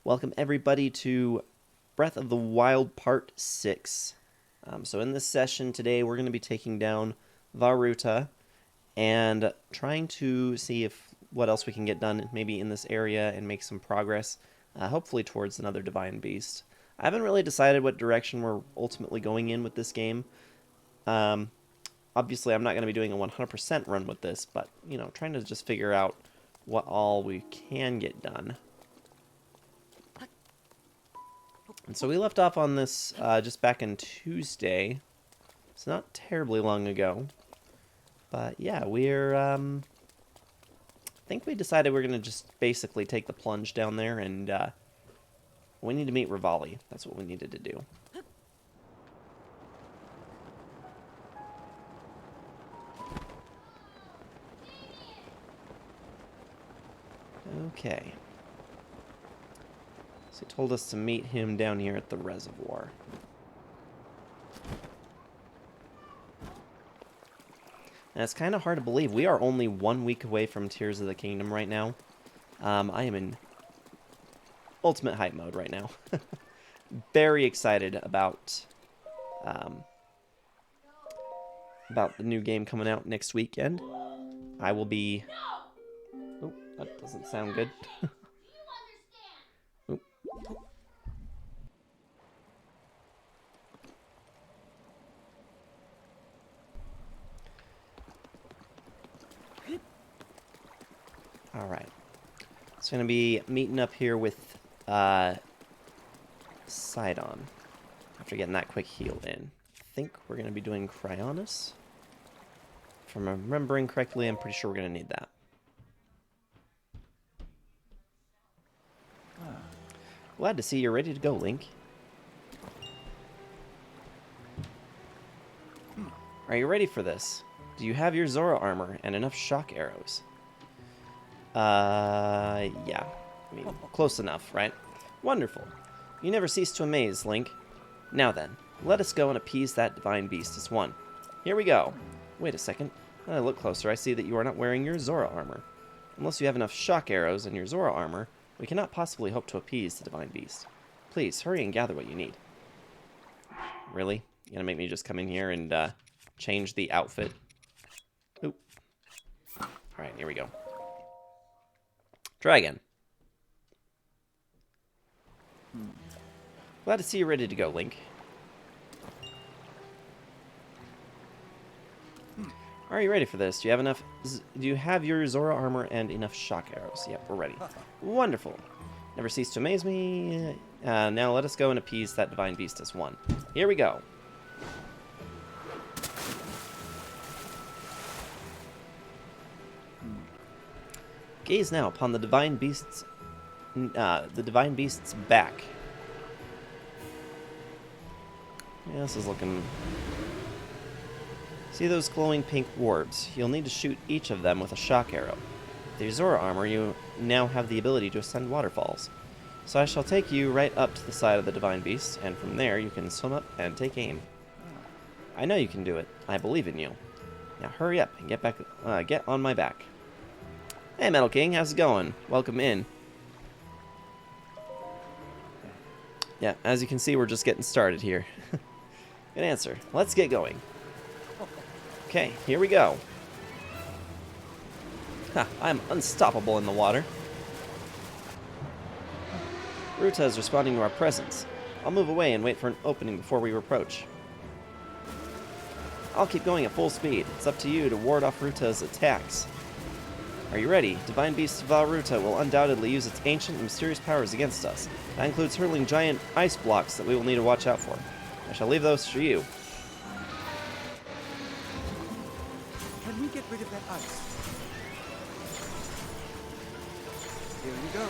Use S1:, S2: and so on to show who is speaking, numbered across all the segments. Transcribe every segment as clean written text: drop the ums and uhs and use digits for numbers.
S1: Welcome everybody to Breath of the Wild Part 6. So in this session today we're going to be taking down Varuta and trying to see if what else we can get done maybe in this area and make some progress, hopefully towards another Divine Beast. I haven't really decided what direction we're ultimately going in with this game. Obviously I'm not going to be doing a 100% run with this, but, trying to just figure out what all we can get done. And so we left off on this just back in Tuesday. It's not terribly long ago. But yeah, I think we decided we're going to just basically take the plunge down there and we need to meet Rivali. That's what we needed to do. Okay. So he told us to meet him down here at the reservoir. And it's kind of hard to believe. We are only 1 week away from Tears of the Kingdom right now. I am in ultimate hype mode right now. Very excited about the new game coming out next weekend. I will be... Oh, that doesn't sound good. Oh. Alright. So I'm going to be meeting up here with Sidon after getting that quick heal in. I think we're going to be doing Cryonis. If I'm remembering correctly, I'm pretty sure we're going to need that. Glad to see you're ready to go, Link. Are you ready for this? Do you have your Zora armor and enough shock arrows? Yeah. I mean, close enough, right? Wonderful. You never cease to amaze, Link. Now then, let us go and appease that divine beast as one. Here we go. Wait a second. When I look closer, I see that you are not wearing your Zora armor. Unless you have enough shock arrows in your Zora armor, we cannot possibly hope to appease the divine beast. Please, hurry and gather what you need. Really? You gonna make me just come in here and, change the outfit? Oop. Alright, here we go. Try again. Glad to see you ready to go, Link. Are you ready for this? Do you have enough? Do you have your Zora armor and enough shock arrows? Yep, we're ready. Wonderful. Never cease to amaze me. Now let us go and appease that divine beast as one. Here we go. Gaze now upon the divine beast's back. Yeah, this is looking... See those glowing pink orbs? You'll need to shoot each of them with a shock arrow. With your Zora armor, you now have the ability to ascend waterfalls. So I shall take you right up to the side of the divine beast, and from there you can swim up and take aim. I know you can do it. I believe in you. Now hurry up and get on my back. Hey, Metal King, how's it going? Welcome in. Yeah, as you can see, we're just getting started here. Good answer. Let's get going. Okay, here we go. Ha, I'm unstoppable in the water. Ruta is responding to our presence. I'll move away and wait for an opening before we approach. I'll keep going at full speed. It's up to you to ward off Ruta's attacks. Are you ready? Divine Beast Varuta will undoubtedly use its ancient and mysterious powers against us. That includes hurling giant ice blocks that we will need to watch out for. I shall leave those for you.
S2: Can we get rid of that ice? Here we go.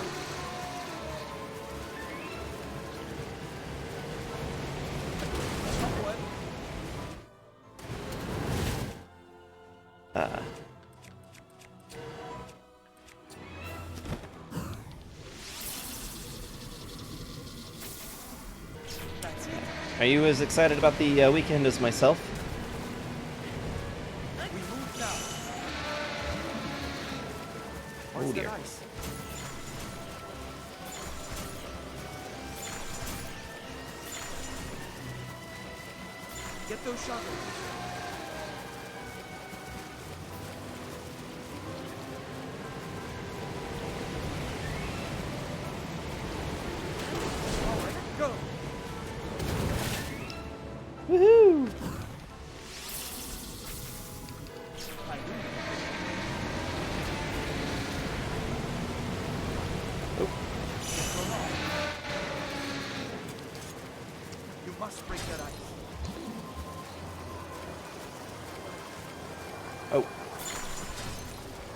S1: Are you as excited about the weekend as myself?
S2: We move now.
S1: Oh dear.
S2: Ice? Get those shockers. All right, go.
S1: Woohoo!
S2: You must break that ice.
S1: Oh.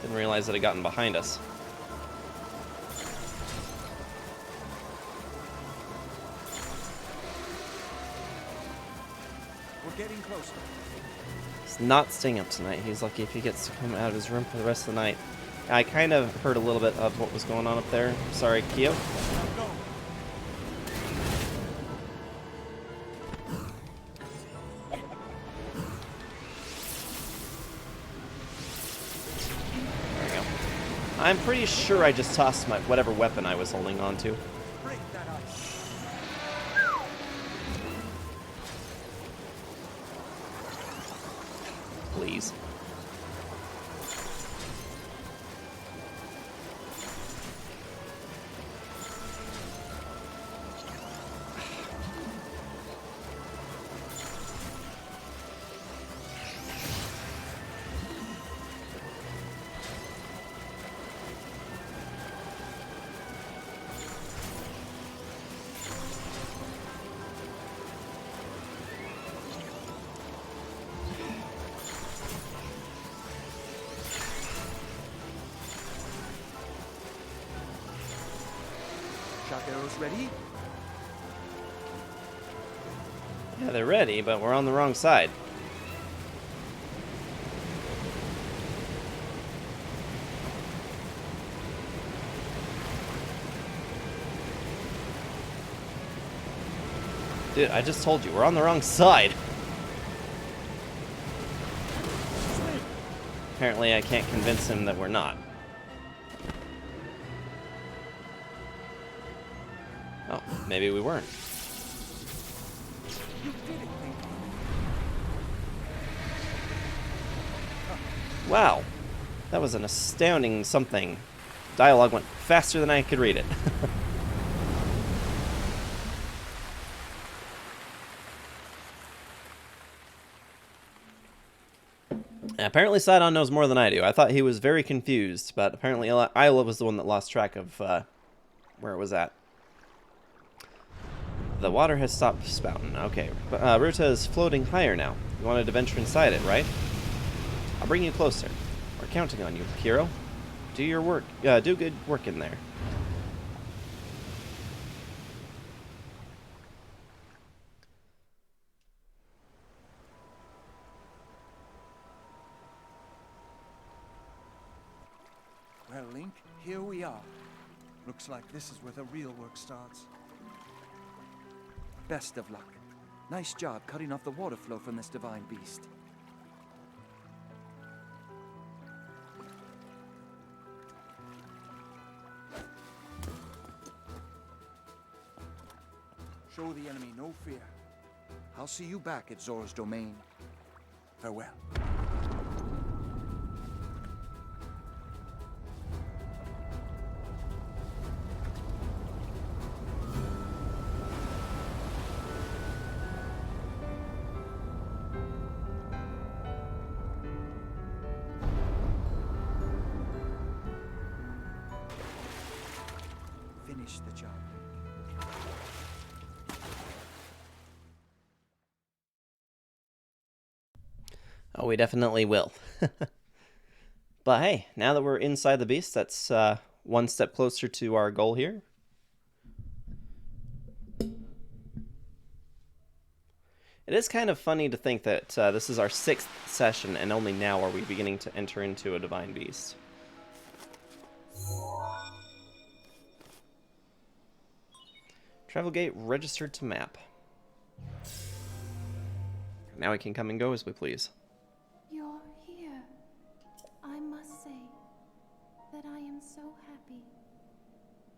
S1: Didn't realize it had gotten behind us.
S2: We're getting closer.
S1: He's not staying up tonight. He's lucky if he gets to come out of his room for the rest of the night. I kind of heard a little bit of what was going on up there. Sorry, Kyo.
S2: Now go.
S1: There we go. I'm pretty sure I just tossed my whatever weapon I was holding on to.
S2: Break that ice.
S1: Please.
S2: Shock arrows ready?
S1: Yeah, they're ready, but we're on the wrong side. Dude, I just told you, we're on the wrong side. Apparently I can't convince him that we're not. Oh, maybe we weren't.
S2: You did it, Link.
S1: Wow. That was an astounding something. Dialogue went faster than I could read it. Apparently Sidon knows more than I do. I thought he was very confused, but apparently Isla was the one that lost track of where it was at. The water has stopped spouting. Okay. Ruta is floating higher now. You wanted to venture inside it, right? I'll bring you closer. We're counting on you, Hero. Do your work. Do good work in there.
S2: Well, Link, here we are. Looks like this is where the real work starts. Best of luck. Nice job cutting off the water flow from this divine beast. Show the enemy no fear. I'll see you back at Zora's domain. Farewell. Finish the job.
S1: Oh, we definitely will. But hey, now that we're inside the beast, that's one step closer to our goal here. It is kind of funny to think that this is our 6th session, and only now are we beginning to enter into a divine beast. Travel gate registered to map. Now we can come and go as we please.
S3: You're here. I must say that I am so happy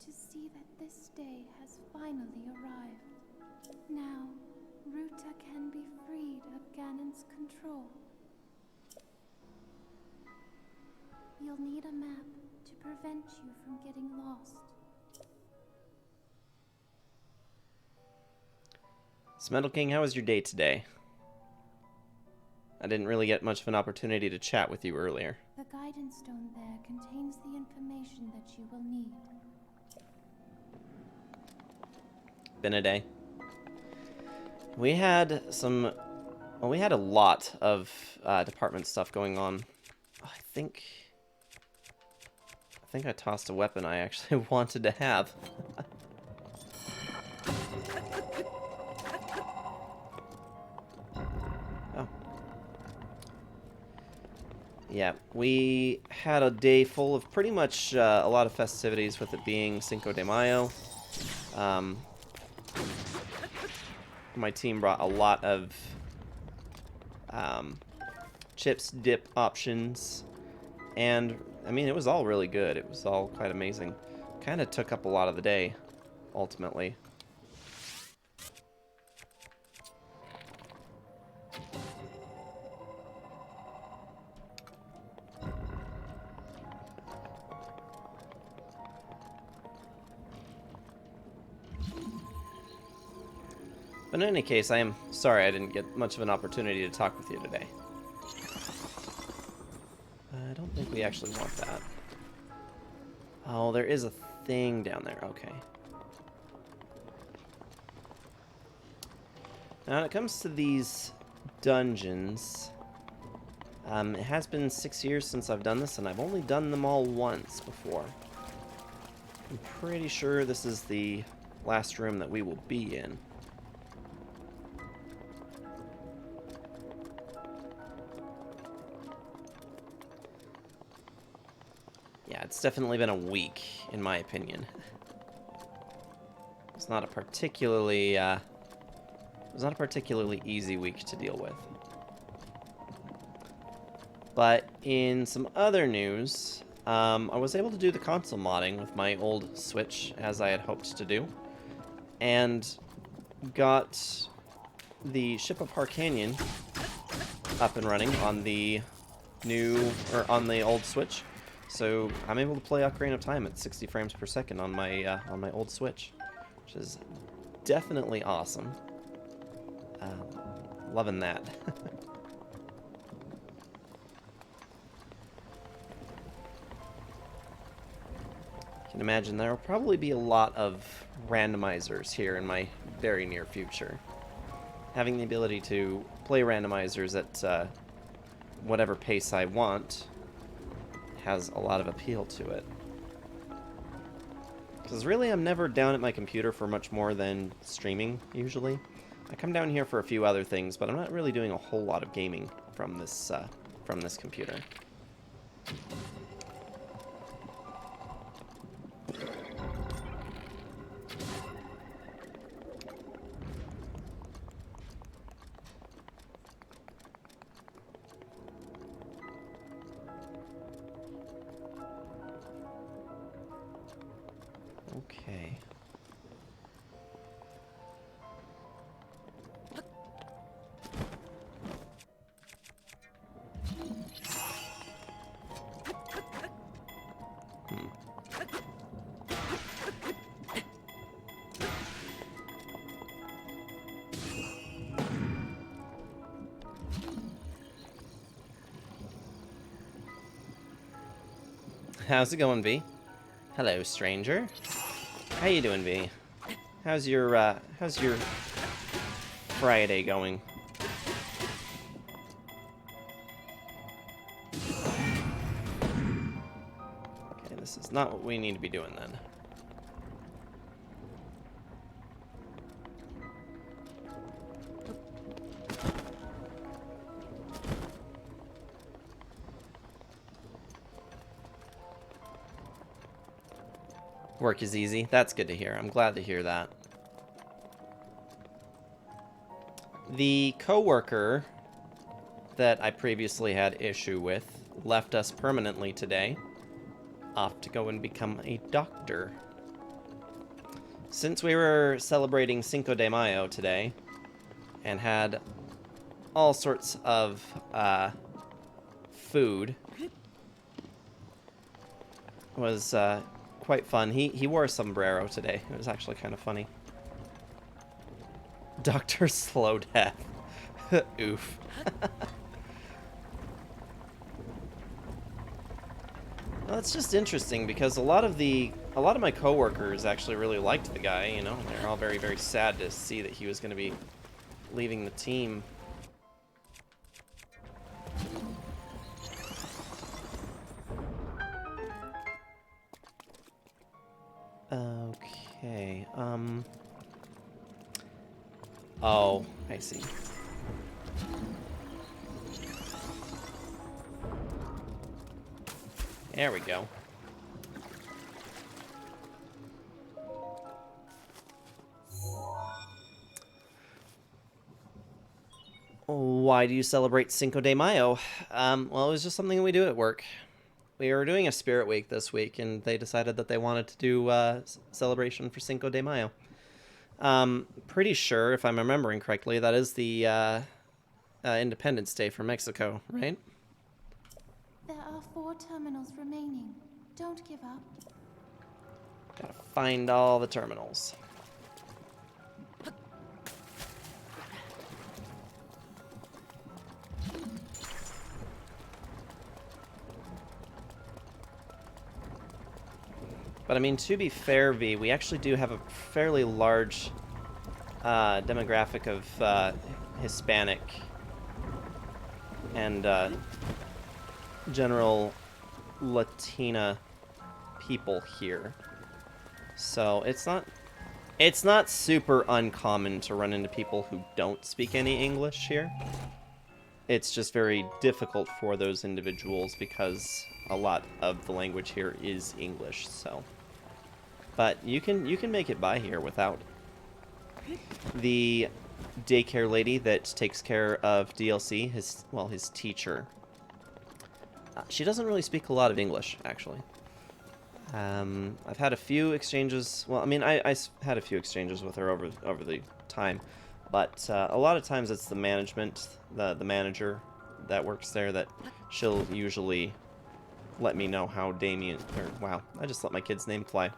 S3: to see that this day has finally arrived. Now, Ruta Rita can be freed of Ganon's control. You'll need a map to prevent you from getting lost.
S1: So, Metal King, how was your day today? I didn't really get much of an opportunity to chat with you earlier.
S3: The guidance stone there contains the information that you will need.
S1: Been a day. We had we had a lot of department stuff going on. I think I tossed a weapon I actually wanted to have. Oh. Yeah, we had a day full of pretty much a lot of festivities, with it being Cinco de Mayo. My team brought a lot of chips, dip options, and I mean, it was all really good. It was all quite amazing. Kind of took up a lot of the day, ultimately. But in any case, I am sorry I didn't get much of an opportunity to talk with you today. I don't think we actually want that. Oh, there is a thing down there. Okay. Now, when it comes to these dungeons, it has been 6 years since I've done this, and I've only done them all once before. I'm pretty sure this is the last room that we will be in. Yeah, it's definitely been a week, in my opinion. It's not a particularly, easy week to deal with. But in some other news, I was able to do the console modding with my old Switch, as I had hoped to do, and got the Ship of Harcanyon up and running on the old Switch. So I'm able to play Ocarina of Time at 60 frames per second on my old Switch, which is definitely awesome. Loving that. You can imagine there will probably be a lot of randomizers here in my very near future. Having the ability to play randomizers at whatever pace I want has a lot of appeal to it. Because really, I'm never down at my computer for much more than streaming, usually. I come down here for a few other things, but I'm not really doing a whole lot of gaming from this computer. Okay. How's it going, V? Hello, stranger. How you doing, V? How's your Friday going? Okay, this is not what we need to be doing then. Work is easy. That's good to hear. I'm glad to hear that. The coworker that I previously had issue with left us permanently today, off to go and become a doctor. Since we were celebrating Cinco de Mayo today, and had all sorts of food. It was quite fun. He wore a sombrero today. It was actually kind of funny. Dr. Slow Death. Oof. Well, it's just interesting because a lot of my coworkers actually really liked the guy, you know. They're all very, very sad to see that he was going to be leaving the team. Okay, oh, I see. There we go. Why do you celebrate Cinco de Mayo? Well, it was just something we do at work. We were doing a Spirit Week this week, and they decided that they wanted to do celebration for Cinco de Mayo. Pretty sure, if I'm remembering correctly, that is the Independence Day for Mexico, right?
S3: There are 4 terminals remaining. Don't give up.
S1: Gotta find all the terminals. But I mean, to be fair, V, we actually do have a fairly large demographic of Hispanic and general Latina people here. So it's not super uncommon to run into people who don't speak any English here. It's just very difficult for those individuals because a lot of the language here is English, so. But you can make it by here without. The daycare lady that takes care of DLC, his teacher. She doesn't really speak a lot of English, actually. I've had a few exchanges. Well, I mean, I had a few exchanges with her over the time, but a lot of times it's the management, the manager that works there that she'll usually let me know how Damien, or wow, I just let my kid's name fly.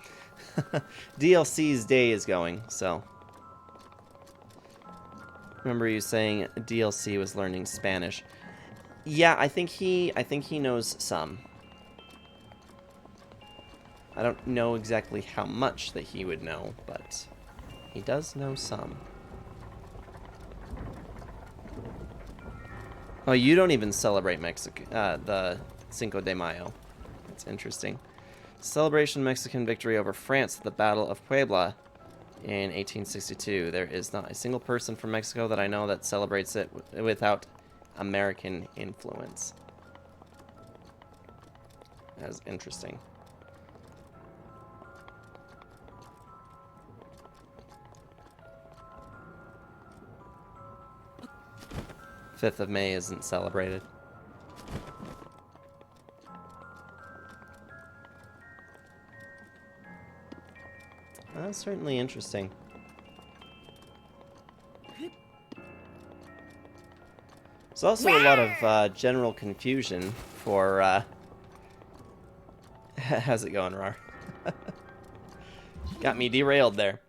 S1: DLC's day is going, so. Remember you saying DLC was learning Spanish. Yeah, I think he knows some. I don't know exactly how much that he would know, but he does know some. Oh, you don't even celebrate the Cinco de Mayo. That's interesting. Celebration Mexican victory over France at the Battle of Puebla in 1862. There is not a single person from Mexico that I know that celebrates it without American influence. That's interesting. Fifth of May isn't celebrated. That's certainly interesting. There's also a lot of general confusion for how's it going, Rar? Got me derailed there.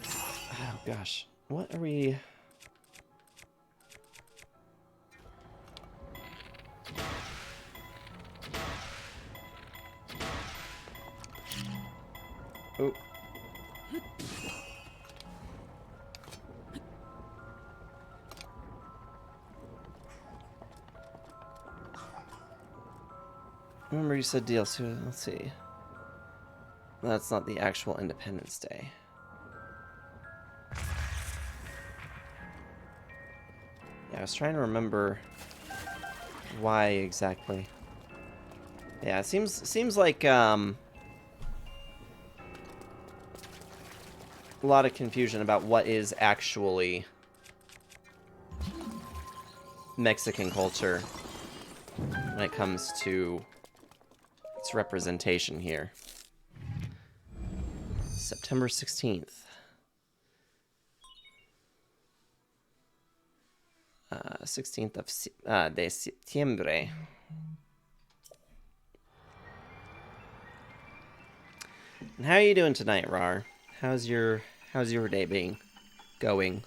S1: Oh gosh, what are we? Oh. Remember you said DLC, let's see. That's not the actual Independence Day. Yeah, I was trying to remember why exactly. Yeah, it seems like a lot of confusion about what is actually Mexican culture when it comes to its representation here. September 16th. 16th of de septiembre. And how are you doing tonight, Rar? How's your day going?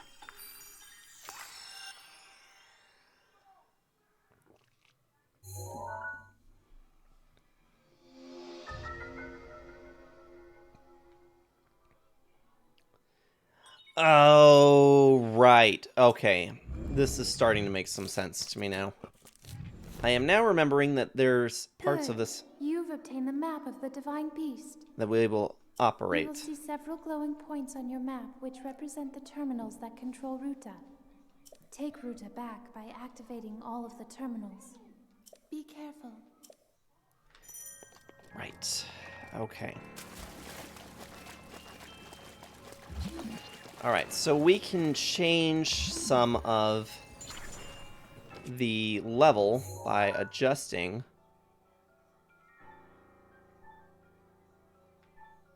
S1: Oh, right. Okay. This is starting to make some sense to me now. I am now remembering that there's parts of
S3: Good.
S1: this
S3: You've obtained the map of the divine beast.
S1: that we will
S3: You will
S1: operate.
S3: see several glowing points on your map which represent the terminals that control Ruta. Take Ruta back by activating all of the terminals. Be careful.
S1: Right. Okay. Alright, so we can change some of the level by adjusting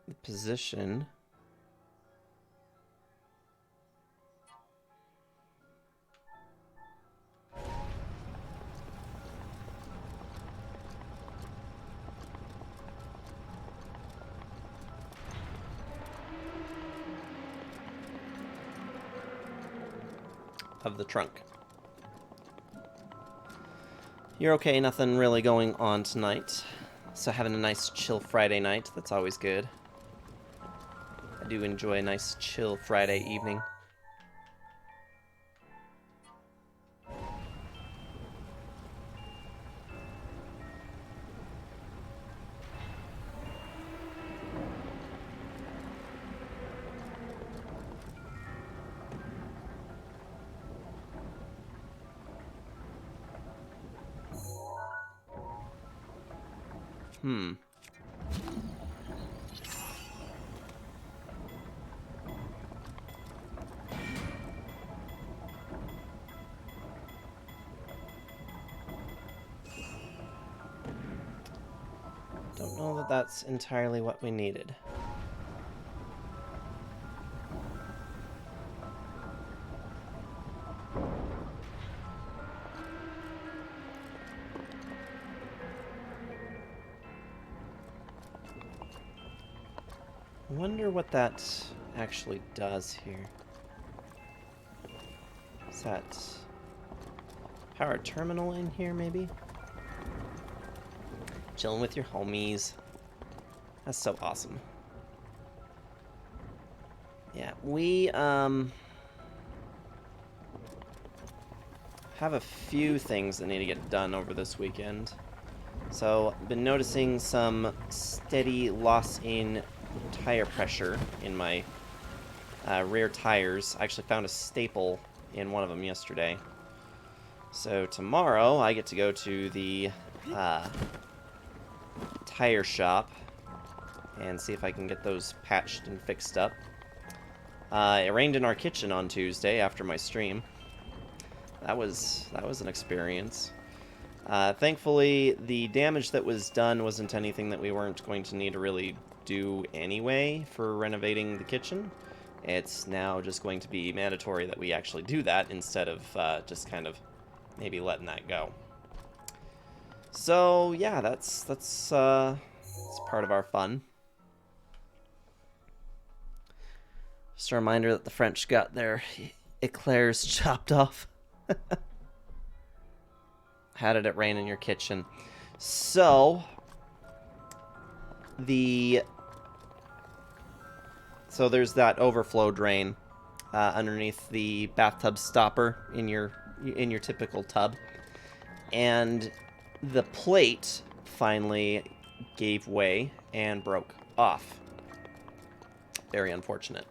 S1: the position. Of the trunk. You're okay, nothing really going on tonight. So having a nice chill Friday night, that's always good. I do enjoy a nice chill Friday evening. Don't know that that's entirely what we needed. I wonder what that actually does here. Is that power terminal in here, maybe? Chilling with your homies. That's so awesome. Yeah, we have a few things that need to get done over this weekend. So, I've been noticing some steady loss in tire pressure in my rear tires. I actually found a staple in one of them yesterday. So tomorrow I get to go to the tire shop and see if I can get those patched and fixed up. It rained in our kitchen on Tuesday after my stream. That was an experience. Thankfully, the damage that was done wasn't anything that we weren't going to need to really do anyway for renovating the kitchen. It's now just going to be mandatory that we actually do that instead of just kind of maybe letting that go. So yeah, that's part of our fun. Just a reminder that the French got their eclairs chopped off. How did it rain in your kitchen? So there's that overflow drain underneath the bathtub stopper in your typical tub, and the plate finally gave way and broke off. Very unfortunate.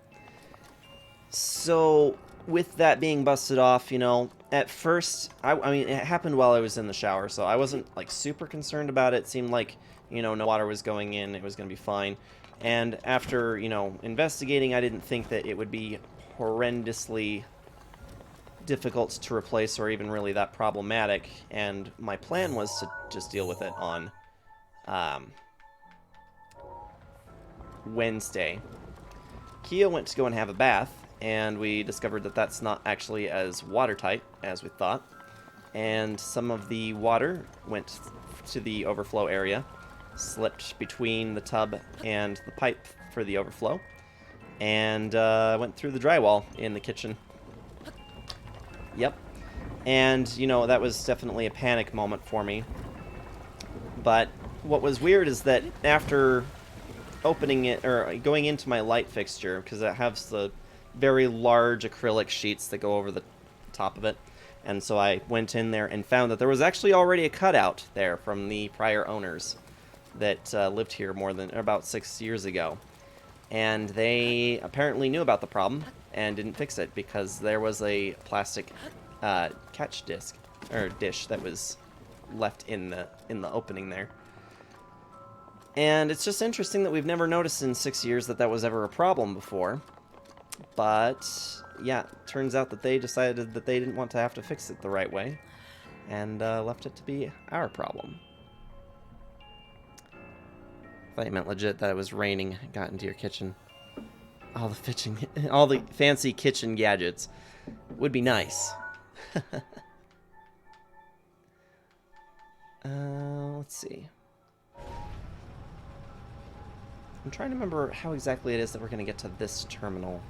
S1: So with that being busted off, you know, at first, I mean, it happened while I was in the shower, so I wasn't, like, super concerned about it. It seemed like, you know, no water was going in, it was going to be fine. And after, you know, investigating, I didn't think that it would be horrendously difficult to replace or even really that problematic. And my plan was to just deal with it on Wednesday. Kia went to go and have a bath, and we discovered that that's not actually as watertight as we thought. and some of the water went to the overflow area, slipped between the tub and the pipe for the overflow, and went through the drywall in the kitchen. Yep. And, you know, that was definitely a panic moment for me. But what was weird is that after opening it, or going into my light fixture, because it has the very large acrylic sheets that go over the top of it, and so I went in there and found that there was actually already a cutout there from the prior owners that lived here about 6 years ago. And they apparently knew about the problem and didn't fix it because there was a plastic catch dish that was left in the opening there. And it's just interesting that we've never noticed in 6 years that was ever a problem before. But yeah, turns out that they decided that they didn't want to have to fix it the right way, and left it to be our problem. I thought you meant legit that it was raining and got into your kitchen. All the fancy kitchen gadgets would be nice. Let's see. I'm trying to remember how exactly it is that we're going to get to this terminal.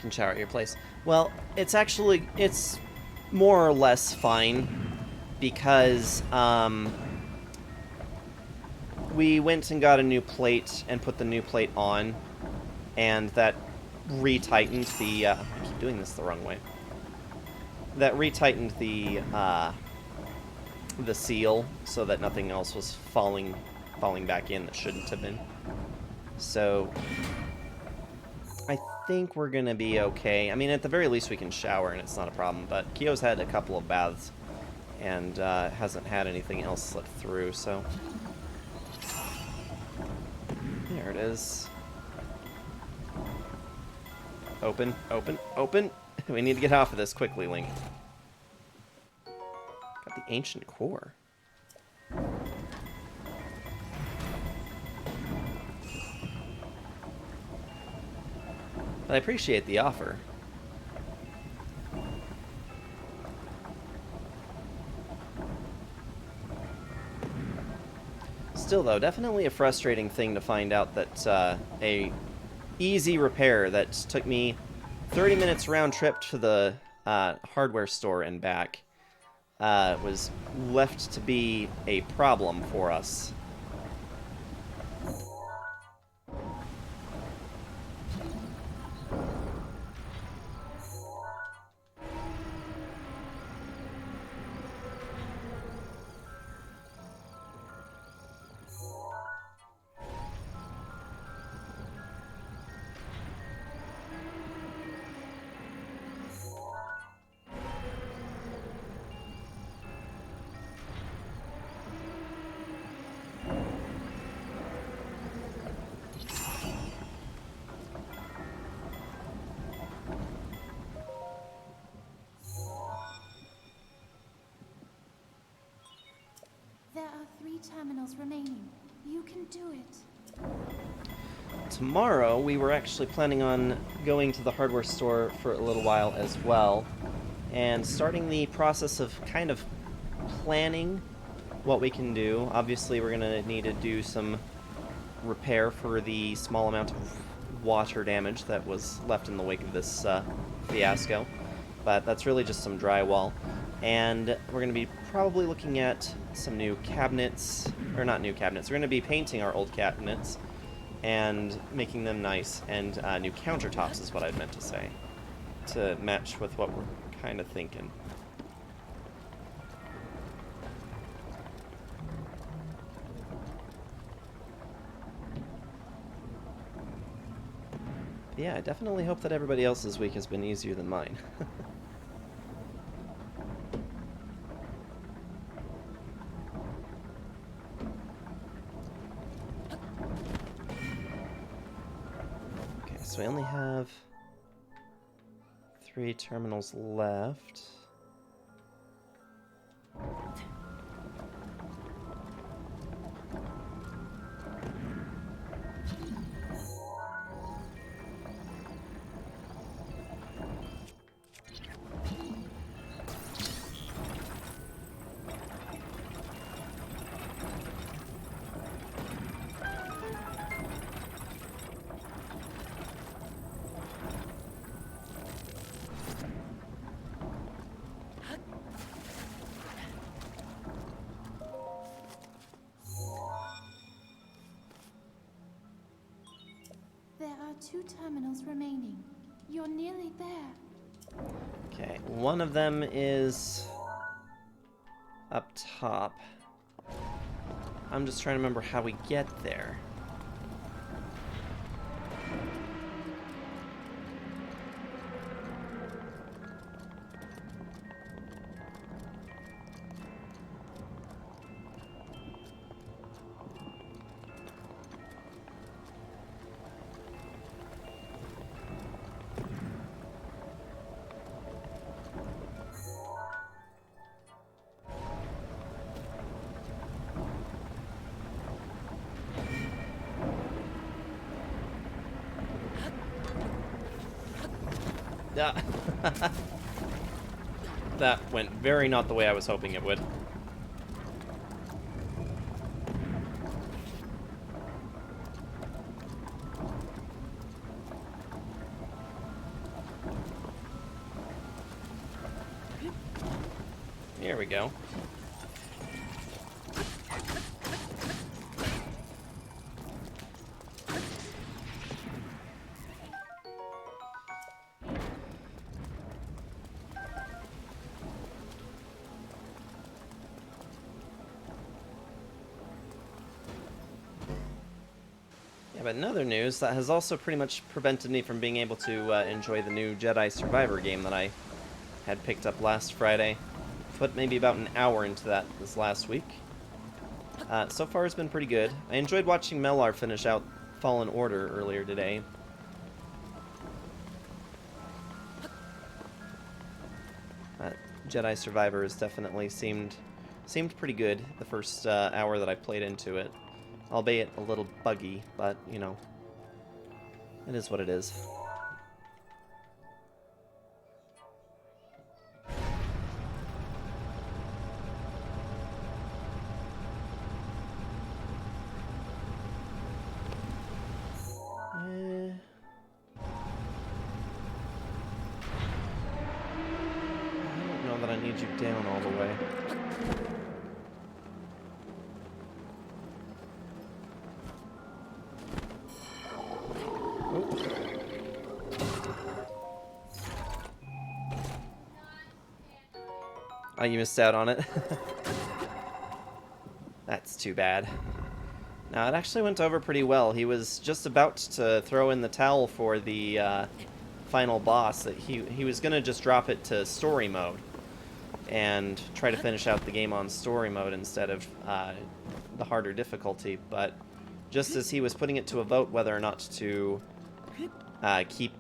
S1: Can shower at your place. Well, it's more or less fine because we went and got a new plate and put the new plate on, and that retightened the I keep doing this the wrong way. That retightened the seal so that nothing else was falling back in that shouldn't have been. So I think we're gonna be okay. I mean, at the very least we can shower and it's not a problem, but Kyo's had a couple of baths and hasn't had anything else slip through, so there it is. Open, open, open. We need to get off of this quickly, Link. Got the ancient core. But I appreciate the offer. Still, though, definitely a frustrating thing to find out that a easy repair that took me 30 minutes round trip to the hardware store and back was left to be a problem for us.
S3: There are 3 terminals remaining. You can do it.
S1: Tomorrow, we were actually planning on going to the hardware store for a little while as well, and starting the process of kind of planning what we can do. Obviously, we're going to need to do some repair for the small amount of water damage that was left in the wake of this fiasco, but that's really just some drywall. And we're going to be probably looking at some new cabinets, or not new cabinets, we're going to be painting our old cabinets and making them nice, and new countertops is what I meant to say, to match with what we're kind of thinking. Yeah, I definitely hope that everybody else's week has been easier than mine. so we only have 3 terminals left.
S3: There are 2 terminals remaining. You're nearly there.
S1: Okay, one of them is up top. I'm just trying to remember how we get there. That went very not the way I was hoping it would. Here we go. Yeah, but in other news, that has also pretty much prevented me from being able to enjoy the new Jedi Survivor game that I had picked up last Friday. Put maybe about an hour into that this last week. So far it's been pretty good. I enjoyed watching Melar finish out Fallen Order earlier today. Jedi Survivor has definitely seemed pretty good the first hour that I played into it. Albeit a little buggy, but, you know, it is what it is. I don't know that I need you down all the way. Oh, you missed out on it. That's too bad. Now, it actually went over pretty well. He was just about to throw in the towel for the final boss. That he was going to just drop it to story mode and try to finish out the game on story mode instead of the harder difficulty. But just as he was putting it to a vote whether or not to keep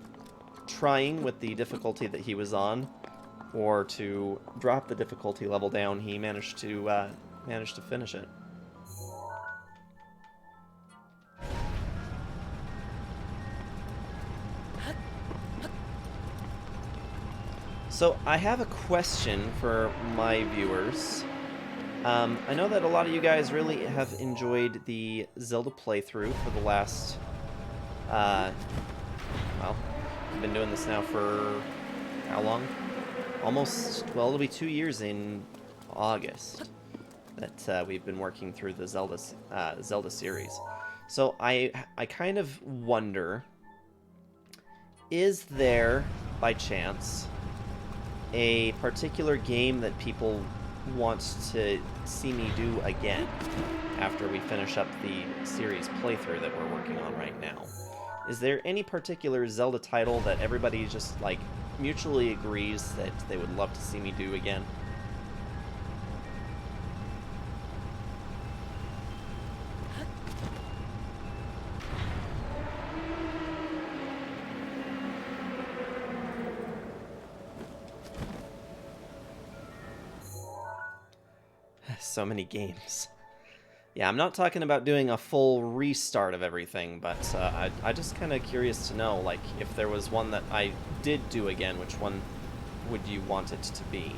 S1: trying with the difficulty that he was on, or to drop the difficulty level down, he managed to finish it. So I have a question for my viewers. I know that a lot of you guys really have enjoyed the Zelda playthrough for the last, well, I've been doing this now for how long? Almost, well, it'll be 2 years in August that we've been working through the Zelda series. So I kind of wonder, is there, by chance, a particular game that people want to see me do again after we finish up the series playthrough that we're working on right now? Is there any particular Zelda title that everybody just, like, mutually agrees that they would love to see me do again? So many games. Yeah, I'm not talking about doing a full restart of everything, but I just kind of curious to know, like, if there was one that I did do again, which one would you want it to be?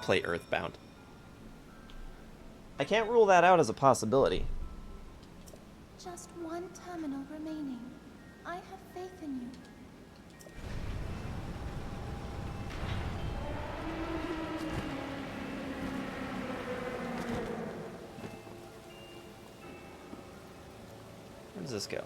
S1: Play Earthbound. I can't rule that out as a possibility.
S3: Just one terminal remaining. I have faith in you.
S1: Where does this go?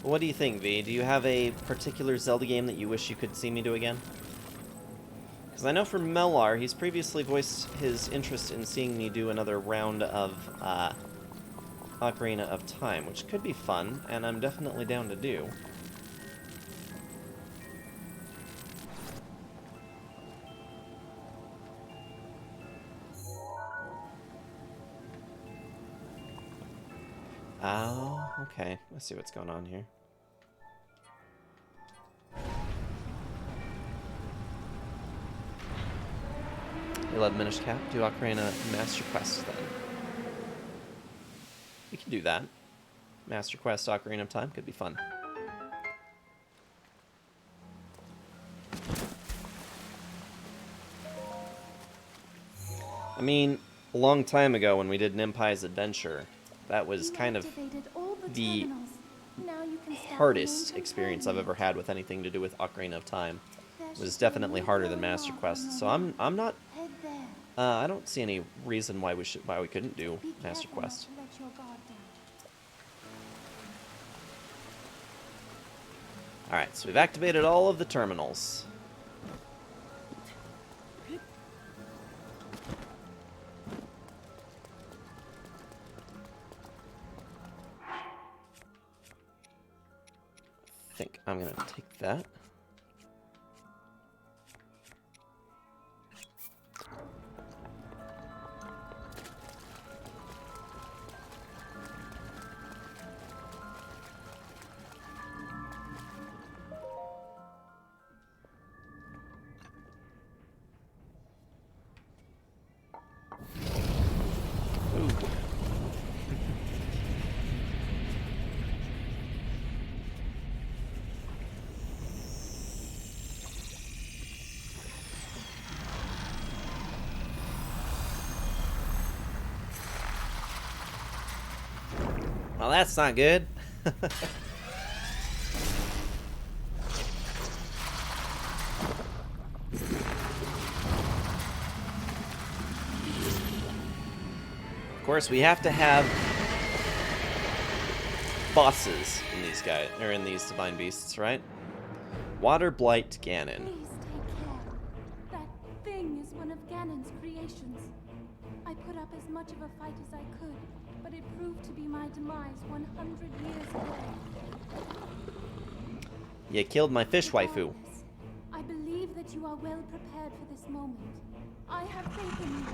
S1: What do you think, V? Do you have a particular Zelda game that you wish you could see me do again? Because I know for Melar, he's previously voiced his interest in seeing me do another round of Ocarina of Time, which could be fun, and I'm definitely down to do. Oh, okay. Let's see what's going on here. You'll have Minish Cap, do Ocarina Master Quest then. We can do that. Master Quest Ocarina of Time could be fun. I mean, a long time ago when we did Nimpai's Adventure, that was kind of the hardest experience I've ever had with anything to do with Ocarina of Time. It was definitely harder than Master Quest, so I'm not. I don't see any reason why we couldn't do Master Quest. All right, so we've activated all of the terminals. I think I'm gonna take that. Well, that's not good. Of course, we have to have bosses in these guys, or in these divine beasts, right? Water Blight Ganon.
S3: Please take care. That thing is one of Ganon's creations. I put up as much of a fight as I could, but it proved to be my demise 100 years ago.
S1: You killed my fish waifu.
S3: I believe that you are well prepared for this moment. I have faith in you.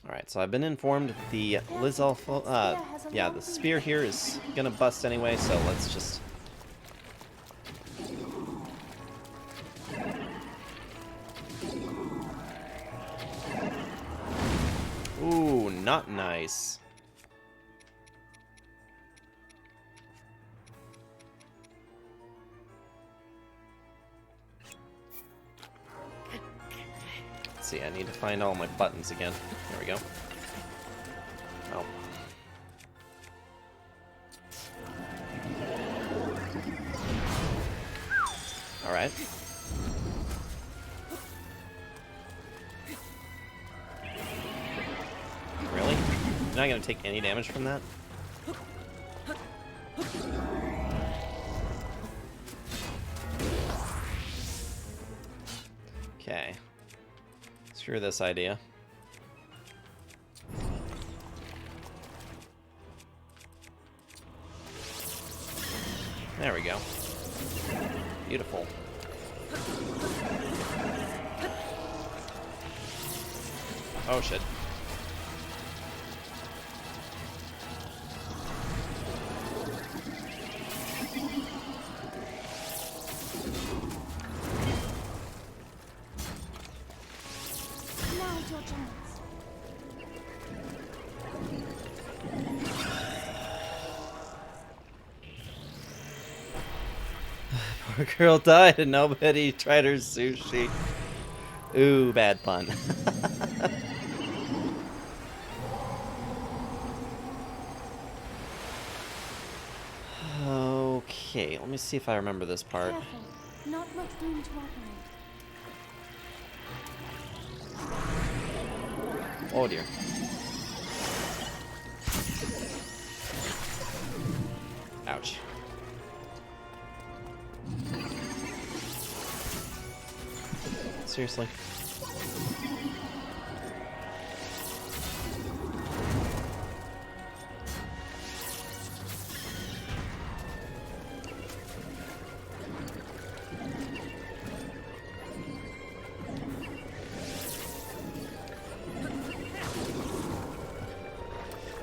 S1: Alright, so I've been informed that the Lizalfo, yeah, the spear here is gonna bust anyway, so let's just... Ooh, not nice. Let's see, I need to find all my buttons again. There we go. Oh. Alright. Really? You're not going to take any damage from that? Okay. Screw this idea. There we go. Beautiful. Oh shit.
S3: Now's your chance.
S1: Poor girl died and nobody tried her sushi. Ooh, bad pun. Okay, let me see if I remember this part.
S3: Careful. Not much room to operate.
S1: Oh dear. Ouch. Seriously.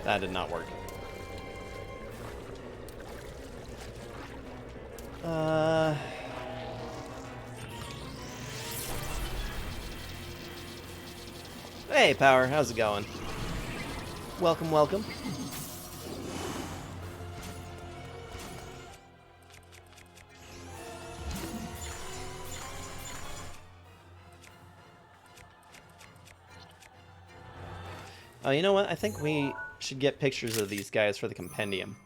S1: That did not work. Hey, Power, how's it going? Welcome, welcome. Oh, you know what? I think we should get pictures of these guys for the compendium.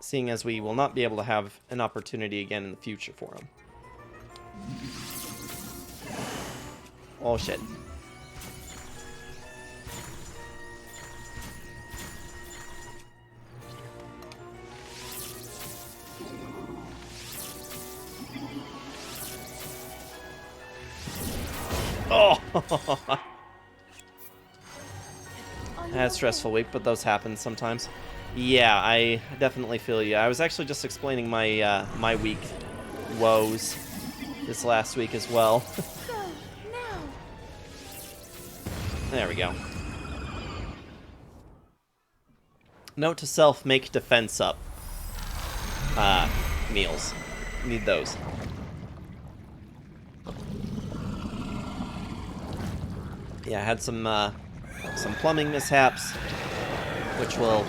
S1: Seeing as we will not be able to have an opportunity again in the future for them. Oh, shit. Oh! I had a stressful week, but those happen sometimes. Yeah, I definitely feel you. I was actually just explaining my my week woes this last week as well.
S3: Go now.
S1: There we go. Note to self, make defense up. Meals. Need those. Yeah, I had some plumbing mishaps, which will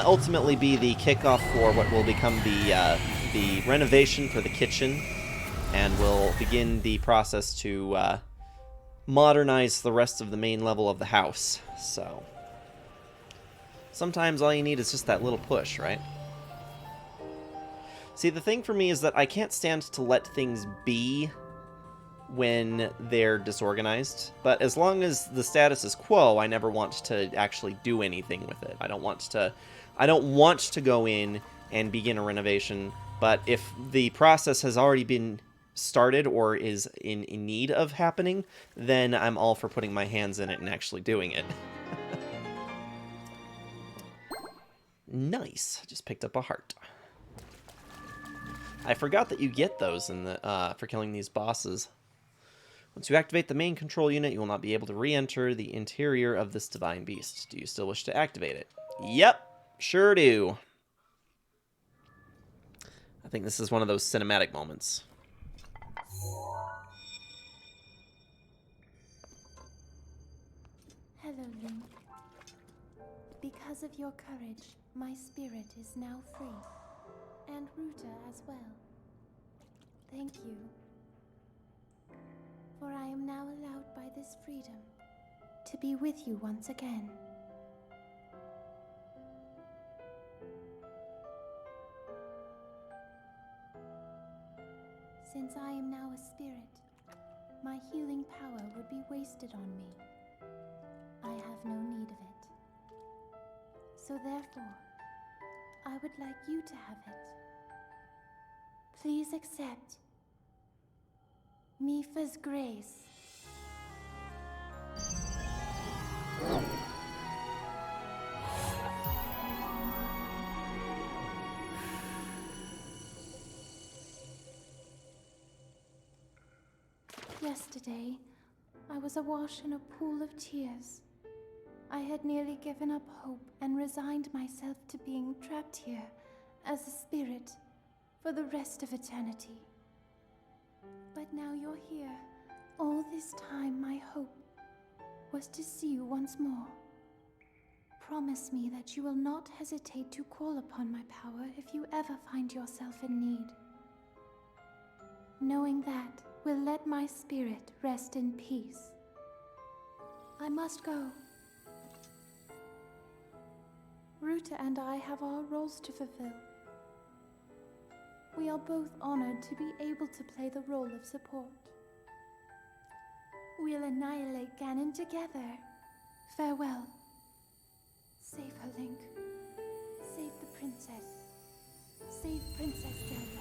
S1: ultimately be the kickoff for what will become the renovation for the kitchen, and will begin the process to modernize the rest of the main level of the house. So sometimes all you need is just that little push, right? See, the thing for me is that I can't stand to let things be when they're disorganized, but as long as the status is quo, I never want to actually do anything with it. I don't want to go in and begin a renovation, but if the process has already been started or is in need of happening, then I'm all for putting my hands in it and actually doing it. Nice. Just picked up a heart. I forgot that you get those in the for killing these bosses. Once you activate the main control unit, you will not be able to re-enter the interior of this divine beast. Do you still wish to activate it? Yep, sure do. I think this is one of those cinematic moments.
S3: Hello, Link. Because of your courage, my spirit is now free. And Ruta as well. Thank you. For I am now allowed by this freedom to be with you once again. Since I am now a spirit, my healing power would be wasted on me. I have no need So therefore, I would like you to have it. Please accept Mifa's grace. Yesterday, I was awash in a pool of tears. I had nearly given up hope and resigned myself to being trapped here as a spirit for the rest of eternity. But now you're here. All this time, my hope was to see you once more. Promise me that you will not hesitate to call upon my power if you ever find yourself in need. Knowing that will let my spirit rest in peace. I must go. Ruta and I have our roles to fulfill. We are both honored to be able to play the role of support. We'll annihilate Ganon together. Farewell. Save her, Link. Save the princess. Save Princess Zelda.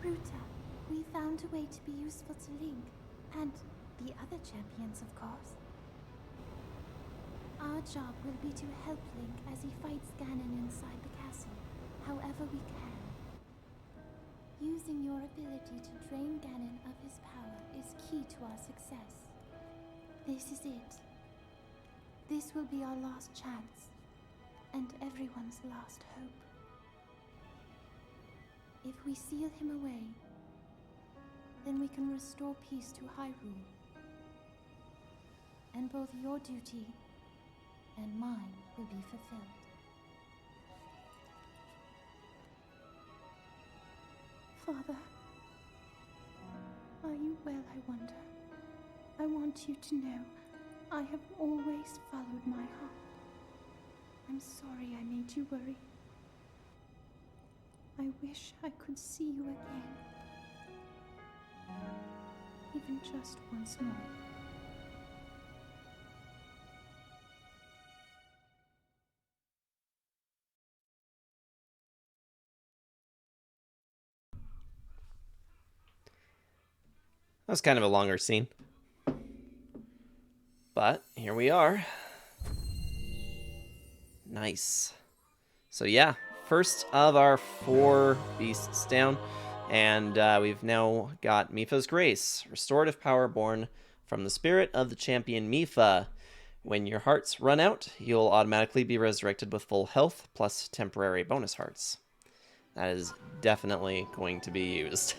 S3: Ruta, we found a way to be useful to Link, and the other champions, of course. Our job will be to help Link as he fights Ganon inside the castle, however we can. Using your ability to drain Ganon of his power is key to our success. This is it. This will be our last chance, and everyone's last hope. If we seal him away, then we can restore peace to Hyrule. And both your duty and mine will be fulfilled. Father, are you well, I wonder? I want you to know I have always followed my heart. I'm sorry I made you worry. I wish I could see you again. Even just once more.
S1: That was kind of a longer scene. But here we are. Nice. So yeah, first of our 4 beasts down. And we've now got Mifa's Grace. Restorative power born from the spirit of the champion Mifa. When your hearts run out, you'll automatically be resurrected with full health, plus temporary bonus hearts. That is definitely going to be used.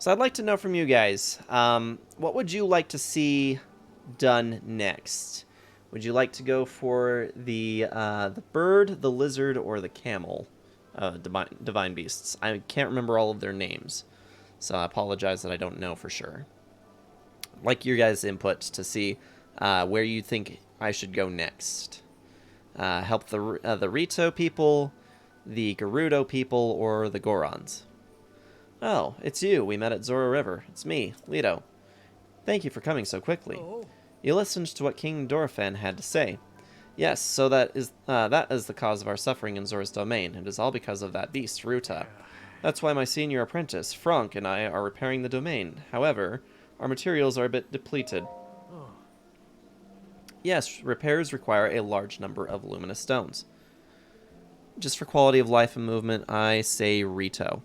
S1: So I'd like to know from you guys, what would you like to see done next? Would you like to go for the bird, the lizard, or the camel divine beasts? I can't remember all of their names, so I apologize that I don't know for sure. I'd like your guys' input to see where you think I should go next. Help the Rito people, the Gerudo people, or the Gorons. Oh, it's you. We met at Zora River. It's me, Leto. Thank you for coming so quickly.
S4: Oh.
S1: You listened to what King Dorephan had to say. Yes, so that is the cause of our suffering in Zora's domain. It is all because of that beast, Ruta. That's why my senior apprentice, Franck, and I are repairing the domain. However, our materials are a bit depleted.
S4: Oh.
S1: Yes, repairs require a large number of luminous stones. Just for quality of life and movement, I say Rito.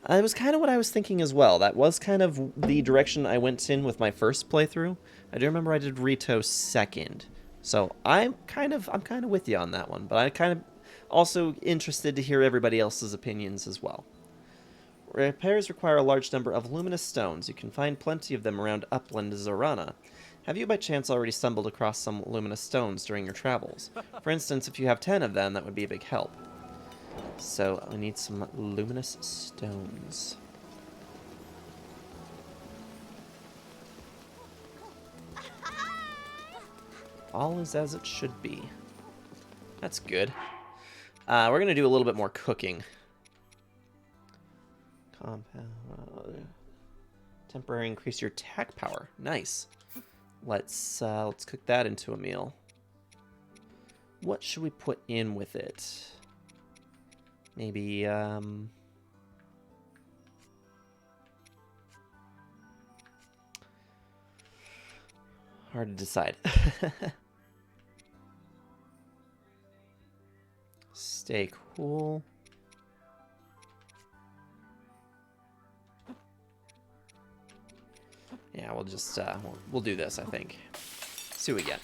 S1: It was kind of what I was thinking as well. That was kind of the direction I went in with my first playthrough. I do remember I did Rito second. So I'm kind of with you on that one, but I'm kind of also interested to hear everybody else's opinions as well. Repairs require a large number of luminous stones. You can find plenty of them around Upland Zorana. Have you by chance already stumbled across some luminous stones during your travels? For instance, if you have 10 of them, that would be a big help. So I need some luminous stones. All is as it should be. That's good. We're going to do a little bit more cooking. Compound. Temporary increase your attack power. Nice. Let's cook that into a meal. What should we put in with it? Maybe, hard to decide. Stay cool. Yeah, we'll just, we'll do this, I think. See what we get.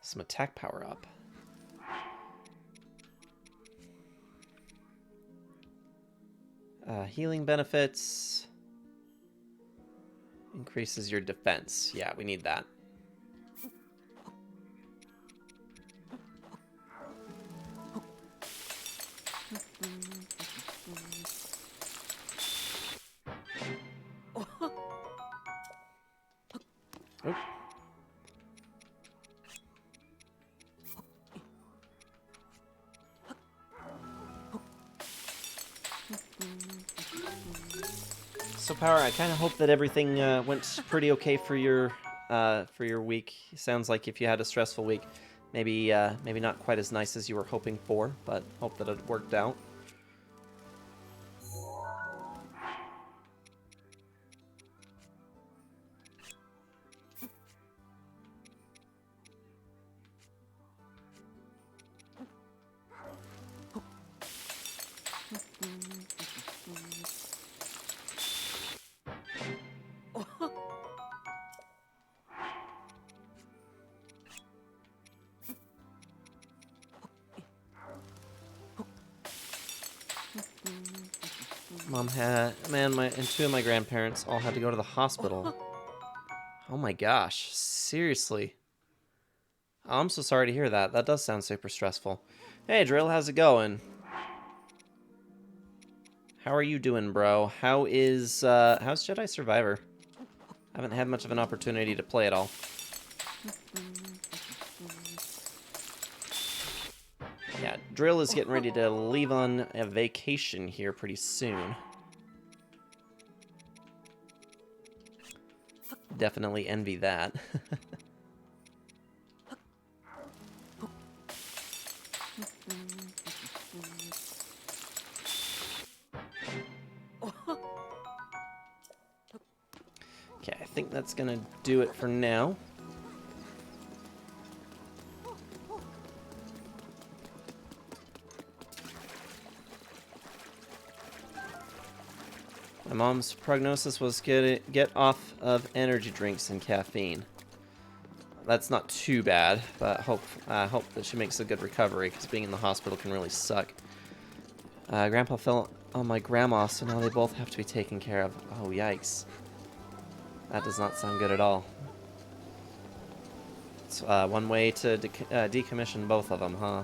S1: Some attack power up. Healing benefits. Increases your defense. Yeah, we need that. Oop. So, Power, I kind of hope that everything went pretty okay for your week. Sounds like if you had a stressful week, maybe not quite as nice as you were hoping for, but hope that it worked out. And two of my grandparents all had to go to the hospital. Oh my gosh, seriously. Oh, I'm so sorry to hear that. That does sound super stressful. Hey, Drill, how's it going? How are you doing, bro? How's Jedi Survivor? I haven't had much of an opportunity to play it all. Yeah, Drill is getting ready to leave on a vacation here pretty soon. Definitely envy that. Okay, I think that's gonna do it for now. My mom's prognosis was get off of energy drinks and caffeine. That's not too bad, but hope that she makes a good recovery, because being in the hospital can really suck. Grandpa fell on my grandma, so now they both have to be taken care of. Oh, yikes. That does not sound good at all. It's one way to decommission both of them, huh?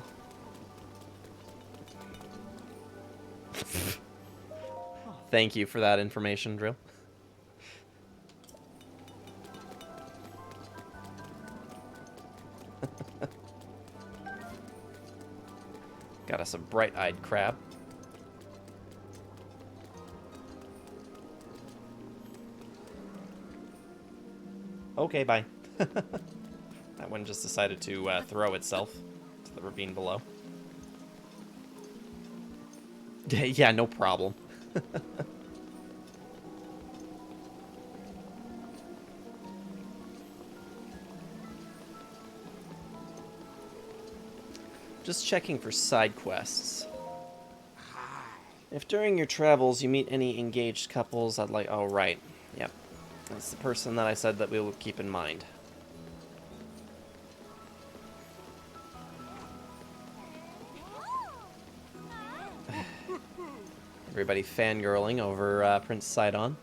S1: Thank you for that information, Drill. Got us a bright-eyed crab. Okay, bye. That one just decided to throw itself to the ravine below. Yeah, no problem. Just checking for side quests. If during your travels you meet any engaged couples, I'd like... Oh, right. Yep. That's the person that I said that we will keep in mind. Everybody fangirling over Prince Sidon.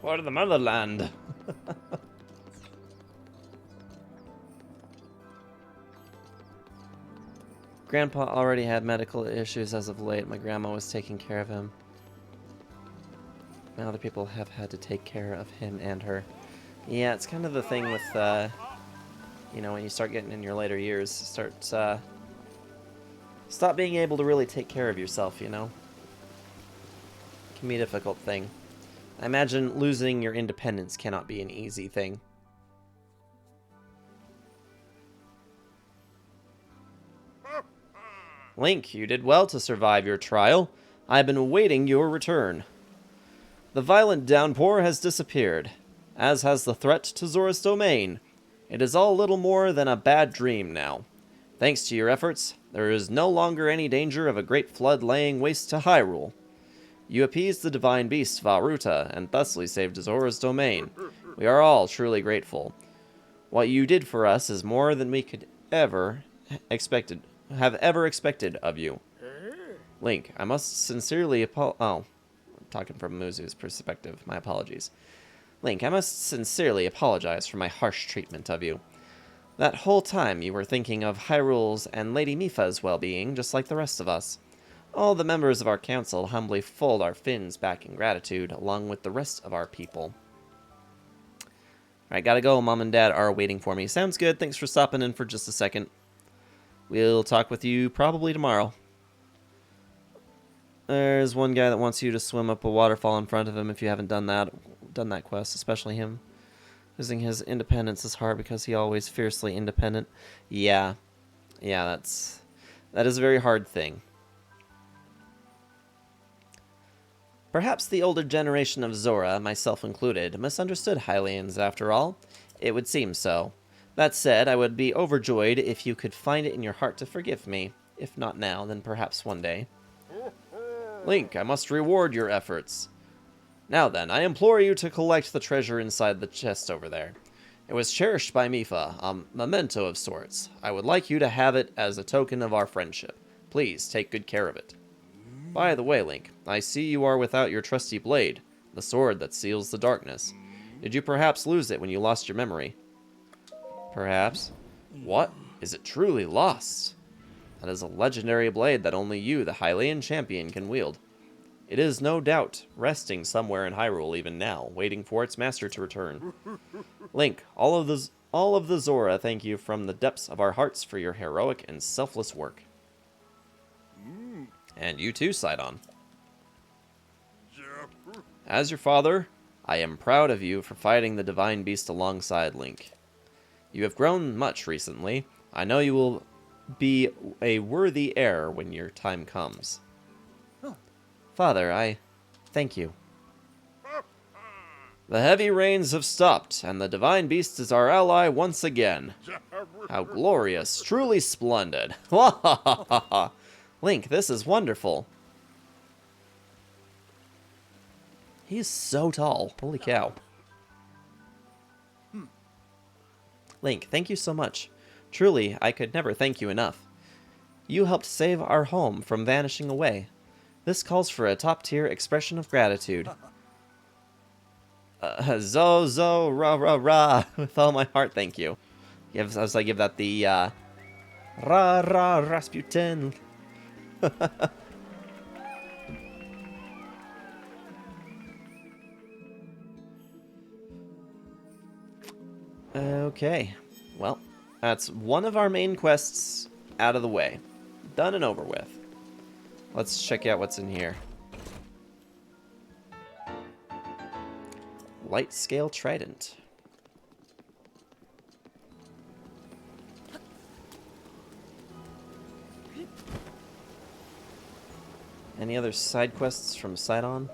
S1: For the motherland. Grandpa already had medical issues as of late. My grandma was taking care of him. Now other people have had to take care of him and her. Yeah, it's kind of the thing with, you know, when you start getting in your later years, stop being able to really take care of yourself, you know? It can be a difficult thing. I imagine losing your independence cannot be an easy thing. Link, you did well to survive your trial. I've been awaiting your return. The violent downpour has disappeared, as has the threat to Zora's domain. It is all little more than a bad dream now. Thanks to your efforts, there is no longer any danger of a great flood laying waste to Hyrule. You appeased the divine beast Varuta, and thusly saved Zora's domain. We are all truly grateful. What you did for us is more than we could have ever expected of you. Link, I must sincerely I'm talking from Muzu's perspective. My apologies. Link, I must sincerely apologize for my harsh treatment of you. That whole time you were thinking of Hyrule's and Lady Mipha's well-being, just like the rest of us. All the members of our council humbly fold our fins back in gratitude, along with the rest of our people. Alright, gotta go. Mom and Dad are waiting for me. Sounds good. Thanks for stopping in for just a second. We'll talk with you probably tomorrow. There's one guy that wants you to swim up a waterfall in front of him if you haven't done that quest, especially him. Losing his independence is hard because he always fiercely independent. Yeah, that is a very hard thing. Perhaps the older generation of Zora, myself included, misunderstood Hylians after all. It would seem so. That said, I would be overjoyed if you could find it in your heart to forgive me. If not now, then perhaps one day. Link, I must reward your efforts. Now then, I implore you to collect the treasure inside the chest over there. It was cherished by Mipha, a memento of sorts. I would like you to have it as a token of our friendship. Please, take good care of it. By the way, Link, I see you are without your trusty blade, the sword that seals the darkness. Did you perhaps lose it when you lost your memory? Perhaps. What? Is it truly lost? That is a legendary blade that only you, the Hylian champion, can wield. It is no doubt resting somewhere in Hyrule even now, waiting for its master to return. Link, all of the Zora thank you from the depths of our hearts for your heroic and selfless work. And you too, Sidon. As your father, I am proud of you for fighting the divine beast alongside Link. You have grown much recently. I know you will be a worthy heir when your time comes. Father, I thank you. The heavy rains have stopped, and the divine beast is our ally once again. How glorious, truly splendid. Link, this is wonderful. He's so tall. Holy cow. Link, thank you so much. Truly, I could never thank you enough. You helped save our home from vanishing away. This calls for a top-tier expression of gratitude. Zo, zo, ra, ra, ra. With all my heart, thank you. As I give that the, ra, ra, Rasputin. Okay. Well, that's one of our main quests out of the way. Done and over with. Let's check out what's in here. Light scale trident. Any other side quests from Sidon?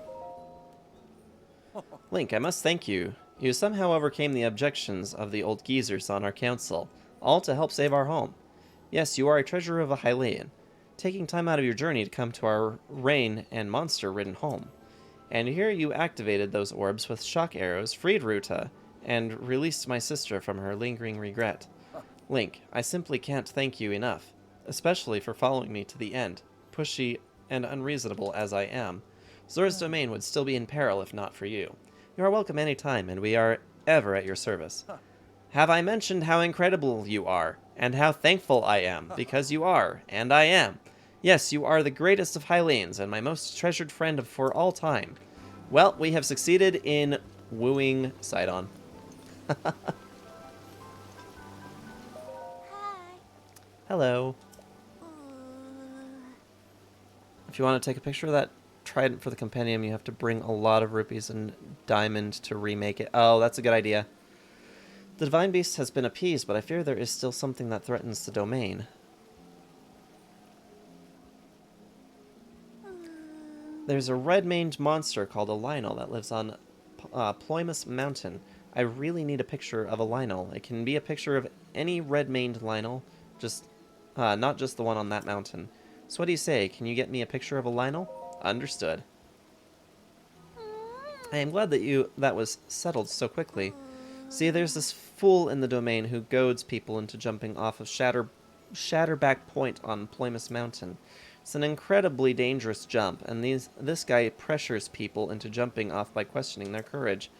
S1: Link, I must thank you. You somehow overcame the objections of the old geezers on our council, all to help save our home. Yes, you are a treasure of a Hylian, taking time out of your journey to come to our rain and monster-ridden home. And here you activated those orbs with shock arrows, freed Ruta, and released my sister from her lingering regret. Link, I simply can't thank you enough, especially for following me to the end, pushy and unreasonable as I am. Zora's domain would still be in peril if not for you. You are welcome any time, and we are ever at your service. Have I mentioned how incredible you are, and how thankful I am, because you are, and I am. Yes, you are the greatest of Hylians, and my most treasured friend for all time. Well, we have succeeded in wooing Sidon.
S4: Hi.
S1: Hello. If you want to take a picture of that trident for the compendium, you have to bring a lot of rupees and diamond to remake it. Oh, that's a good idea. The divine beast has been appeased, but I fear there is still something that threatens the domain. There's a red-maned monster called a Lionel that lives on Ploymus Mountain. I really need a picture of a Lionel. It can be a picture of any red-maned Lionel, just not just the one on that mountain. So what do you say? Can you get me a picture of a Lionel? Understood. I am glad that was settled so quickly. See, there's this fool in the domain who goads people into jumping off of Shatterback Point on Ploymus Mountain. It's an incredibly dangerous jump, and this guy pressures people into jumping off by questioning their courage.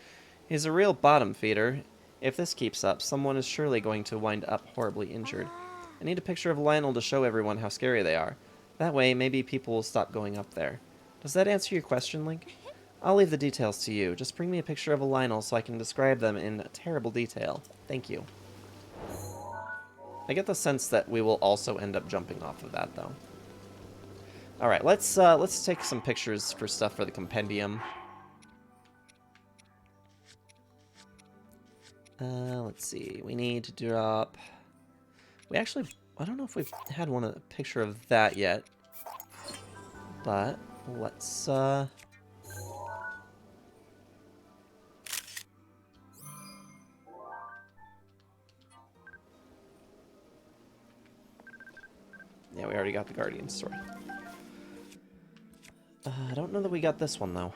S1: He's a real bottom feeder. If this keeps up, someone is surely going to wind up horribly injured. I need a picture of Lionel to show everyone how scary they are. That way, maybe people will stop going up there. Does that answer your question, Link? I'll leave the details to you. Just bring me a picture of a Lionel so I can describe them in terrible detail. Thank you. I get the sense that we will also end up jumping off of that, though. All right, let's take some pictures for stuff for the compendium. Let's see. We need to drop. I don't know if we've had a picture of that yet, but let's. Yeah, we already got the Guardian sword. I don't know that we got this one, though.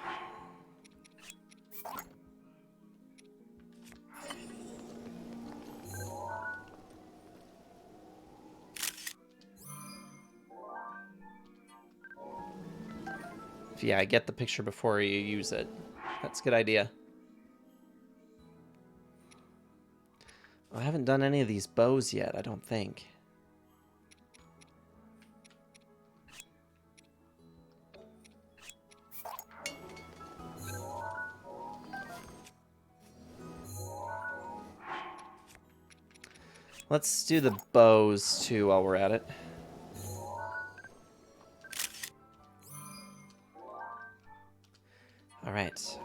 S1: Yeah, get the picture before you use it. That's a good idea. I haven't done any of these bows yet, I don't think. Let's do the bows, too, while we're at it. Alright.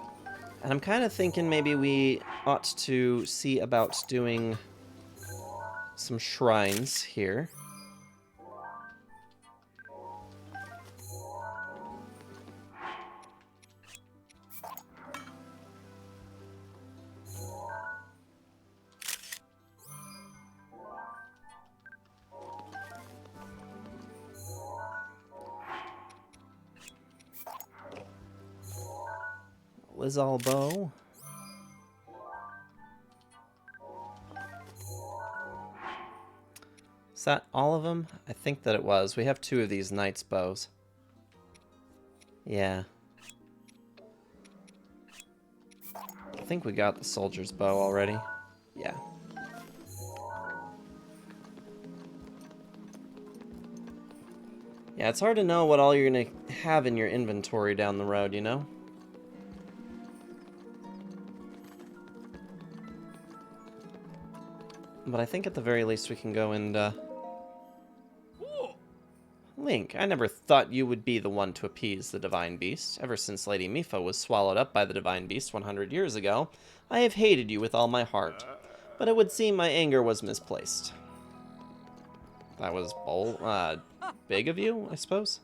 S1: And I'm kind of thinking maybe we ought to see about doing some shrines here. Lizal bow. Is that all of them? I think that it was. We have 2 of these knight's bows. Yeah. I think we got the soldier's bow already. Yeah. Yeah, it's hard to know what all you're going to have in your inventory down the road, you know? But I think at the very least we can go and, Link, I never thought you would be the one to appease the Divine Beast. Ever since Lady Mipha was swallowed up by the Divine Beast 100 years ago, I have hated you with all my heart. But it would seem my anger was misplaced. That was big of you, I suppose?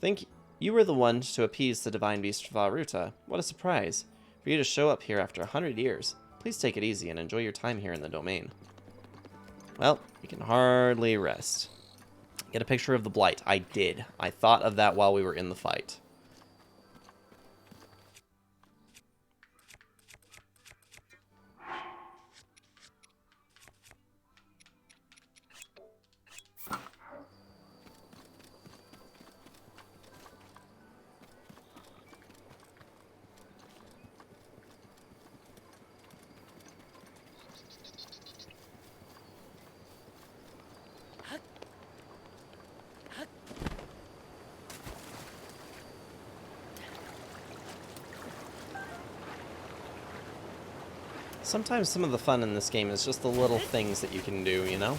S1: Think you were the one to appease the Divine Beast Varuta. What a surprise. For you to show up here after 100 years. Please take it easy and enjoy your time here in the domain. Well, you can hardly rest. Get a picture of the blight. I did. I thought of that while we were in the fight. Sometimes some of the fun in this game is just the little things that you can do, you know?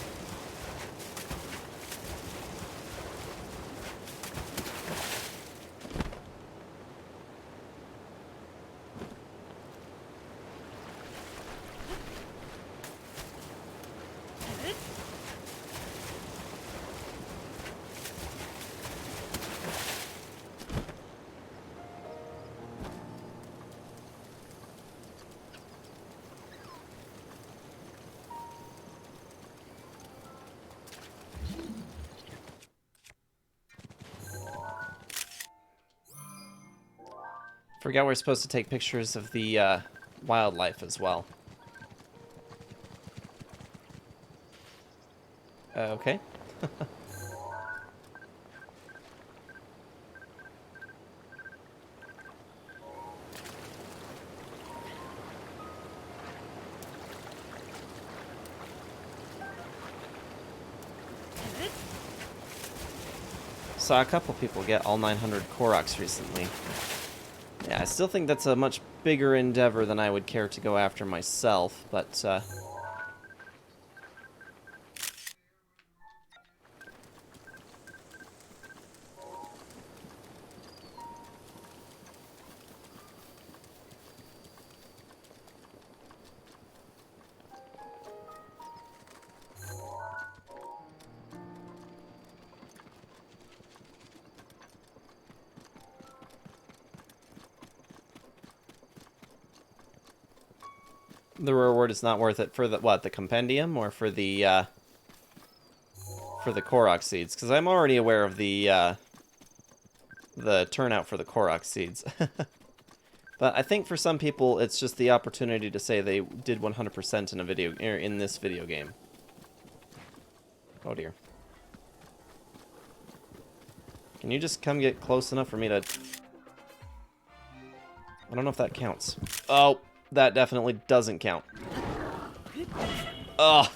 S1: Forgot we're supposed to take pictures of the wildlife as well. Okay. Saw a couple people get all 900 Koroks recently. Yeah, I still think that's a much bigger endeavor than I would care to go after myself, but, the reward is not worth it for the, what, the compendium or for the Korok seeds? Because I'm already aware of the turnout for the Korok seeds. But I think for some people, it's just the opportunity to say they did 100% in a video, in this video game. Oh dear. Can you just come get close enough for me to... I don't know if that counts. Oh, that definitely doesn't count. Oh.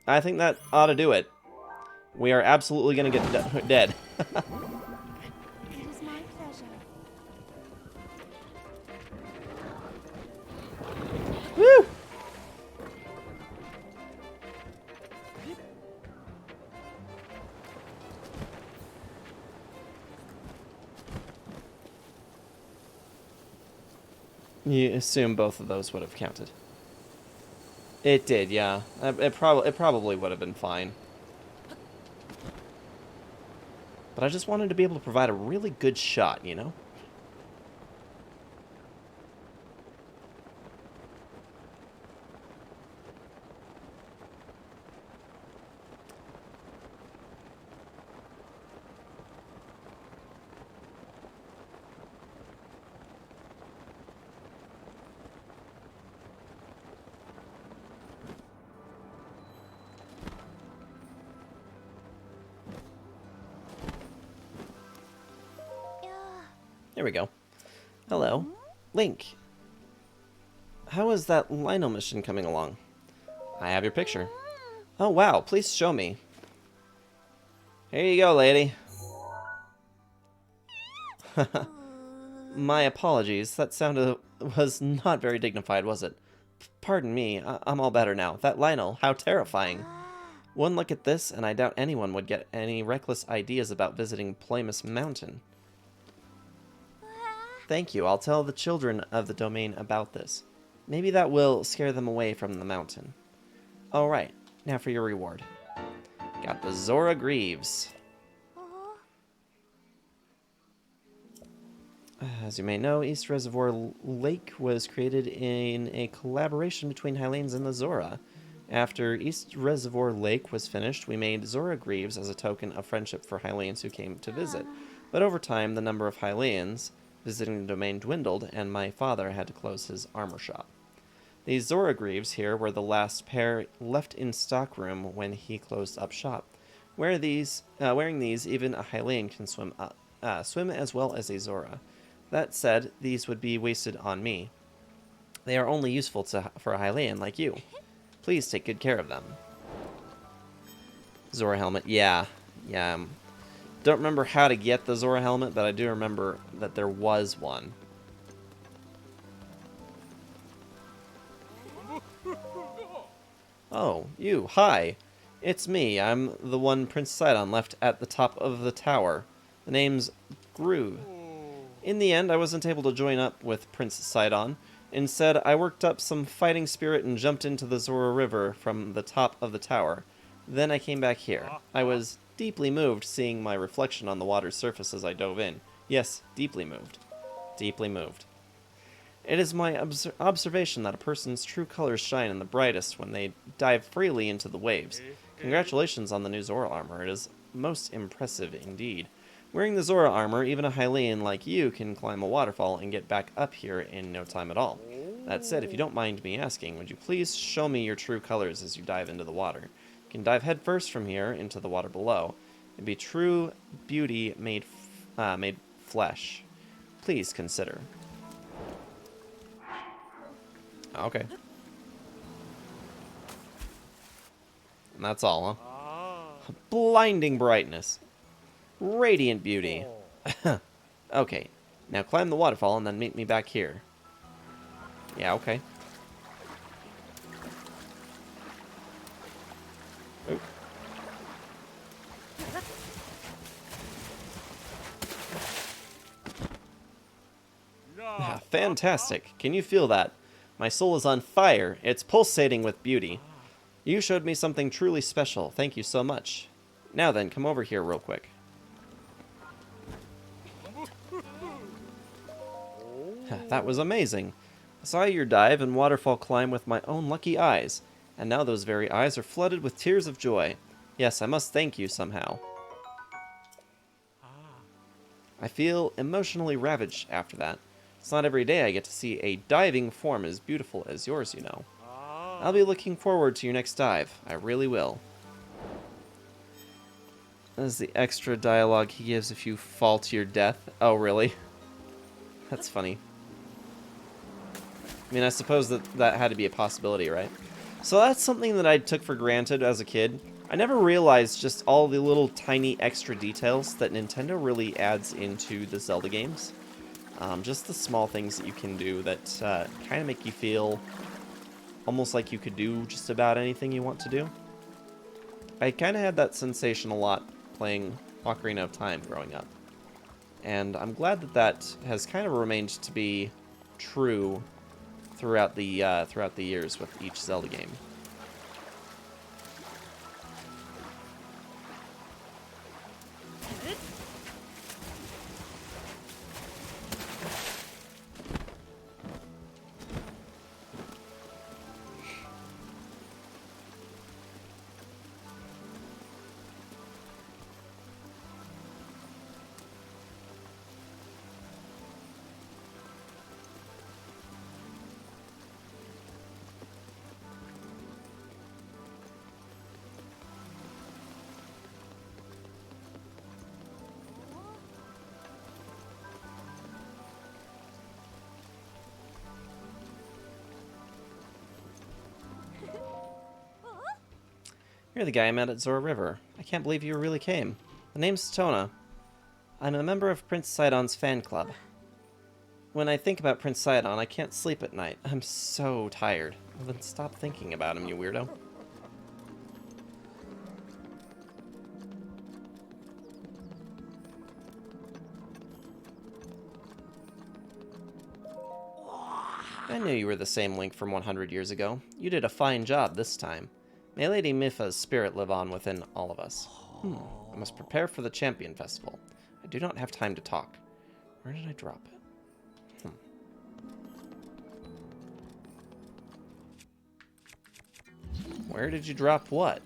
S1: I think that ought to do it. We are absolutely going to get dead.
S3: It is my pleasure.
S1: Woo! You assume both of those would have counted. It did, yeah. It probably would have been fine. But I just wanted to be able to provide a really good shot, you know? There we go. Hello. Link. How is that Lionel mission coming along? I have your picture. Oh, wow. Please show me. Here you go, lady. My apologies. That sound was not very dignified, was it? Pardon me. I'm all better now. That Lionel, how terrifying. One look at this, and I doubt anyone would get any reckless ideas about visiting Plamus Mountain. Thank you. I'll tell the children of the domain about this. Maybe that will scare them away from the mountain. Alright, now for your reward. Got the Zora Greaves. As you may know, East Reservoir Lake was created in a collaboration between Hylians and the Zora. After East Reservoir Lake was finished, we made Zora Greaves as a token of friendship for Hylians who came to visit. But over time, the number of Hylians visiting the domain dwindled, and my father had to close his armor shop. These Zora Greaves here were the last pair left in stockroom when he closed up shop. Wearing these, even a Hylian can swim as well as a Zora. That said, these would be wasted on me. They are only useful for a Hylian like you. Please take good care of them. Zora helmet, yeah. Don't remember how to get the Zora helmet, but I do remember that there was one. Oh, you, hi. It's me. I'm the one Prince Sidon left at the top of the tower. The name's Groove. In the end, I wasn't able to join up with Prince Sidon. Instead, I worked up some fighting spirit and jumped into the Zora River from the top of the tower. Then I came back here. I was deeply moved seeing my reflection on the water's surface as I dove in. Yes, deeply moved. Deeply moved. It is my observation that a person's true colors shine in the brightest when they dive freely into the waves. Congratulations on the new Zora armor. It is most impressive indeed. Wearing the Zora armor, even a Hylian like you can climb a waterfall and get back up here in no time at all. That said, if you don't mind me asking, would you please show me your true colors as you dive into the water? You can dive headfirst from here into the water below. It'd be true beauty made flesh. Please consider. Okay. And that's all, huh? Blinding brightness. Radiant beauty. Okay. Now climb the waterfall and then meet me back here. Yeah, okay. Oop. Fantastic. Can you feel that? My soul is on fire. It's pulsating with beauty. You showed me something truly special. Thank you so much. Now then, come over here real quick. That was amazing. I saw your dive and waterfall climb with my own lucky eyes, and now those very eyes are flooded with tears of joy. Yes, I must thank you somehow. I feel emotionally ravaged after that. It's not every day I get to see a diving form as beautiful as yours, you know. I'll be looking forward to your next dive. I really will. As the extra dialogue he gives if you fall to your death. Oh, really? That's funny. I mean, I suppose that had to be a possibility, right? So that's something that I took for granted as a kid. I never realized just all the little tiny extra details that Nintendo really adds into the Zelda games. Just the small things that you can do that kind of make you feel almost like you could do just about anything you want to do. I kind of had that sensation a lot playing Ocarina of Time growing up. And I'm glad that has kind of remained to be true throughout the years with each Zelda game. You're the guy I met at Zora River. I can't believe you really came. The name's Tona. I'm a member of Prince Sidon's fan club. When I think about Prince Sidon, I can't sleep at night. I'm so tired. Well, then stop thinking about him, you weirdo. I knew you were the same Link from 100 years ago. You did a fine job this time. May Lady Mipha's spirit live on within all of us. I must prepare for the Champion Festival. I do not have time to talk. Where did I drop it? Where did you drop what?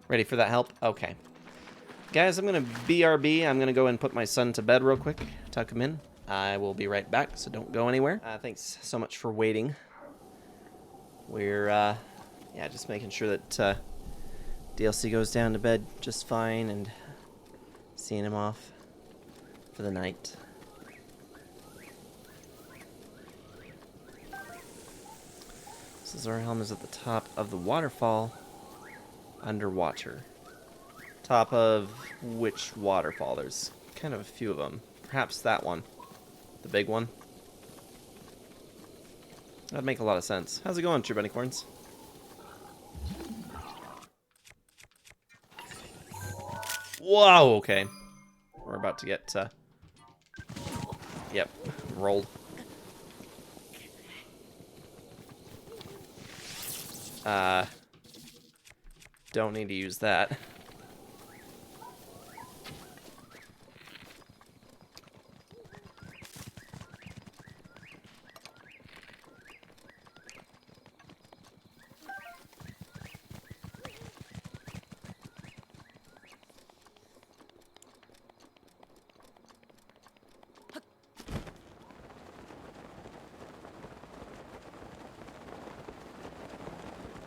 S1: Ready for that help? Okay. Guys, I'm going to BRB. I'm going to go and put my son to bed real quick. Tuck him in. I will be right back, so don't go anywhere. Thanks so much for waiting. We're, yeah, just making sure that DLC goes down to bed just fine and seeing him off for the night. So Zorhelm is at the top of the waterfall, underwater. Top of which waterfall? There's kind of a few of them. Perhaps that one. The big one. That'd make a lot of sense. How's it going, True Bunnycorns? Whoa, okay. We're about to get, yep, rolled. Don't need to use that.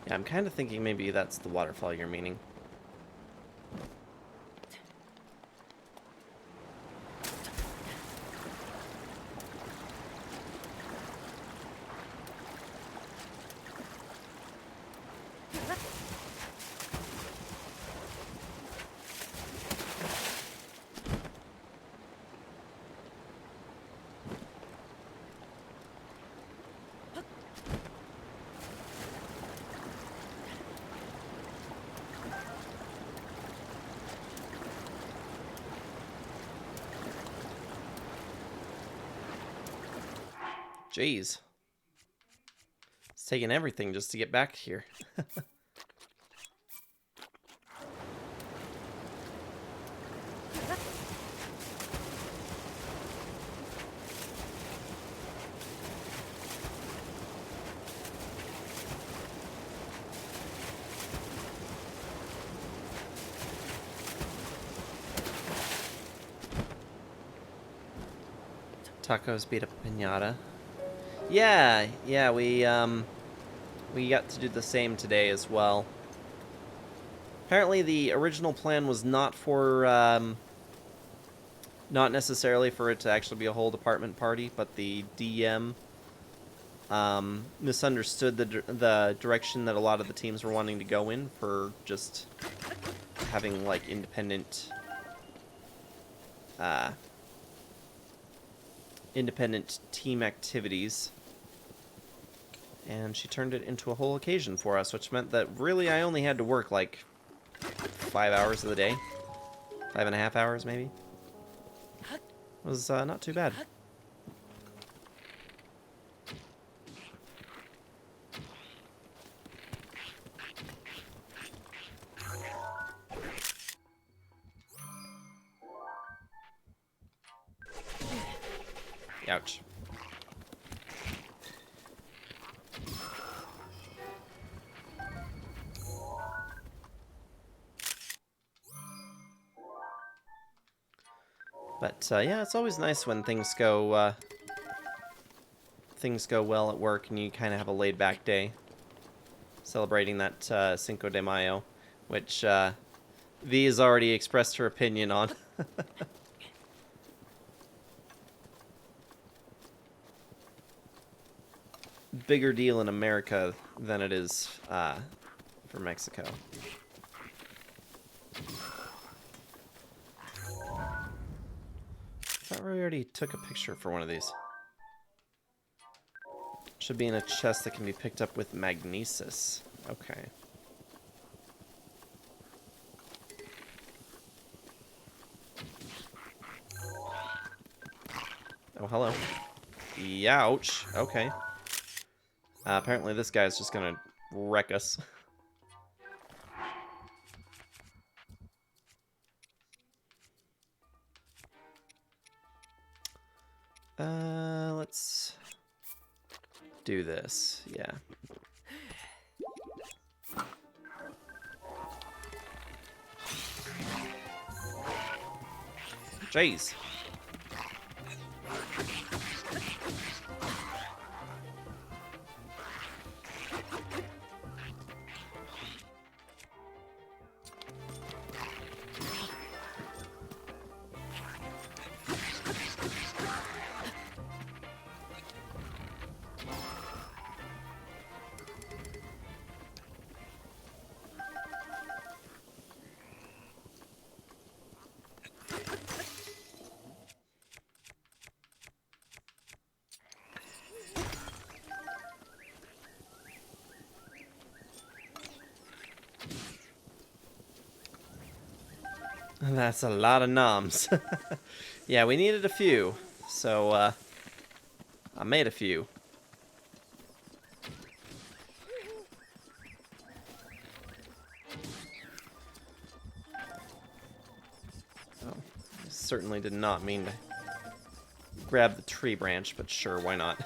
S1: Yeah, I'm kind of thinking maybe that's the waterfall you're meaning. Jeez. It's taking everything just to get back here. Tacos beat up a pinata. Yeah, we got to do the same today as well. Apparently the original plan was not for, not necessarily for it to actually be a whole department party, but the DM, misunderstood the direction that a lot of the teams were wanting to go in for just having, like, independent team activities. And she turned it into a whole occasion for us, which meant that really I only had to work like 5 hours of the day. 5.5 hours, maybe. It was not too bad. Ouch. But yeah, it's always nice when things go well at work and you kind of have a laid-back day, celebrating that Cinco de Mayo, which V has already expressed her opinion on. bigger deal in America than it is for Mexico. I thought we already took a picture for one of these. Should be in a chest that can be picked up with magnesis. Okay. Oh, hello. Youch. Okay. Apparently this guy's just gonna wreck us. Let's do this. Yeah. Jeez. That's a lot of noms. Yeah, we needed a few, so I made a few. Oh, I certainly did not mean to grab the tree branch, but sure, why not?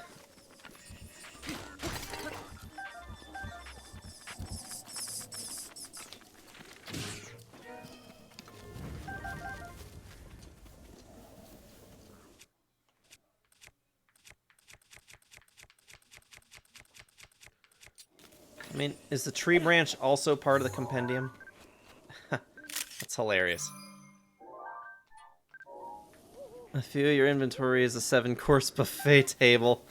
S1: I mean, is the tree branch also part of the compendium? That's hilarious. I feel your inventory is a 7-course buffet table.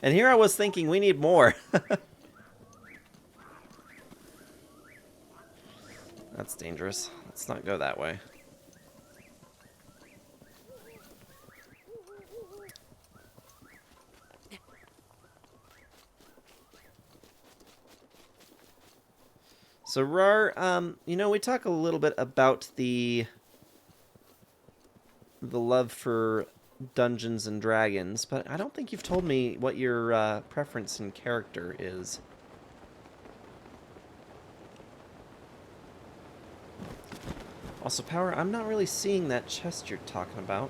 S1: And here I was thinking we need more. That's dangerous. Let's not go that way. So, Rar, you know, we talk a little bit about the love for Dungeons and Dragons, but I don't think you've told me what your preference in character is. Also, Power, I'm not really seeing that chest you're talking about.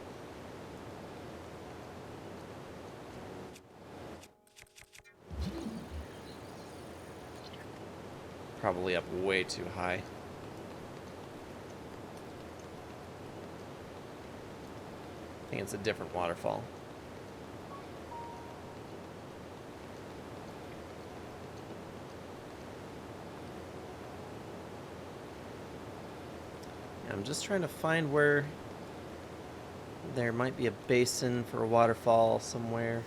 S1: Probably up way too high. I think it's a different waterfall. I'm just trying to find where there might be a basin for a waterfall somewhere.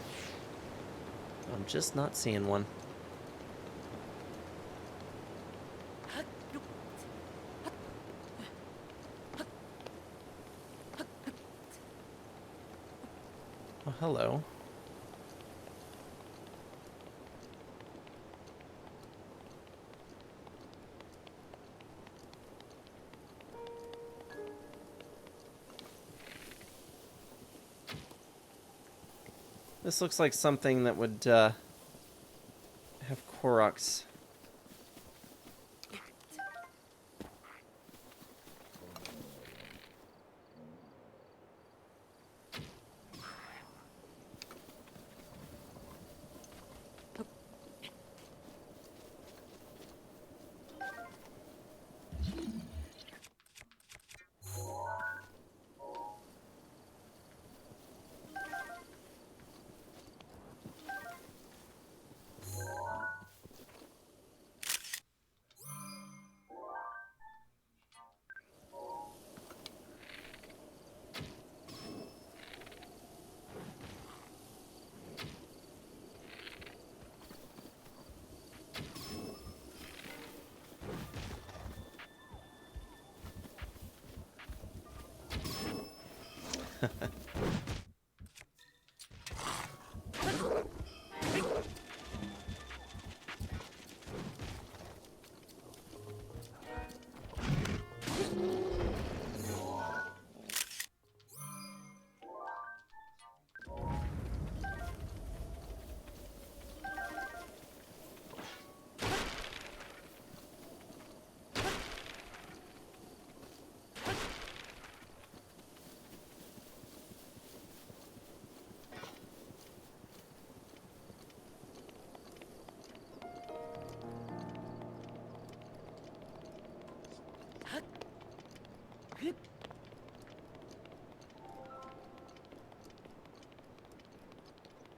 S1: I'm just not seeing one. Oh, hello. This looks like something that would have Koroks.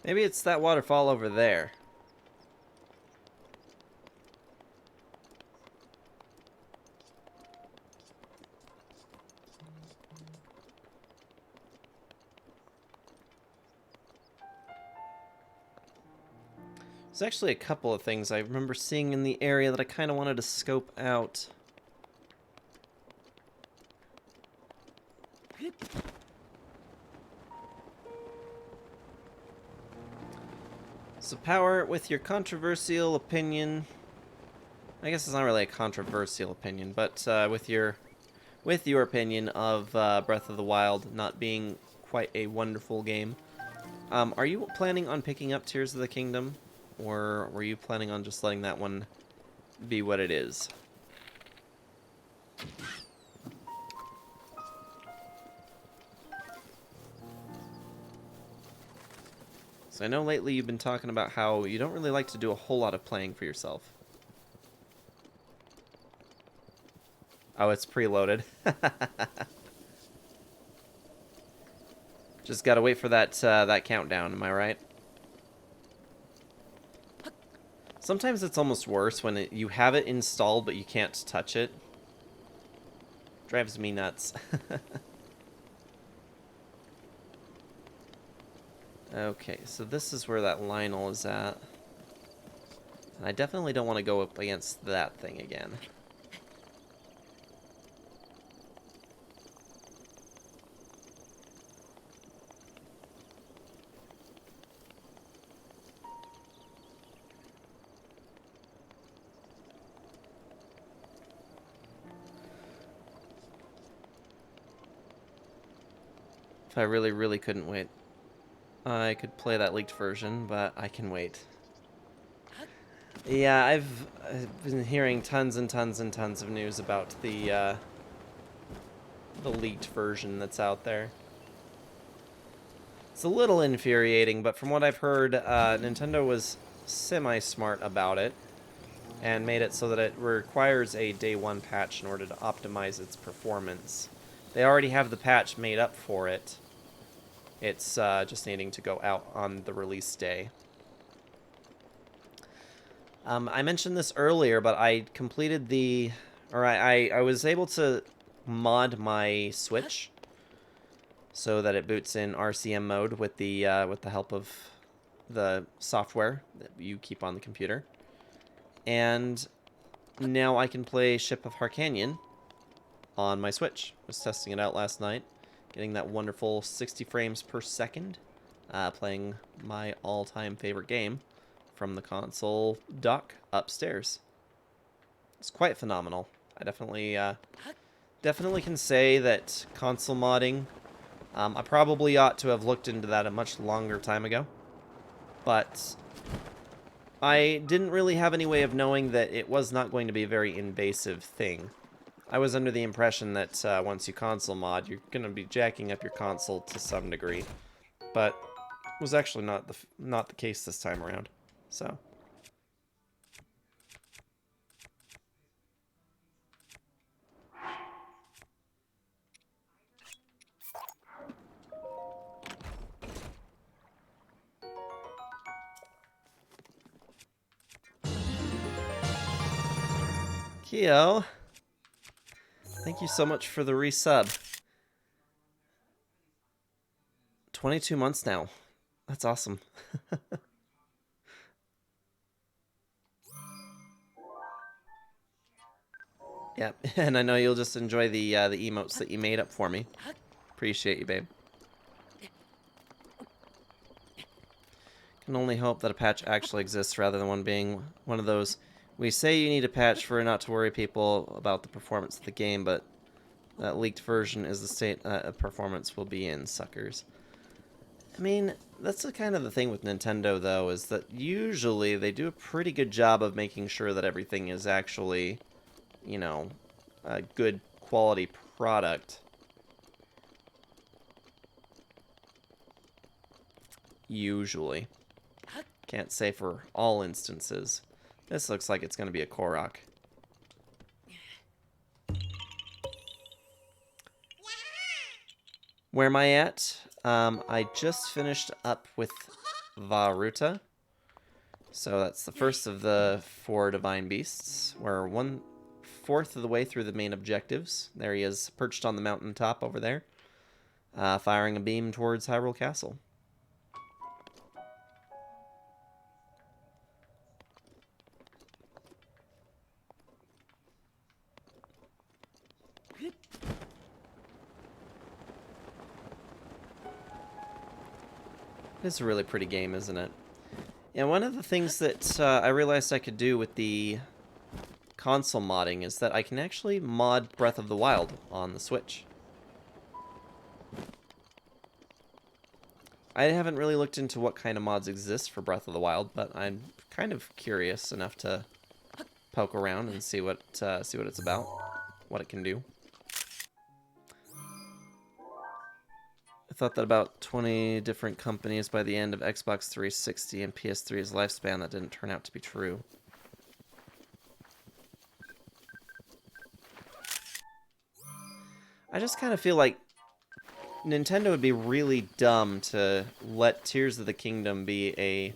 S1: Maybe it's that waterfall over there. There's actually a couple of things I remember seeing in the area that I kind of wanted to scope out. So, Power, with your controversial opinion, I guess it's not really a controversial opinion, but with your opinion of Breath of the Wild not being quite a wonderful game, are you planning on picking up Tears of the Kingdom, or were you planning on just letting that one be what it is? So I know lately you've been talking about how you don't really like to do a whole lot of playing for yourself. Oh, it's preloaded. Just gotta wait for that that countdown, am I right? Sometimes it's almost worse when you have it installed but you can't touch it. Drives me nuts. Okay, so this is where that Lionel is at. And I definitely don't want to go up against that thing again. If I really, really couldn't wait, I could play that leaked version, but I can wait. Yeah, I've been hearing tons and tons and tons of news about the leaked version that's out there. It's a little infuriating, but from what I've heard, Nintendo was semi-smart about it and made it so that it requires a day one patch in order to optimize its performance. They already have the patch made up for it. It's just needing to go out on the release day. I mentioned this earlier, but I completed I was able to mod my Switch so that it boots in RCM mode with the help of the software that you keep on the computer. And now I can play Ship of Harkanian on my Switch. I was testing it out last night, getting that wonderful 60 frames per second, playing my all-time favorite game from the console dock upstairs. It's quite phenomenal. I definitely can say that console modding, I probably ought to have looked into that a much longer time ago, but I didn't really have any way of knowing that it was not going to be a very invasive thing. I was under the impression that once you console mod, you're going to be jacking up your console to some degree, but it was actually not the case this time around. So, Kyo, thank you so much for the resub. 22 months now. That's awesome. Yep, and I know you'll just enjoy the emotes that you made up for me. Appreciate you, babe. Can only hope that a patch actually exists rather than one being one of those, we say you need a patch for not to worry people about the performance of the game, but that leaked version is the state performance will be in, suckers. I mean, that's the kind of the thing with Nintendo, though, is that usually they do a pretty good job of making sure that everything is actually, you know, a good quality product. Usually. Can't say for all instances. This looks like it's going to be a Korok. Where am I at? I just finished up with Varuta. So that's the first of the 4 divine beasts. We're 1/4 of the way through the main objectives. There he is, perched on the mountaintop over there, firing a beam towards Hyrule Castle. It's a really pretty game, isn't it? And one of the things that I realized I could do with the console modding is that I can actually mod Breath of the Wild on the Switch. I haven't really looked into what kind of mods exist for Breath of the Wild, but I'm kind of curious enough to poke around and see what it's about, what it can do. I thought that about 20 different companies by the end of Xbox 360 and PS3's lifespan. That didn't turn out to be true. I just kind of feel like Nintendo would be really dumb to let Tears of the Kingdom be a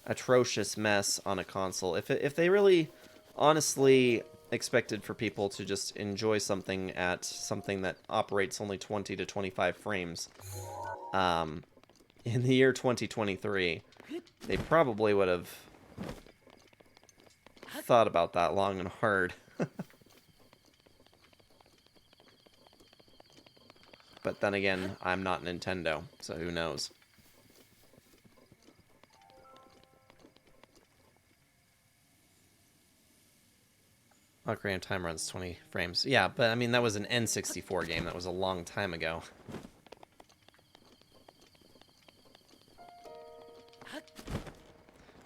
S1: atrocious mess on a console. If they really honestly expected for people to just enjoy something that operates only 20 to 25 frames in the year 2023, they probably would have thought about that long and hard. But then again, I'm not Nintendo, so who knows? Ocarina of Time runs 20 frames. Yeah, but I mean, that was an N64 game. That was a long time ago.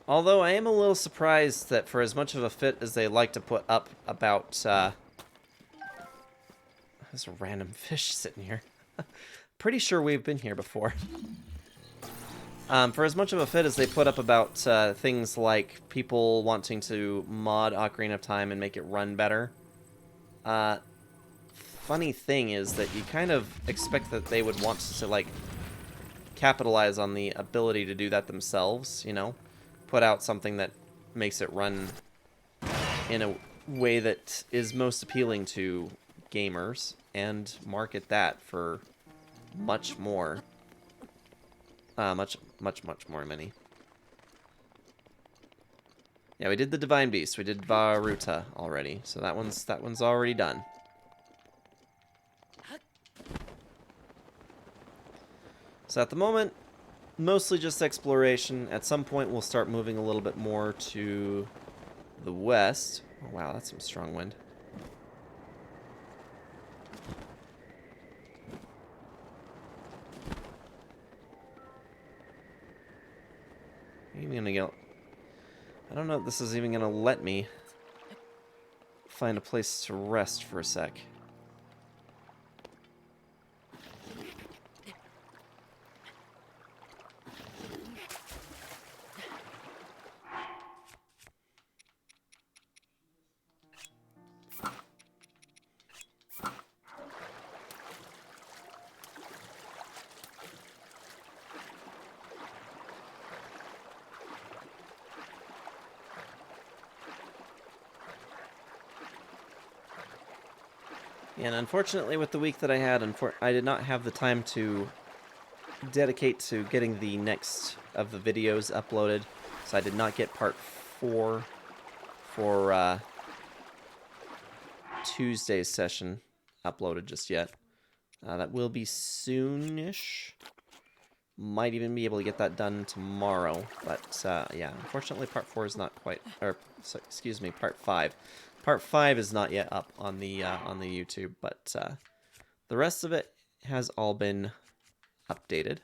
S1: Although I am a little surprised that for as much of a fit as they like to put up about... there's a random fish sitting here. Pretty sure we've been here before. For as much of a fit as they put up about things like people wanting to mod Ocarina of Time and make it run better, funny thing is that you kind of expect that they would want to, like, capitalize on the ability to do that themselves, you know? Put out something that makes it run in a way that is most appealing to gamers and market that for much more. Much more money. Yeah, we did the Divine Beast. We did Varuta already, so that one's already done. So at the moment, mostly just exploration. At some point, we'll start moving a little bit more to the west. Oh, wow, that's some strong wind. Even gonna go. I don't know if this is even gonna let me find a place to rest for a sec. And unfortunately, with the week that I had, I did not have the time to dedicate to getting the next of the videos uploaded, so I did not get part 4 for Tuesday's session uploaded just yet. That will be soonish. Might even be able to get that done tomorrow, but yeah, unfortunately part 4 is not quite, or so, excuse me, part 5. Part 5 is not yet up on the YouTube, but the rest of it has all been updated.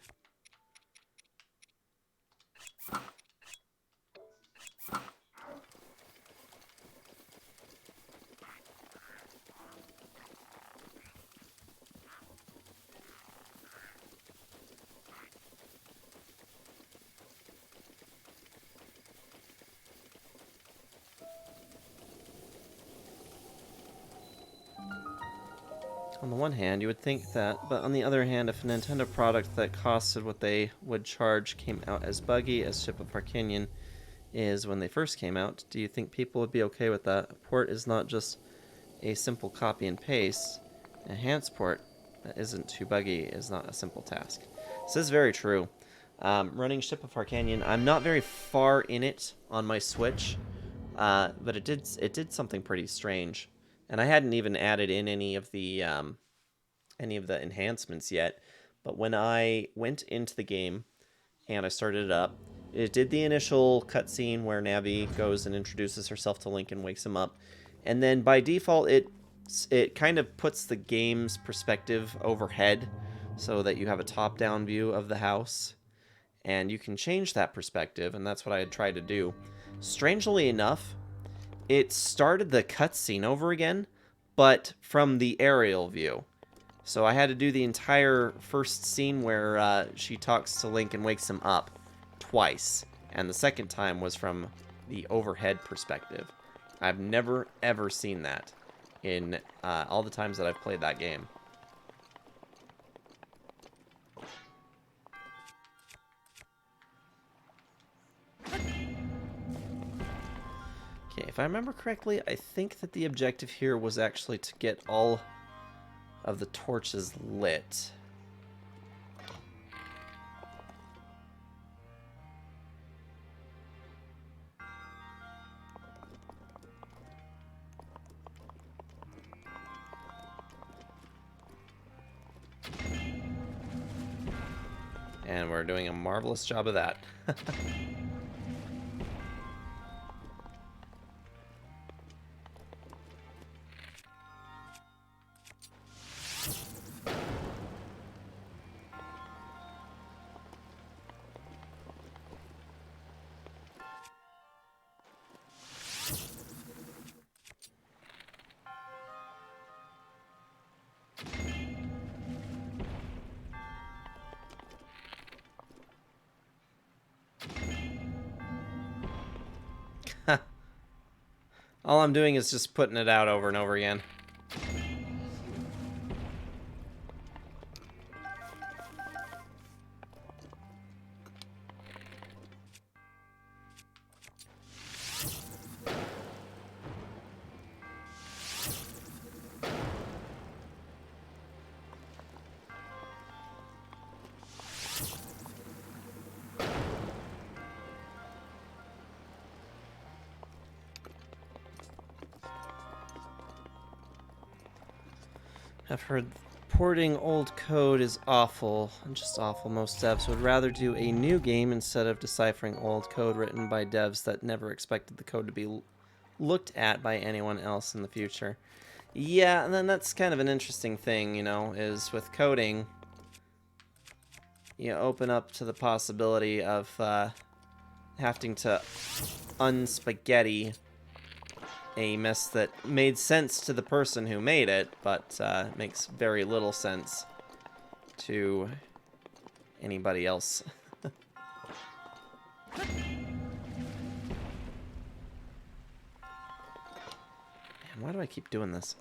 S1: On the one hand, you would think that, but on the other hand, if a Nintendo product that costed what they would charge came out as buggy as Ship of Arcanion is when they first came out, do you think people would be okay with that? A port is not just a simple copy and paste. An enhanced port that isn't too buggy is not a simple task. This is very true. Running Ship of Arcanion, I'm not very far in it on my Switch, but it did something pretty strange, and I hadn't even added in any of the enhancements yet. But when I went into the game and I started it up, it did the initial cutscene where Navi goes and introduces herself to Link and wakes him up, and then by default it kind of puts the game's perspective overhead so that you have a top-down view of the house. And you can change that perspective, and that's what I had tried to do. Strangely enough, it started the cutscene over again, but from the aerial view. So I had to do the entire first scene where she talks to Link and wakes him up twice. And the second time was from the overhead perspective. I've never, ever seen that in all the times that I've played that game. Okay, if I remember correctly, I think that the objective here was actually to get all of the torches lit. And we're doing a marvelous job of that. All I'm doing is just putting it out over and over again. I've heard porting old code is awful, just awful. Most devs would rather do a new game instead of deciphering old code written by devs that never expected the code to be looked at by anyone else in the future. Yeah, and then that's kind of an interesting thing, you know, is with coding, you open up to the possibility of having to unspaghetti a mess that made sense to the person who made it, but makes very little sense to anybody else. Man, why do I keep doing this?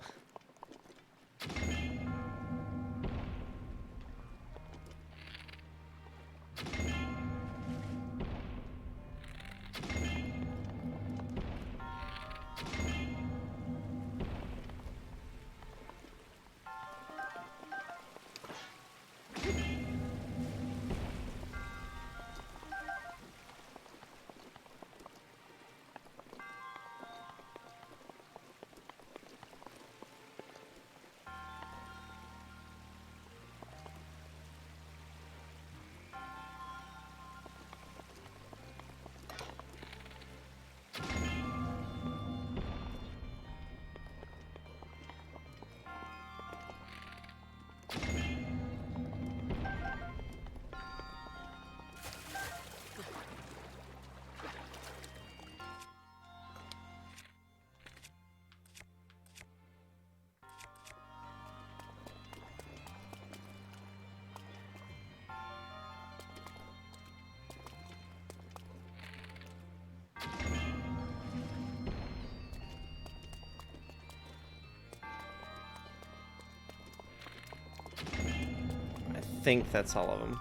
S1: think that's all of them.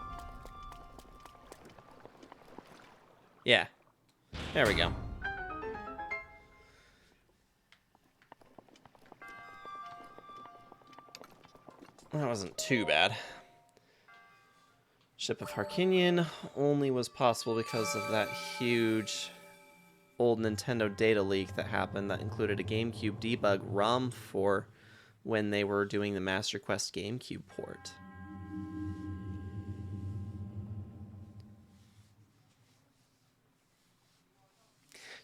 S1: Yeah. There we go. That wasn't too bad. Ship of Harkinian only was possible because of that huge old Nintendo data leak that happened that included a GameCube debug ROM for when they were doing the Master Quest GameCube port.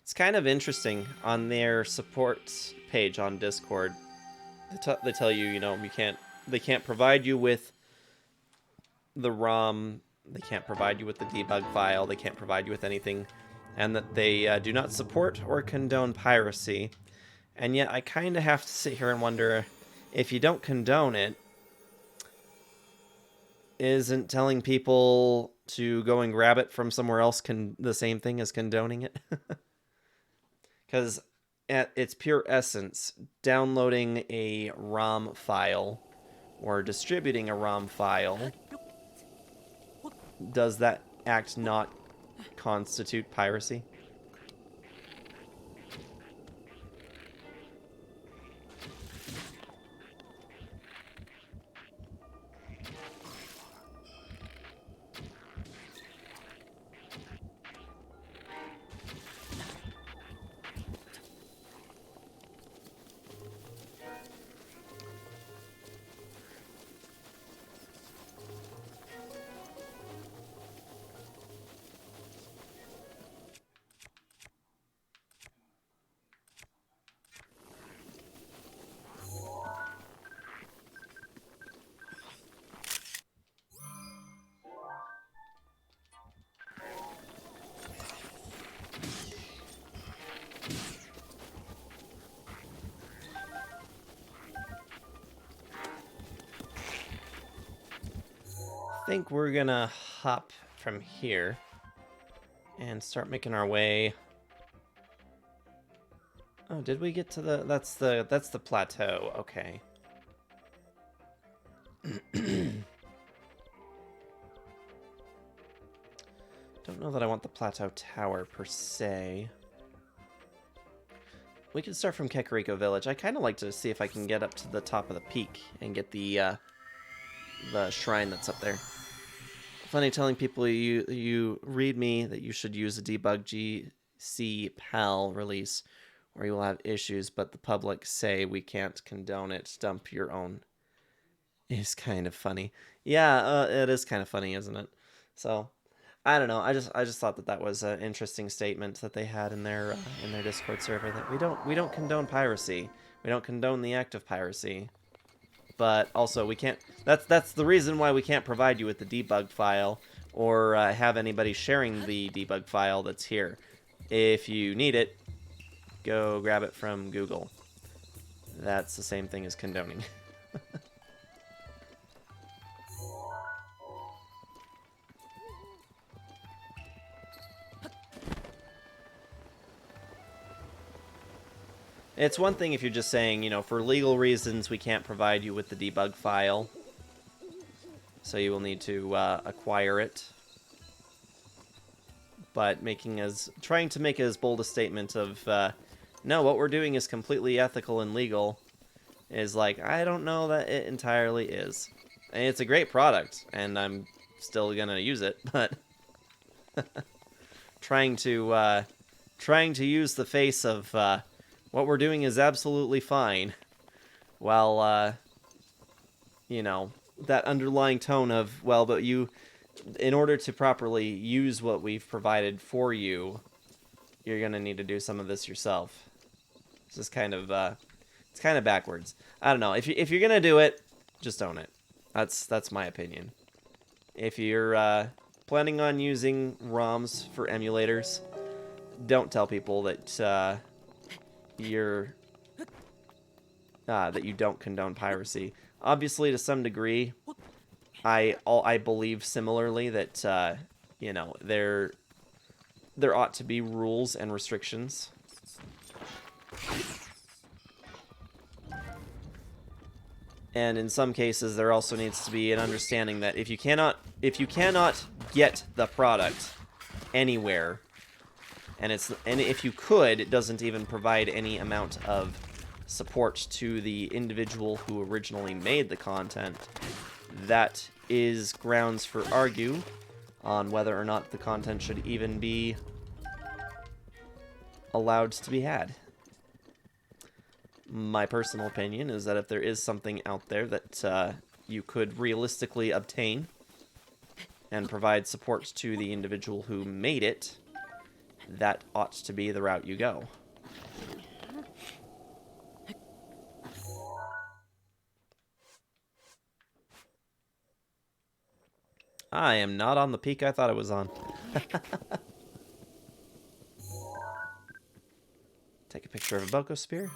S1: It's kind of interesting on their support page on Discord. They tell you, you know, they can't provide you with the ROM, they can't provide you with the debug file, they can't provide you with anything, and that they do not support or condone piracy. And yet I kind of have to sit here and wonder, if you don't condone it, isn't telling people to go and grab it from somewhere else the same thing as condoning it? Because at its pure essence, downloading a ROM file or distributing a ROM file, does that act not constitute piracy? I think we're gonna hop from here and start making our way. Oh, did we get to the... That's the plateau. Okay. Don't know that I want the plateau tower per se. We can start from Kakariko Village. I kind of like to see if I can get up to the top of the peak and get the shrine that's up there. Funny telling people you read me that you should use a debug GC PAL release or you will have issues, but the public say we can't condone it. Dump your own. It's kind of funny. Yeah, it is kind of funny, isn't it? So, I don't know. I just thought that was an interesting statement that they had in their Discord server, that we don't condone piracy. We don't condone the act of piracy. But also we can't. That's the reason why we can't provide you with the debug file or have anybody sharing the debug file that's here. If you need it, go grab it from Google. That's the same thing as condoning. It's one thing if you're just saying, you know, for legal reasons we can't provide you with the debug file, so you will need to acquire it. But trying to make as bold a statement of, no, what we're doing is completely ethical and legal, is like, I don't know that it entirely is. And it's a great product, and I'm still gonna use it, but trying to use the face of what we're doing is absolutely fine, while you know, that underlying tone of, well, but you, in order to properly use what we've provided for you, you're gonna need to do some of this yourself. This is kind of it's kind of backwards. I don't know. If you're gonna do it, just own it. That's my opinion. If you're planning on using ROMs for emulators, don't tell people that that you don't condone piracy. Obviously, to some degree, I believe similarly that you know, there ought to be rules and restrictions. And in some cases, there also needs to be an understanding that if you cannot get the product anywhere, and if you could, it doesn't even provide any amount of support to the individual who originally made the content, that is grounds for argue on whether or not the content should even be allowed to be had. My personal opinion is that if there is something out there that you could realistically obtain and provide support to the individual who made it, that ought to be the route you go. I am not on the peak I thought I was on. Take a picture of a Boko Spear.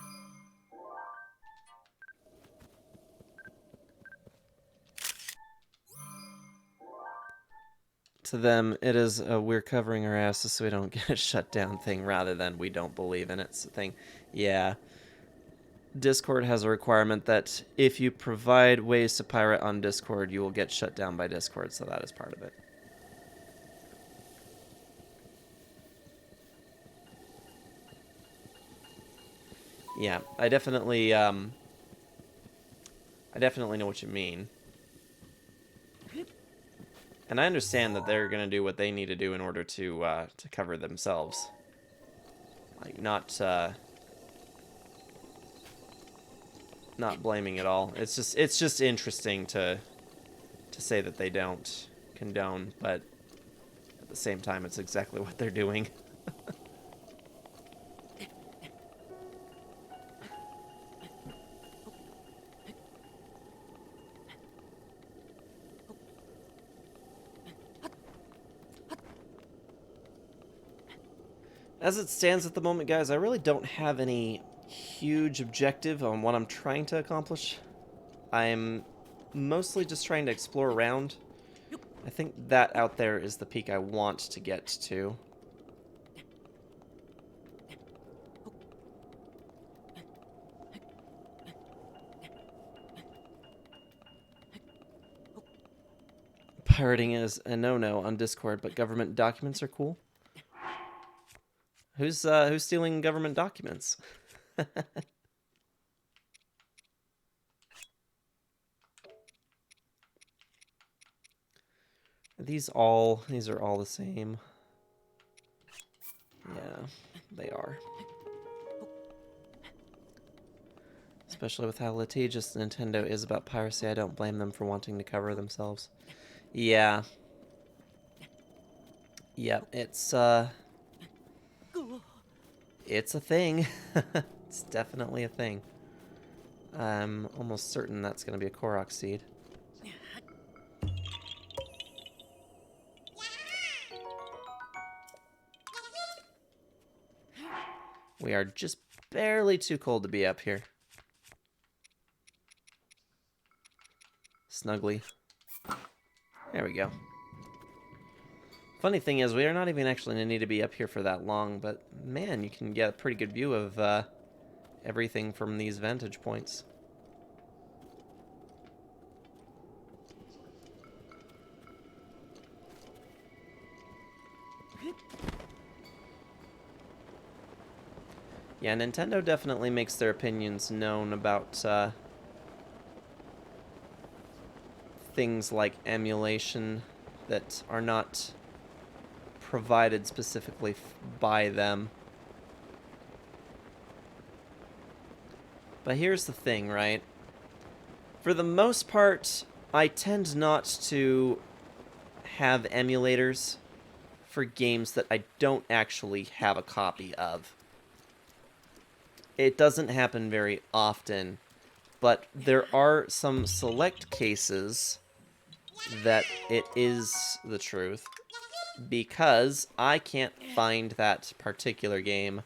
S1: To them, it is a we're covering our asses so we don't get a shut down thing rather than we don't believe in it thing. Yeah. Discord has a requirement that if you provide ways to pirate on Discord, you will get shut down by Discord, so that is part of it. Yeah, I definitely know what you mean. And I understand that they're going to do what they need to do in order to cover themselves. Like, not blaming at all. It's just interesting to say that they don't condone, but at the same time, it's exactly what they're doing. As it stands at the moment, guys, I really don't have any huge objective on what I'm trying to accomplish. I'm mostly just trying to explore around. I think that out there is the peak I want to get to. Pirating is a no-no on Discord, but government documents are cool. Who's stealing government documents? Are these are all the same. Yeah, they are. Especially with how litigious Nintendo is about piracy, I don't blame them for wanting to cover themselves. Yeah. Yep, it's a thing. It's definitely a thing. I'm almost certain that's going to be a Korok seed. We are just barely too cold to be up here. Snugly. There we go. Funny thing is, we are not even actually going to need to be up here for that long, but man, you can get a pretty good view of everything from these vantage points. Yeah, Nintendo definitely makes their opinions known about things like emulation that are not provided specifically by them. But here's the thing, right? For the most part, I tend not to have emulators for games that I don't actually have a copy of. It doesn't happen very often, but there are some select cases that it is the truth, because I can't find that particular game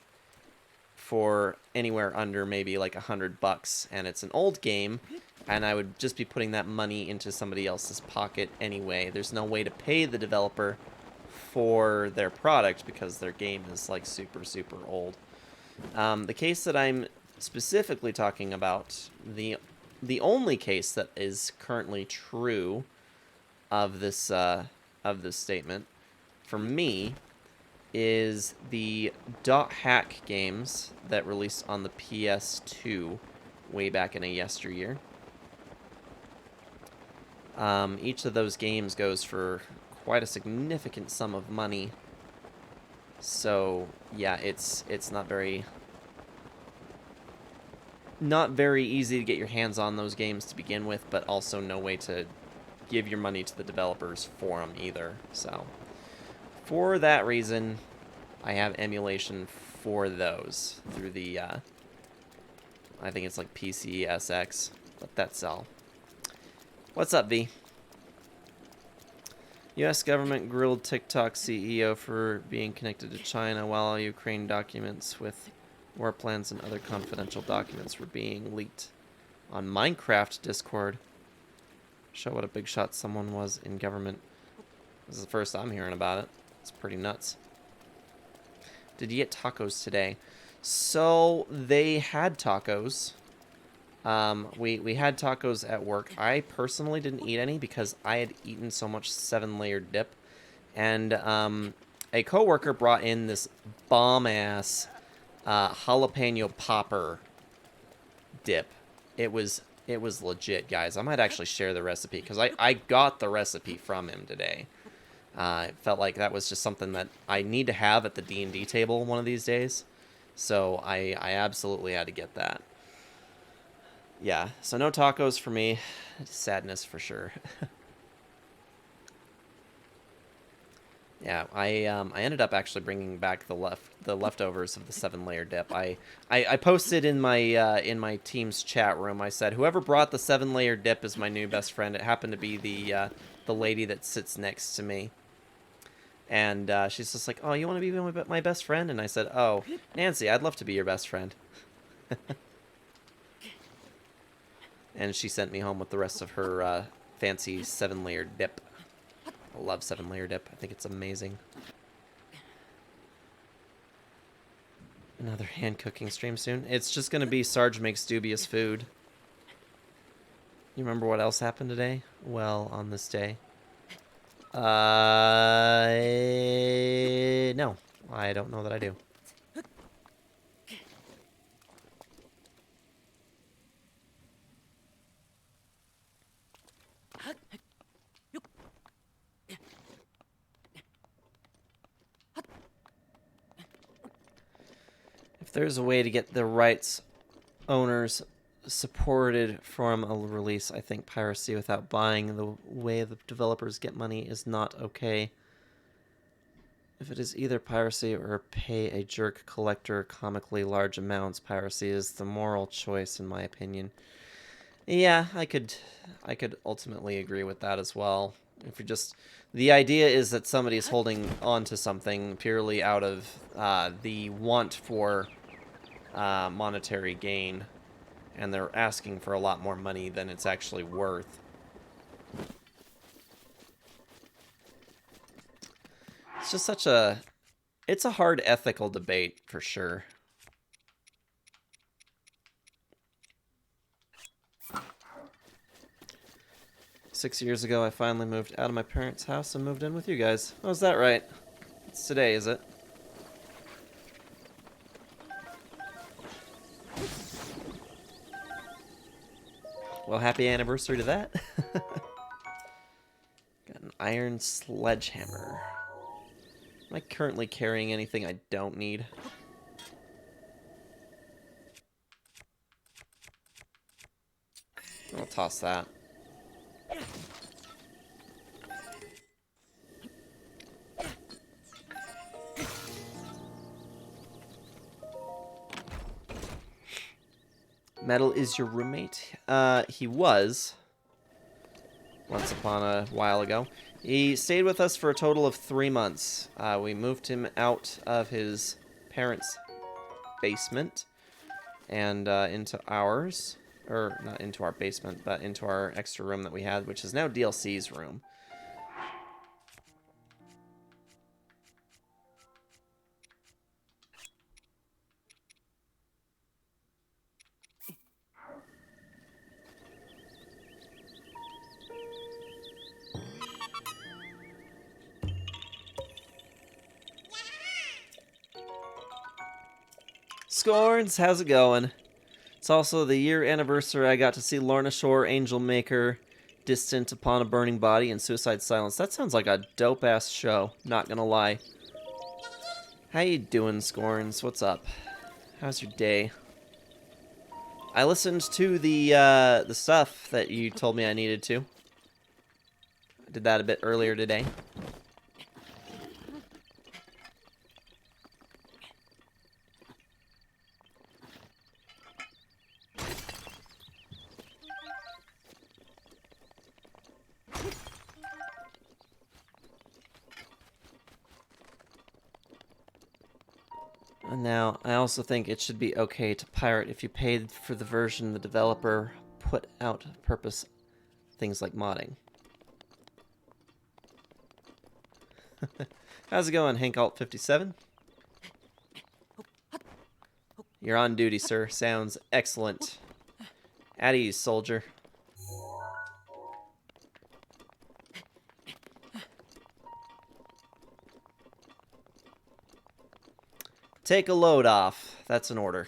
S1: for anywhere under maybe like $100, and it's an old game, and I would just be putting that money into somebody else's pocket anyway. There's no way to pay the developer for their product because their game is like super, super old. The case that I'm specifically talking about, the the only case that is currently true of this statement for me is the Dot Hack games that released on the PS2 way back in a yesteryear. Each of those games goes for quite a significant sum of money. So yeah, it's not very easy to get your hands on those games to begin with, but also no way to give your money to the developers for them either. So for that reason, I have emulation for those through the I think it's like PCSX. Let that sell. What's up, V? U.S. government grilled TikTok CEO for being connected to China while Ukraine documents with war plans and other confidential documents were being leaked on Minecraft Discord. Show what a big shot someone was in government. This is the first I'm hearing about it. It's pretty nuts. Did you get tacos today? So they had tacos. We had tacos at work. I personally didn't eat any because I had eaten so much 7-layer dip. And a coworker brought in this bomb-ass jalapeno popper dip. It was legit, guys. I might actually share the recipe because I got the recipe from him today. It felt like that was just something that I need to have at the D&D table one of these days. So I absolutely had to get that. Yeah, so no tacos for me. Sadness for sure. Yeah, I ended up actually bringing back the leftovers of the 7-layer dip. I posted in my team's chat room. I said whoever brought the 7-layer dip is my new best friend. It happened to be the lady that sits next to me. And she's just like, "Oh, you want to be my best friend?" And I said, "Oh, Nancy, I'd love to be your best friend." And she sent me home with the rest of her fancy 7-layer dip. I love 7-layer dip. I think it's amazing. Another hand cooking stream soon. It's just going to be Sarge makes dubious food. You remember what else happened today? Well, on this day. No. I don't know that I do. If there's a way to get the rights owners supported from a release, I think piracy without buying the way the developers get money is not okay. If it is either piracy or pay a jerk collector comically large amounts, piracy is the moral choice in my opinion. Yeah, I could ultimately agree with that as well. If you're just, the idea is that somebody is holding on to something purely out of the want for monetary gain, and they're asking for a lot more money than it's actually worth. It's just such a, it's a hard ethical debate for sure. Six years ago, I finally moved out of my parents' house and moved in with you guys. Oh, is that right? It's today, is it? Well, happy anniversary to that. Got an iron sledgehammer. Am I currently carrying anything I don't need? I'll toss that. Metal is your roommate? He was. Once upon a while ago. He stayed with us for a total of 3 months. We moved him out of his parents' basement and into ours. Or, not into our basement, but into our extra room that we had, which is now DLC's room. Scorns, how's it going? It's also the year anniversary I got to see Lorna Shore, Angel Maker, Distant Upon a Burning Body, and Suicide Silence. That sounds like a dope-ass show, not gonna lie. How you doing, Scorns? What's up? How's your day? I listened to the stuff that you told me I needed to. I did that a bit earlier today. Now, I also think it should be okay to pirate if you paid for the version the developer put out purpose, things like modding. How's it going, Hank Alt 57? You're on duty, sir. Sounds excellent. At ease, soldier. Take a load off. That's an order.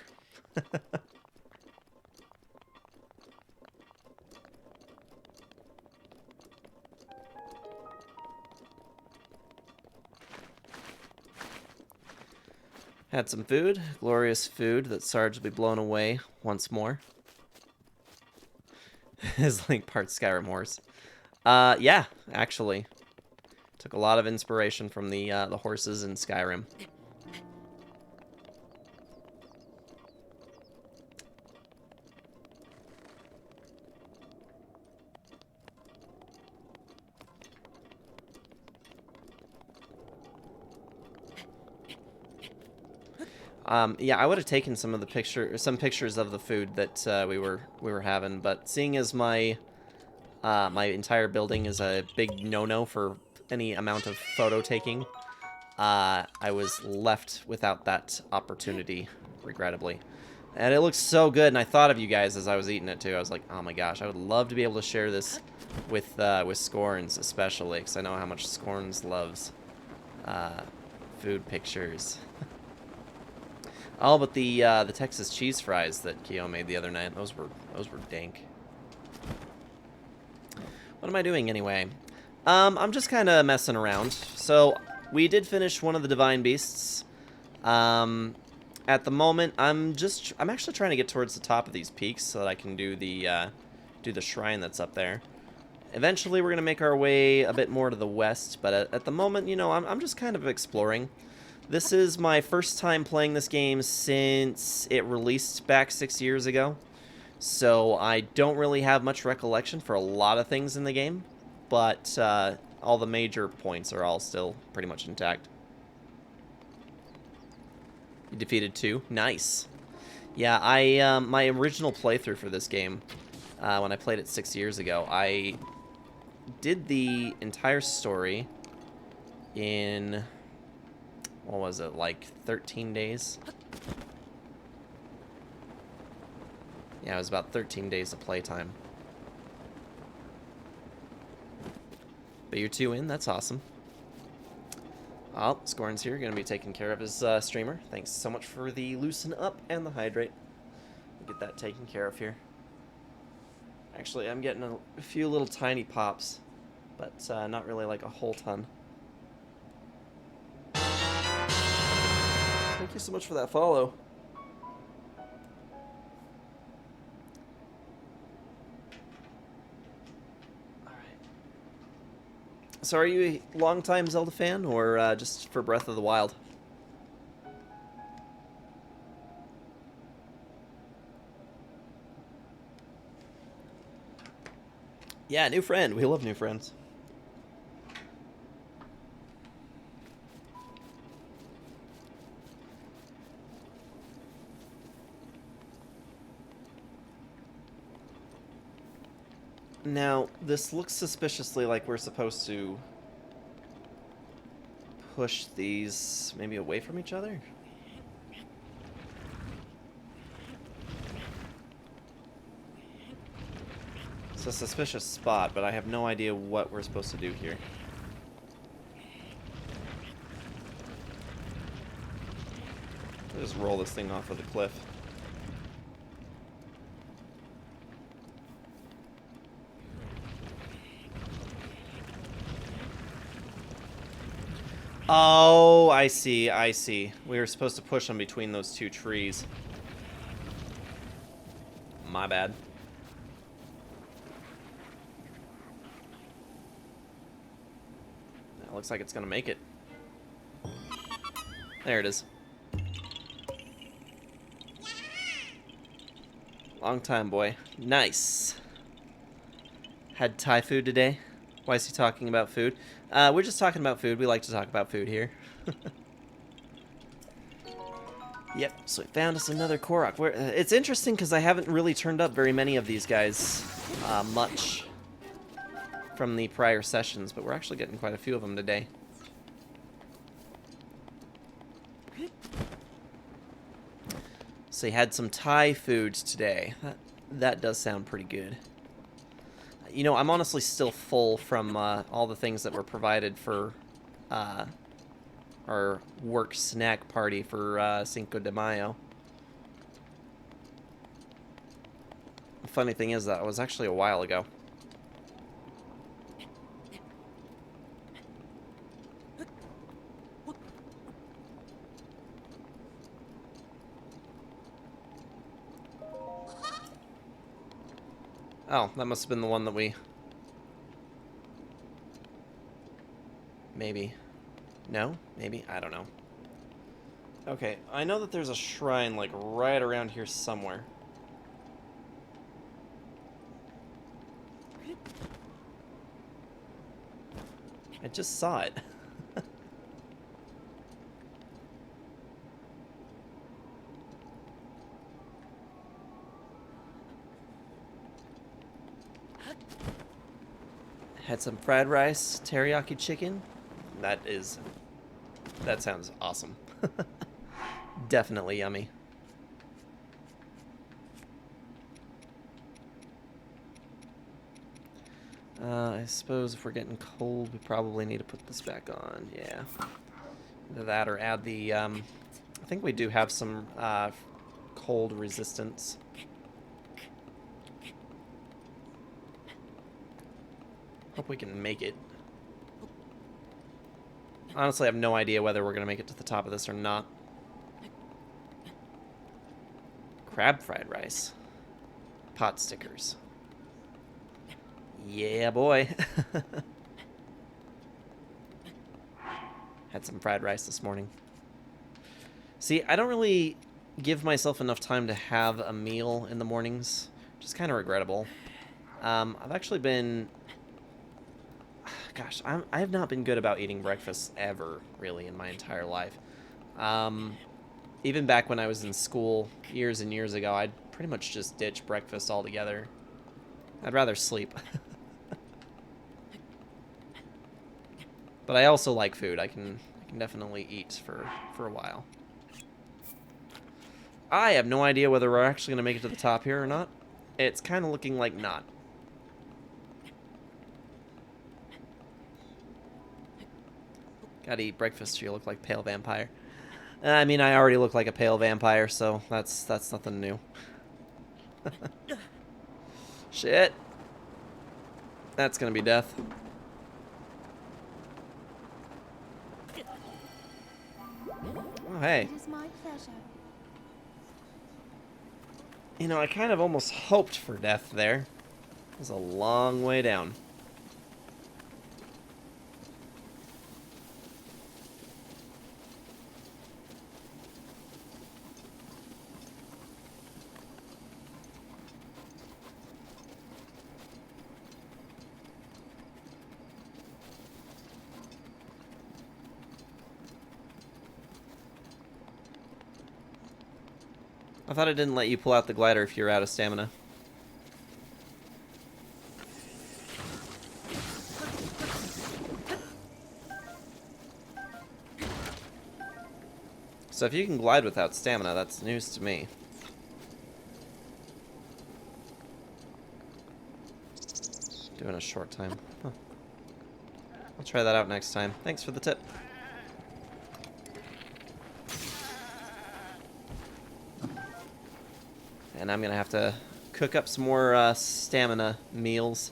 S1: Had some food. Glorious food that Sarge will be blown away once more. His Link part Skyrim horse. Yeah, actually. Took a lot of inspiration from the horses in Skyrim. Yeah, I would have taken some pictures of the food that we were having, but seeing as my my entire building is a big no-no for any amount of photo taking, I was left without that opportunity, regrettably. And it looks so good, and I thought of you guys as I was eating it too. I was like, oh my gosh, I would love to be able to share this with Scorns, especially, because I know how much Scorns loves food pictures. Oh, but the Texas cheese fries that Keo made the other night, those were dank. What am I doing anyway? I'm just kind of messing around. So we did finish one of the Divine Beasts. At the moment, I'm actually trying to get towards the top of these peaks so that I can do the shrine that's up there. Eventually, we're gonna make our way a bit more to the west, but at the moment, you know, I'm just kind of exploring. This is my first time playing this game since it released back 6 years ago, so I don't really have much recollection for a lot of things in the game, but all the major points are all still pretty much intact. You defeated 2? Nice. Yeah, my original playthrough for this game, when I played it 6 years ago, I did the entire story in... what was it, like 13 days? Yeah, it was about 13 days of playtime. But you're 2 in, that's awesome. Oh, Scorn's here, gonna be taking care of his streamer. Thanks so much for the loosen up and the hydrate. We'll get that taken care of here. Actually, I'm getting a few little tiny pops, but not really like a whole ton. Thank you so much for that follow. Alright. So are you a longtime Zelda fan, or just for Breath of the Wild? Yeah, new friend. We love new friends. Now, this looks suspiciously like we're supposed to push these maybe away from each other. It's a suspicious spot, but I have no idea what we're supposed to do here. Just roll this thing off of the cliff. Oh, I see, I see. We were supposed to push them between those two trees. My bad. That looks like it's gonna make it. There it is. Long time, boy. Nice. Had Thai food today. Why is he talking about food? We're just talking about food. We like to talk about food here. Yep, so we found us another Korok. It's interesting because I haven't really turned up very many of these guys much from the prior sessions, but we're actually getting quite a few of them today. So you had some Thai food today. That does sound pretty good. You know, I'm honestly still full from all the things that were provided for our work snack party for Cinco de Mayo. The funny thing is that was actually a while ago. Oh, that must have been the one that we... Maybe. No? Maybe? I don't know. Okay, I know that there's a shrine, like, right around here somewhere. I just saw it. Had some fried rice, teriyaki chicken. That sounds awesome. Definitely yummy. I suppose if we're getting cold, we probably need to put this back on. Yeah. Either that or add the, I think we do have some cold resistance. Hope we can make it. Honestly, I have no idea whether we're going to make it to the top of this or not. Crab fried rice. Pot stickers. Yeah, boy. Had some fried rice this morning. See, I don't really give myself enough time to have a meal in the mornings, which is kind of regrettable. I've actually been... Gosh, I have not been good about eating breakfast ever, really, in my entire life. Even back when I was in school years and years ago, I'd pretty much just ditch breakfast altogether. I'd rather sleep. But I also like food. I can definitely eat for a while. I have no idea whether we're actually going to make it to the top here or not. It's kind of looking like not. Gotta eat breakfast or you look like pale vampire. I mean, I already look like a pale vampire, so that's nothing new. Shit. That's gonna be death. Oh, hey.
S3: It is my pleasure.
S1: You know, I kind of almost hoped for death there. It was a long way down. I thought it didn't let you pull out the glider if you're out of stamina. So if you can glide without stamina, that's news to me. Doing a short time. Huh. I'll try that out next time. Thanks for the tip. And I'm going to have to cook up some more stamina meals.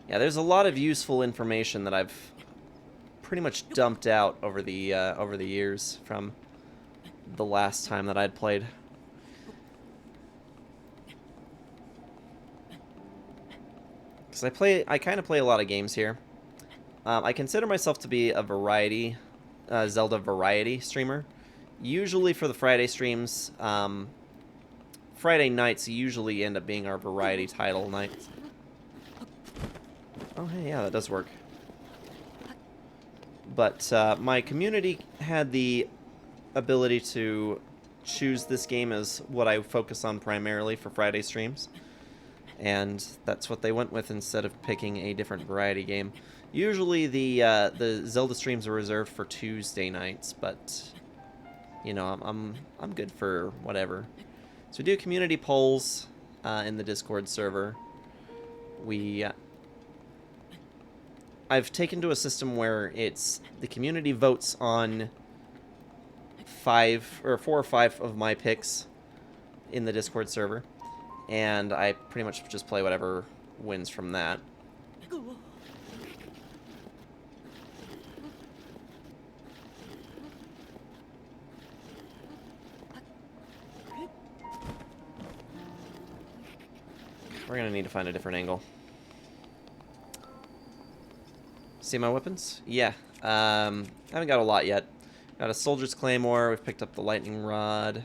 S1: Yeah, there's a lot of useful information that I've pretty much dumped out over the years from the last time that I'd played. Because I kind of play a lot of games here. I consider myself to be a Zelda variety streamer. Usually for the Friday streams, Friday nights usually end up being our variety title nights. Oh, hey, yeah, that does work. But my community had the ability to choose this game as what I focus on primarily for Friday streams. And that's what they went with instead of picking a different variety game. Usually the Zelda streams are reserved for Tuesday nights, but you know, I'm good for whatever. So we do community polls in the Discord server. I've taken to a system where it's the community votes on 4 or 5 of my picks in the Discord server, and I pretty much just play whatever wins from that. We're gonna need to find a different angle. See my weapons? Yeah. Haven't got a lot yet. Got a Soldier's Claymore. We've picked up the Lightning Rod,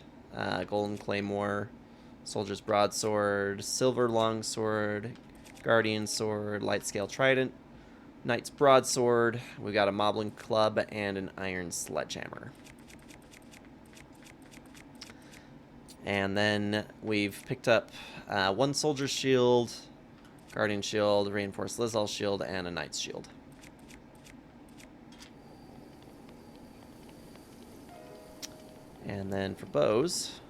S1: Golden Claymore, Soldier's Broadsword, Silver Longsword, Guardian Sword, Light Scale Trident, Knight's Broadsword. We've got a Moblin Club and an Iron Sledgehammer. And then we've picked up 1 Soldier's Shield, Guardian Shield, Reinforced Lizal Shield, and a Knight's Shield. And then for bows,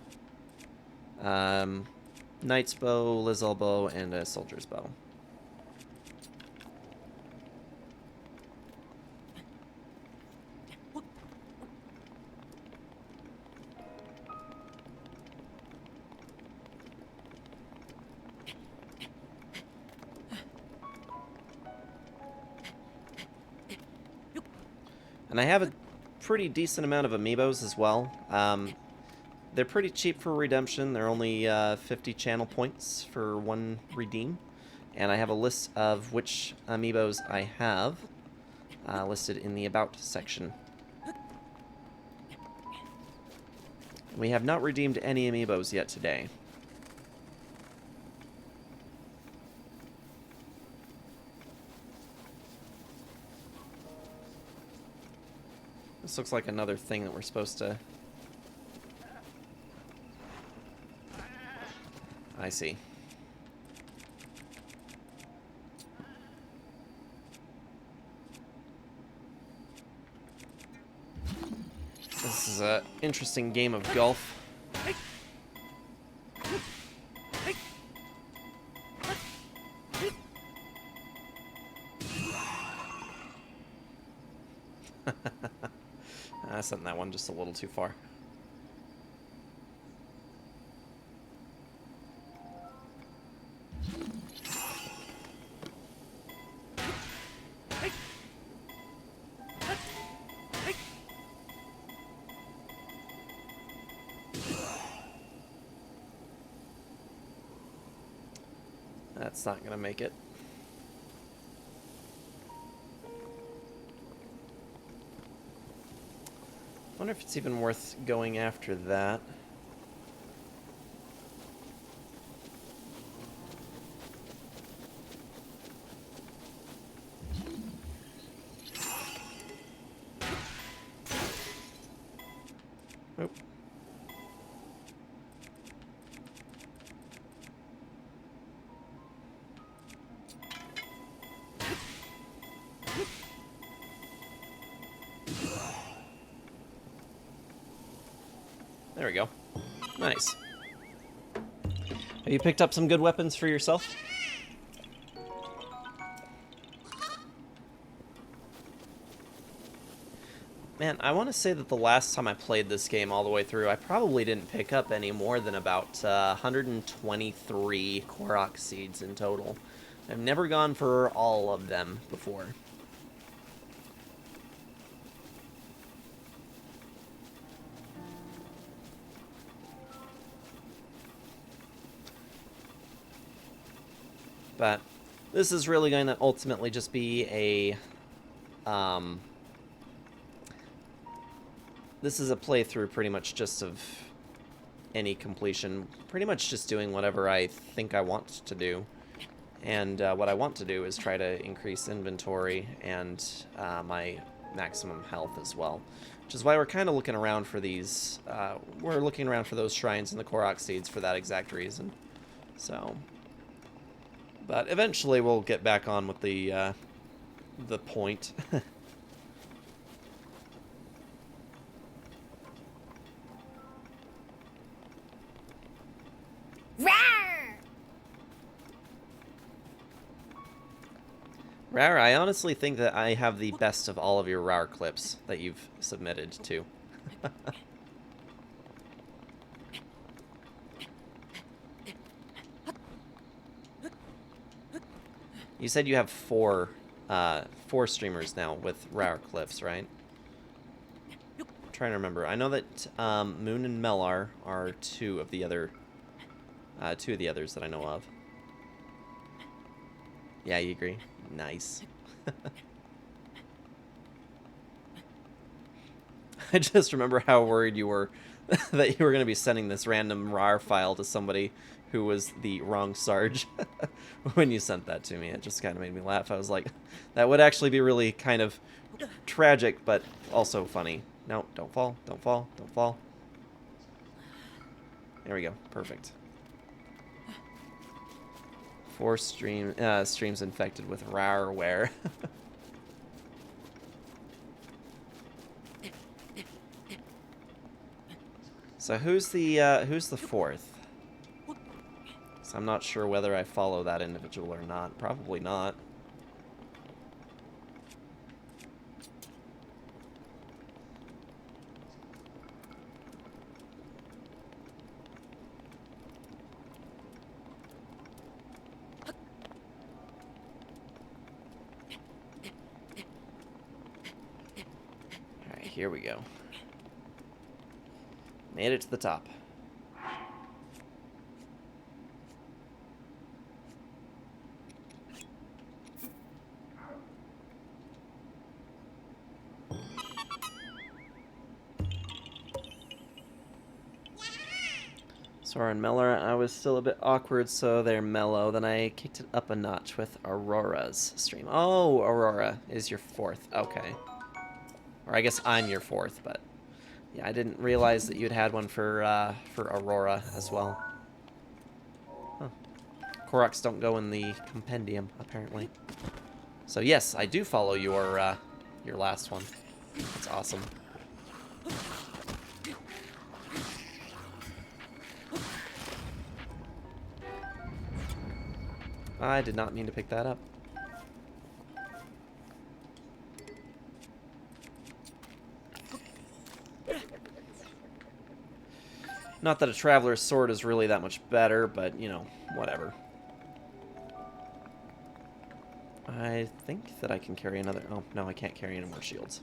S1: Knight's Bow, Lizal Bow, and a Soldier's Bow. And I have a pretty decent amount of amiibos as well. They're pretty cheap for redemption. They're only 50 channel points for 1 redeem. And I have a list of which amiibos I have listed in the About section. We have not redeemed any amiibos yet today. This looks like another thing that we're supposed to... I see. This is an interesting game of golf. I sent that one just a little too far. That's not gonna make it. I wonder if it's even worth going after that. Oop. There we go. Nice. Have you picked up some good weapons for yourself? Man, I want to say that the last time I played this game all the way through, I probably didn't pick up any more than about 123 Korok seeds in total. I've never gone for all of them before. But this is really going to ultimately just be a... this is a playthrough pretty much just of any completion. Pretty much just doing whatever I think I want to do. And what I want to do is try to increase inventory and my maximum health as well. Which is why we're kind of looking around for these... we're looking around for those shrines and the Korok seeds for that exact reason. So... But eventually we'll get back on with the point. Rar, I honestly think that I have the best of all of your Rar clips that you've submitted to. You said you have four streamers now with Rar clips, right? I'm trying to remember. I know that Moon and Melar are two of the others that I know of. Yeah, you agree? Nice. I just remember how worried you were that you were going to be sending this random RAR file to somebody who was the wrong Sarge when you sent that to me. It just kind of made me laugh. I was like, that would actually be really kind of tragic, but also funny. No, don't fall, don't fall, don't fall. There we go. Perfect. 4 streams infected with rareware. So who's the fourth? So I'm not sure whether I follow that individual or not. Probably not. Alright, here we go. Made it to the top. Sora and Miller, I was still a bit awkward, so they're mellow. Then I kicked it up a notch with Aurora's stream. Oh, Aurora is your fourth. Okay. Or I guess I'm your fourth, but... Yeah, I didn't realize that you'd had one for Aurora as well. Huh. Koroks don't go in the compendium, apparently. So yes, I do follow your last one. That's awesome. I did not mean to pick that up. Not that a Traveler's Sword is really that much better, but, you know, whatever. I think that I can carry another... Oh, no, I can't carry any more shields.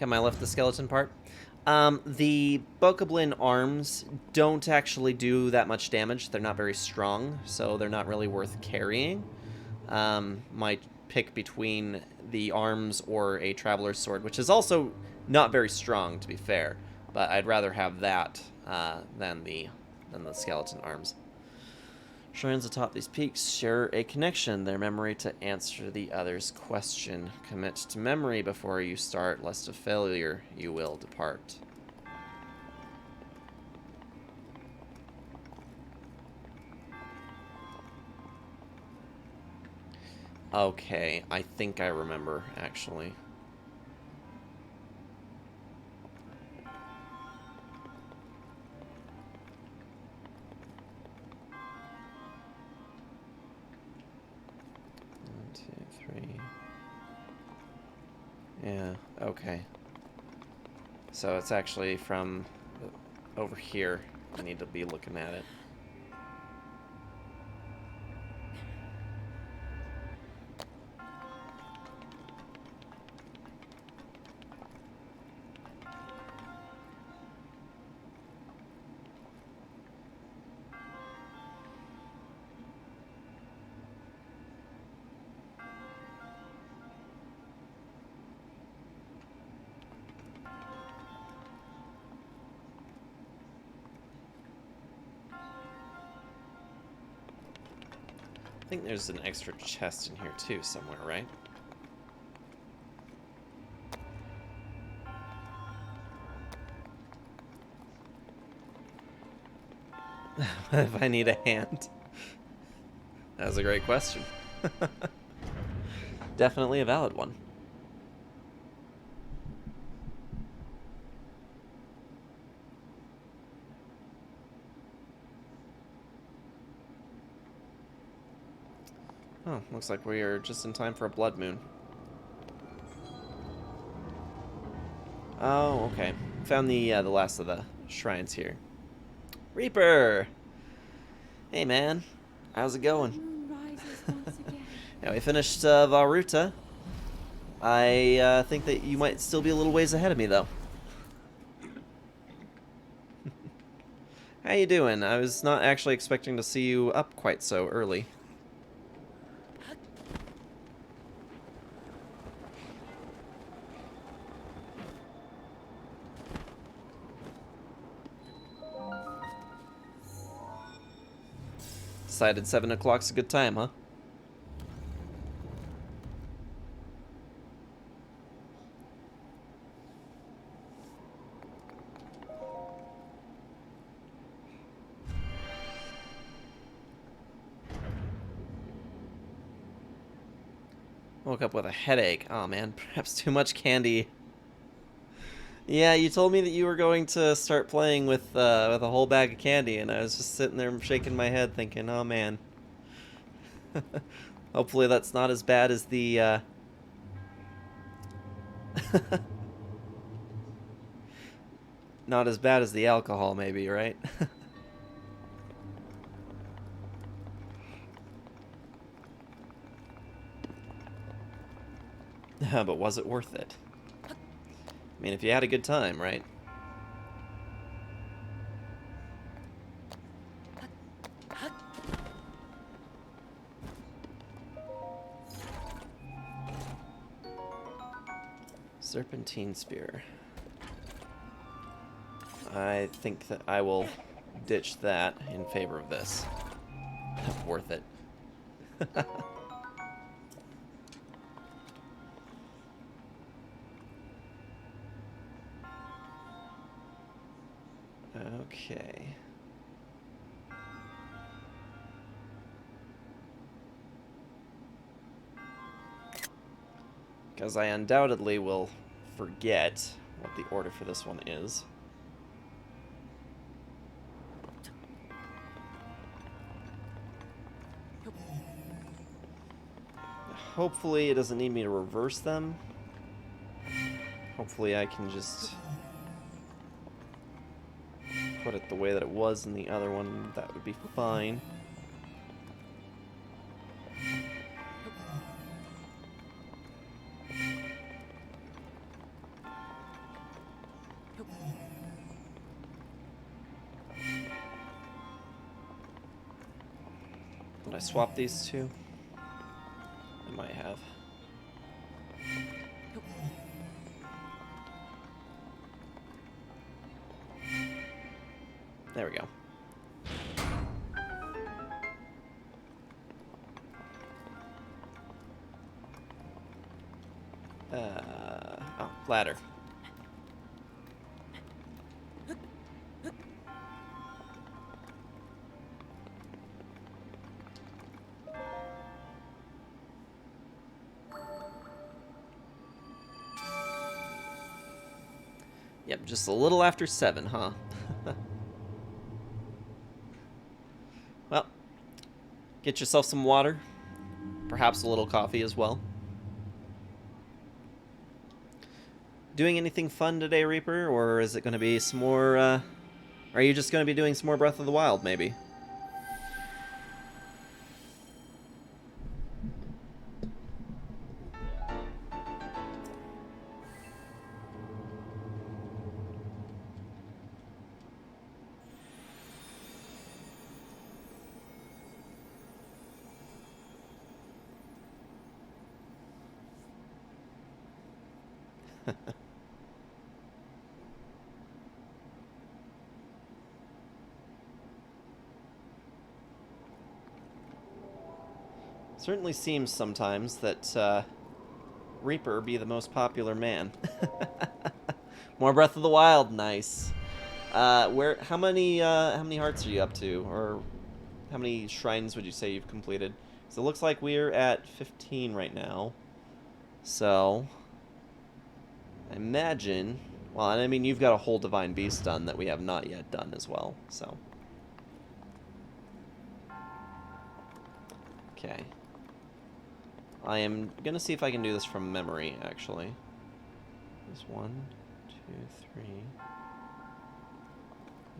S1: Am I left the skeleton part? The Bokoblin arms don't actually do that much damage. They're not very strong, so they're not really worth carrying. Might pick between the arms or a Traveler's Sword, which is also not very strong, to be fair. But I'd rather have that than the skeleton arms. Shrines atop these peaks share a connection, their memory to answer the other's question. Commit to memory before you start, lest of failure you will depart. Okay, I think I remember, actually. Yeah, okay. So it's actually from over here. I need to be looking at it. I think there's an extra chest in here too somewhere, right? If I need a hand? That was a great question. Definitely a valid one. Oh, looks like we are just in time for a blood moon. Oh, okay. Found the last of the shrines here. Reaper! Hey, man. How's it going?
S3: Moon rises once again.
S1: Yeah, we finished Varuta. I think that you might still be a little ways ahead of me, though. How you doing? I was not actually expecting to see you up quite so early. Decided 7 o'clock's a good time, huh? Woke up with a headache. Oh man, perhaps too much candy. Yeah, you told me that you were going to start playing with a whole bag of candy, and I was just sitting there shaking my head thinking, oh man. Hopefully that's not as bad as the not as bad as the alcohol, maybe, right? But was it worth it? I mean, if you had a good time, right? Serpentine Spear. I think that I will ditch that in favor of this. Worth it. Okay. Because I undoubtedly will forget what the order for this one is. Hopefully it doesn't need me to reverse them. Hopefully I can just put it the way that it was in the other one. That would be fine. Did I swap these two? I might have. There we go. platter. Yep, just a little after 7, huh? Well, get yourself some water. Perhaps a little coffee as well. Doing anything fun today, Reaper? Or is it going to be some more, are you just going to be doing some more Breath of the Wild, maybe? Certainly seems sometimes that Reaper be the most popular man. More Breath of the Wild, nice. How many hearts are you up to, or how many shrines would you say you've completed? So it looks like we're at 15 right now. So I imagine, well, and I mean you've got a whole Divine Beast done that we have not yet done as well. So okay. I am gonna see if I can do this from memory, actually. There's 1, 2, 3.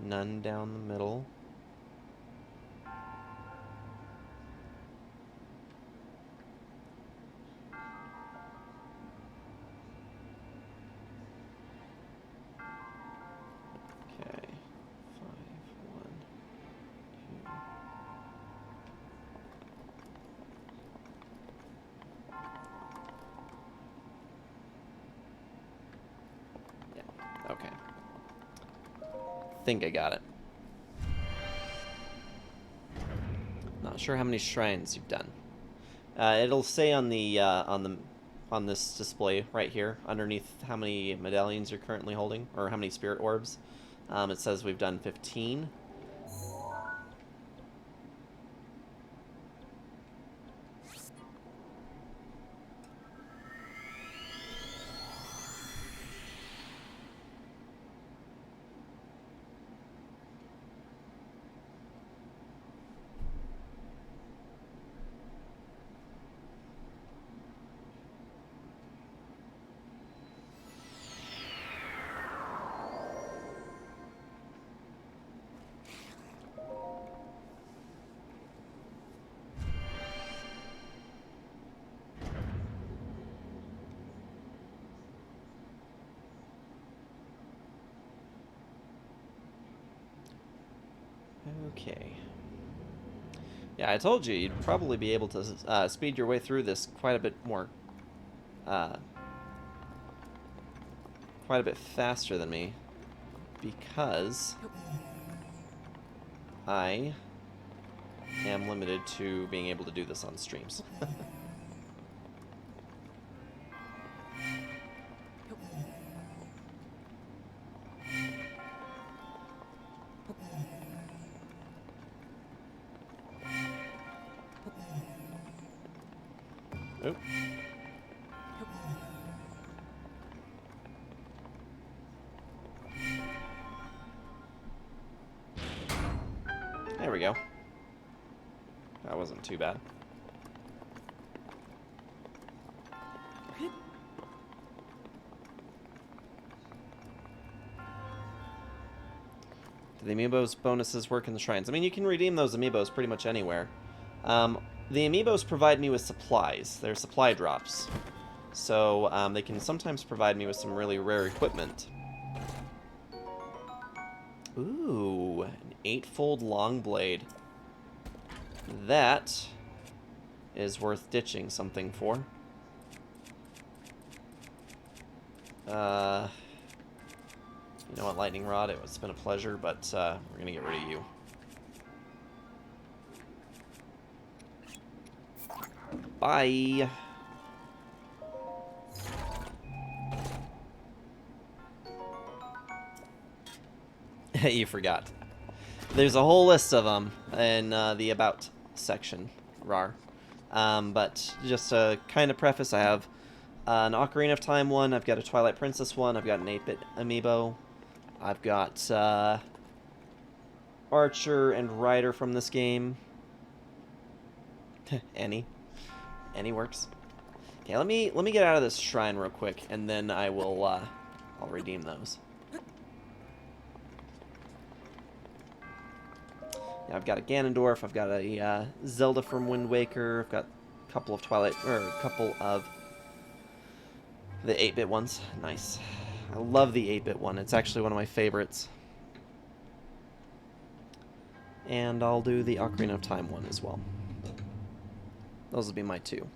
S1: None down the middle. Okay. 5, 1, 2. Okay. Think I got it. Not sure how many shrines you've done. It'll say on this display right here underneath how many medallions you're currently holding, or how many spirit orbs. It says we've done 15. Okay. Yeah, I told you you'd probably be able to speed your way through this quite a bit more, quite a bit faster than me, because I am limited to being able to do this on streams. Oop. There we go. That wasn't too bad. Do the amiibos bonuses work in the shrines? I mean, you can redeem those amiibos pretty much anywhere. The amiibos provide me with supplies. They're supply drops. So they can sometimes provide me with some really rare equipment. Ooh, an 8-fold long blade. That is worth ditching something for. You know what, Lightning Rod, it's been a pleasure, but we're going to get rid of you. Bye. You forgot. There's a whole list of them in the About section, rar. But just to kind of preface, I have an Ocarina of Time one, I've got a Twilight Princess one, I've got an 8-bit amiibo, I've got Archer and Ryder from this game. Any works. Okay, let me get out of this shrine real quick, and then I will I'll redeem those. Yeah, I've got a Ganondorf, I've got a Zelda from Wind Waker, I've got a couple of the 8-bit ones. Nice. I love the 8-bit one. It's actually one of my favorites. And I'll do the Ocarina of Time one as well. Those will be my two.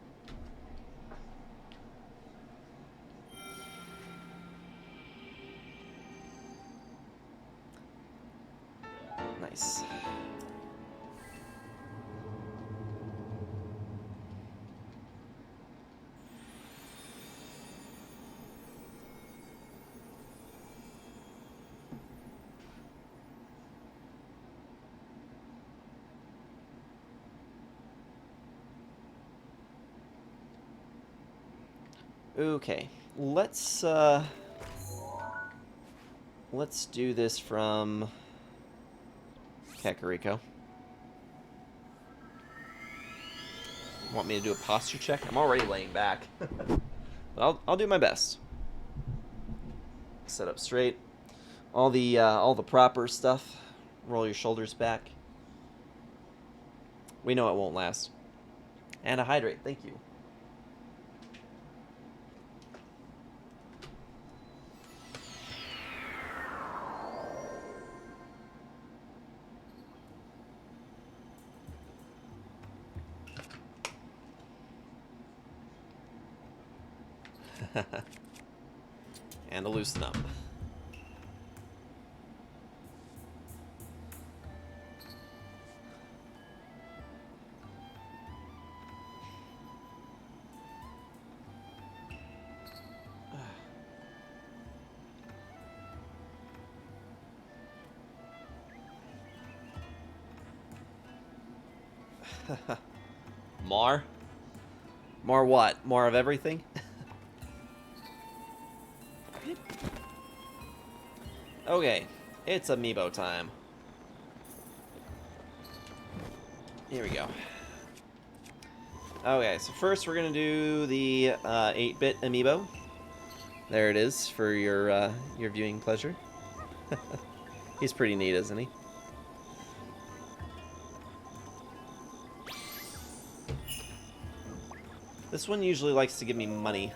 S1: Nice. Okay, let's do this from Kakariko. Want me to do a posture check? I'm already laying back. But I'll do my best. Sit up straight. All the proper stuff. Roll your shoulders back. We know it won't last. And a hydrate, thank you. And to loosen up. More? More what? More of everything? Okay, it's amiibo time. Here we go. Okay, so first we're gonna do the 8-bit amiibo. There it is for your viewing pleasure. He's pretty neat, isn't he? This one usually likes to give me money.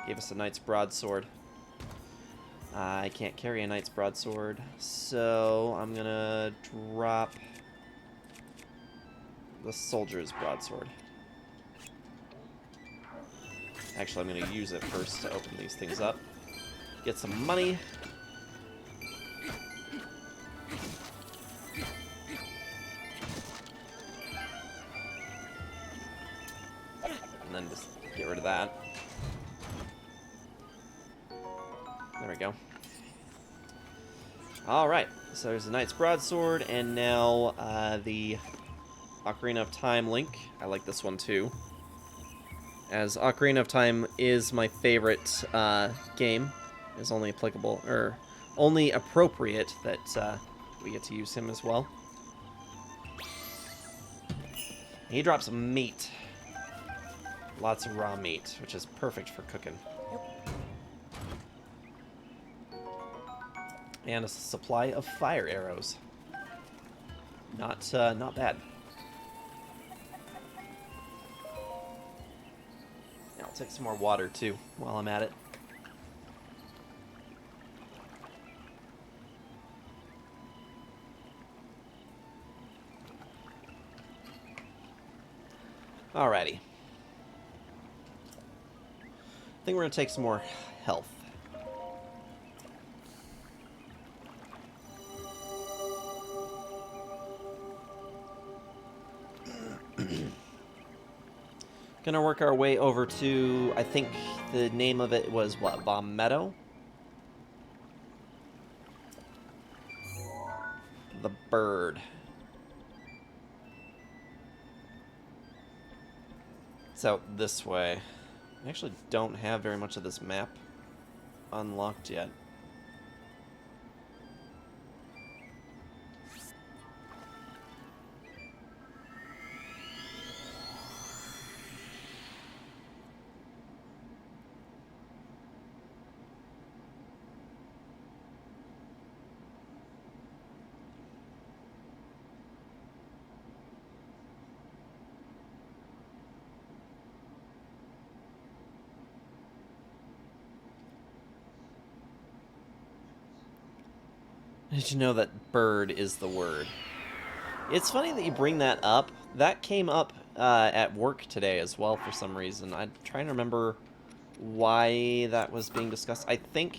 S1: Gave us a Knight's Broadsword. I can't carry a Knight's Broadsword, so I'm gonna drop the Soldier's Broadsword. Actually, I'm gonna use it first to open these things up. Get some money. And then just get rid of that. There we go. Alright, so there's the Knight's Broadsword, and now the Ocarina of Time Link. I like this one too, as Ocarina of Time is my favorite game. It's only applicable, or only appropriate that we get to use him as well. He drops meat. Lots of raw meat, which is perfect for cooking. And a supply of fire arrows. Not bad. Now I'll take some more water too while I'm at it. Alrighty. I think we're gonna take some more health. Gonna work our way over to, I think the name of it was what, Bomb Meadow? the bird. It's out this way. I actually don't have very much of this map unlocked yet. Did you know that bird is the word? It's funny that you bring that up. That came up at work today as well for some reason. I'm trying to remember why that was being discussed. I think...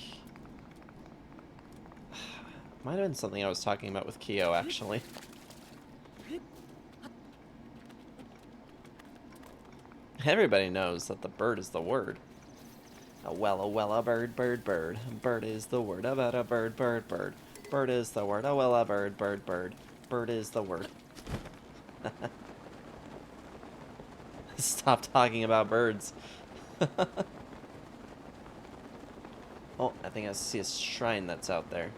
S1: might have been something I was talking about with Kyo, actually. Everybody knows that the bird is the word. Oh well, a bird, bird, bird. Bird is the word about a bird, bird, bird. Bird is the word. Oh well, a bird, bird, bird. Bird is the word. Stop talking about birds. Oh, I think I see a shrine that's out there.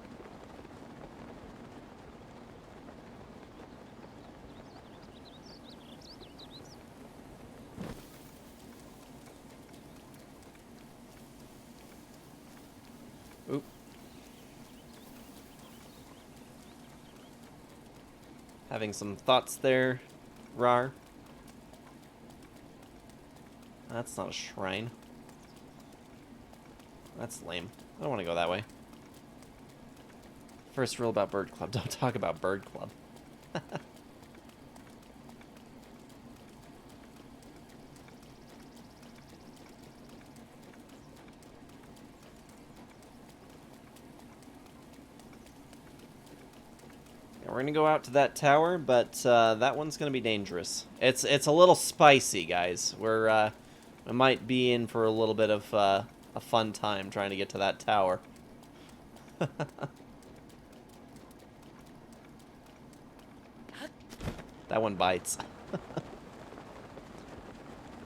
S1: Oop. Having some thoughts there, Rar. That's not a shrine. That's lame. I don't want to go that way. First rule about Bird Club, don't talk about Bird Club. We're gonna go out to that tower, but that one's gonna be dangerous. It's a little spicy, guys. We might be in for a little bit of a fun time trying to get to that tower. That one bites.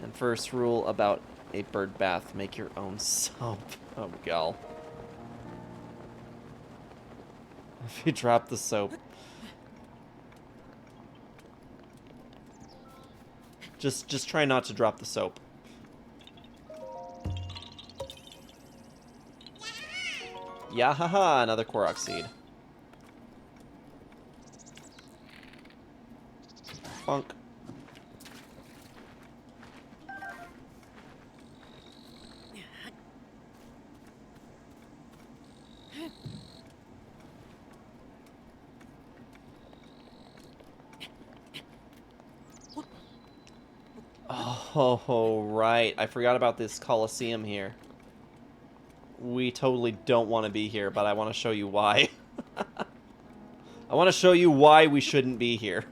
S1: And first rule about a bird bath: make your own soap. Oh god. If you drop the soap. Just try not to drop the soap. Yeah, haha, another Korok seed. Funk. Oh, right. I forgot about this Coliseum here. We totally don't want to be here, but I want to show you why. I want to show you why we shouldn't be here.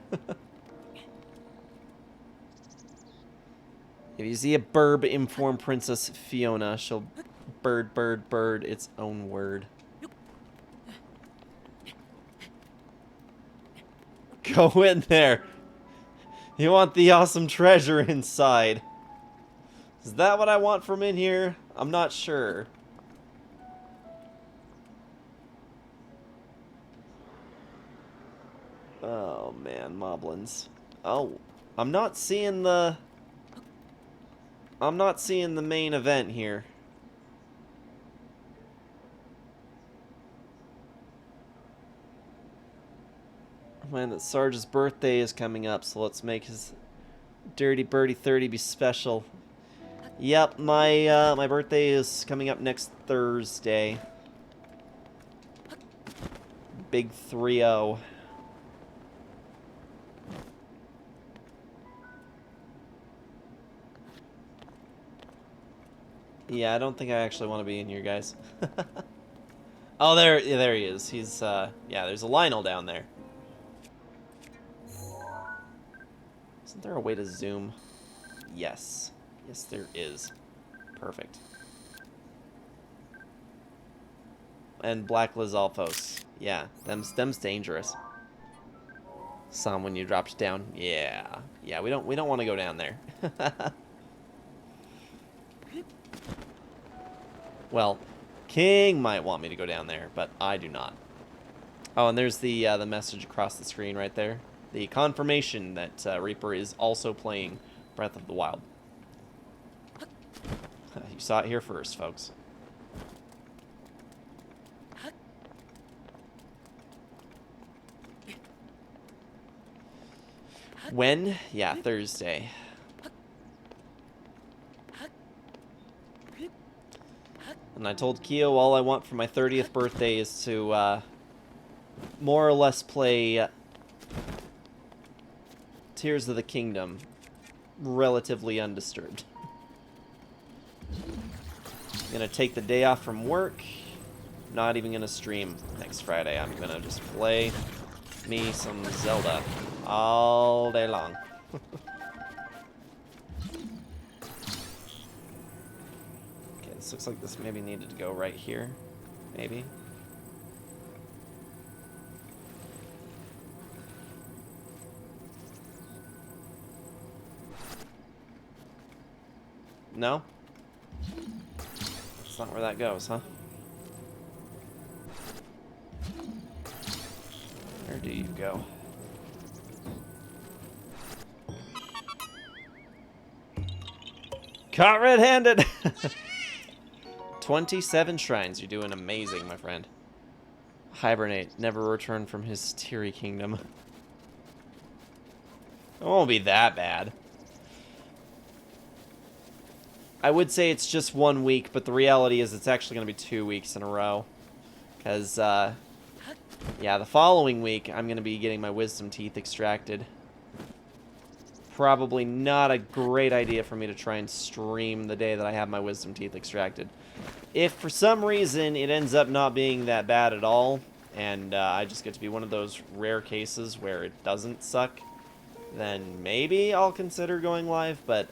S1: If you see a burb, inform Princess Fiona. She'll bird, bird, bird its own word. Go in there. You want the awesome treasure inside. Is that what I want from in here? I'm not sure. Oh man, moblins. Oh, I'm not seeing the main event here. Man, that Sarge's birthday is coming up, so let's make his Dirty Birdie 30 be special. Yep, my birthday is coming up next Thursday. Big 3-0. Yeah, I don't think I actually want to be in here, guys. Oh, there he is. He's, yeah, there's a Lionel down there. Isn't there a way to zoom? Yes. Yes, there is. Perfect. And Black Lizalfos. Yeah, them's dangerous. Some when you dropped down. Yeah. Yeah, we don't want to go down there. Well, King might want me to go down there, but I do not. Oh, and there's the message across the screen right there. The confirmation that Reaper is also playing Breath of the Wild. You saw it here first, folks. When? Yeah, Thursday. And I told Keo all I want for my 30th birthday is to more or less play Tears of the Kingdom relatively undisturbed. I'm gonna take the day off from work. Not even gonna stream next Friday. I'm gonna just play me some Zelda all day long. Okay, this looks like this maybe needed to go right here. Maybe. No? That's not where that goes, huh? Where do you go? Caught red-handed! 27 shrines. You're doing amazing, my friend. Hibernate. Never return from his teary kingdom. It won't be that bad. I would say it's just 1 week, but the reality is it's actually going to be 2 weeks in a row. Because, yeah, the following week, I'm going to be getting my wisdom teeth extracted. Probably not a great idea for me to try and stream the day that I have my wisdom teeth extracted. If for some reason it ends up not being that bad at all, and I just get to be one of those rare cases where it doesn't suck, then maybe I'll consider going live, but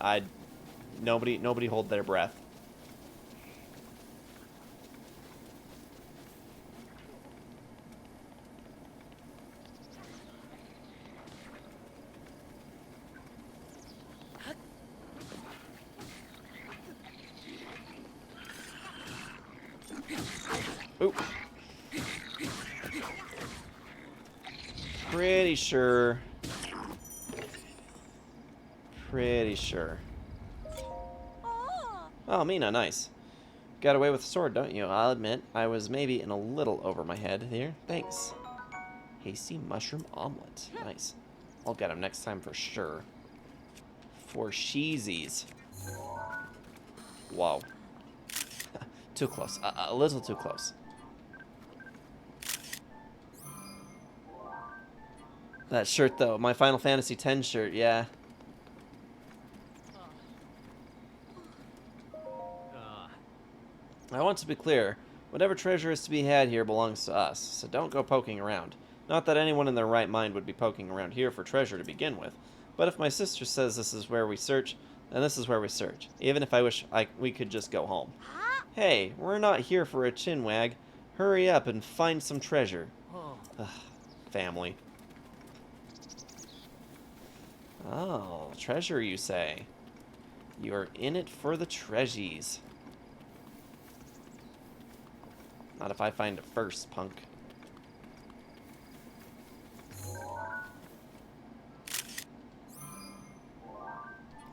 S1: nobody hold their breath. Oop. Pretty sure. Oh, Mina, nice. Got away with the sword, don't you? I'll admit, I was maybe in a little over my head here. Thanks. Hasty mushroom omelet. Nice. I'll get him next time for sure. For sheezies. Whoa. Too close. A little too close. That shirt, though. My Final Fantasy X shirt, yeah. I want to be clear. Whatever treasure is to be had here belongs to us, so don't go poking around. Not that anyone in their right mind would be poking around here for treasure to begin with, but if my sister says this is where we search, then this is where we search, even if I wish we could just go home. Hey, we're not here for a chinwag. Hurry up and find some treasure. Ugh, family. Oh, treasure, you say? You're in it for the treasures. Not if I find it first, punk.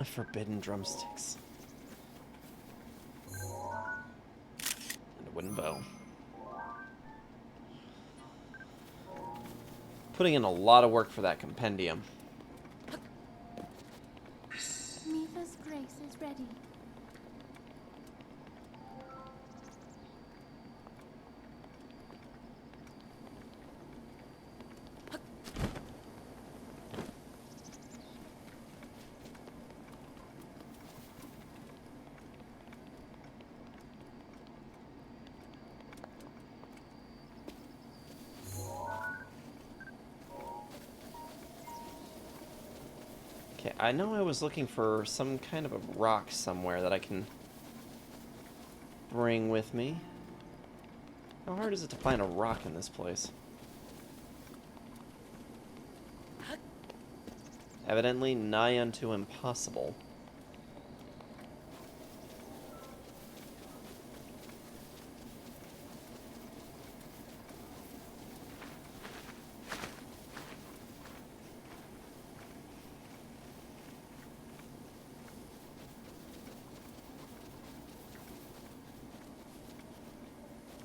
S1: Forbidden drumsticks. And a wooden bow. Putting in a lot of work for that compendium.
S3: Mifa's grace is ready.
S1: Okay, I know I was looking for some kind of a rock somewhere that I can bring with me. How hard is it to find a rock in this place? Evidently nigh unto impossible.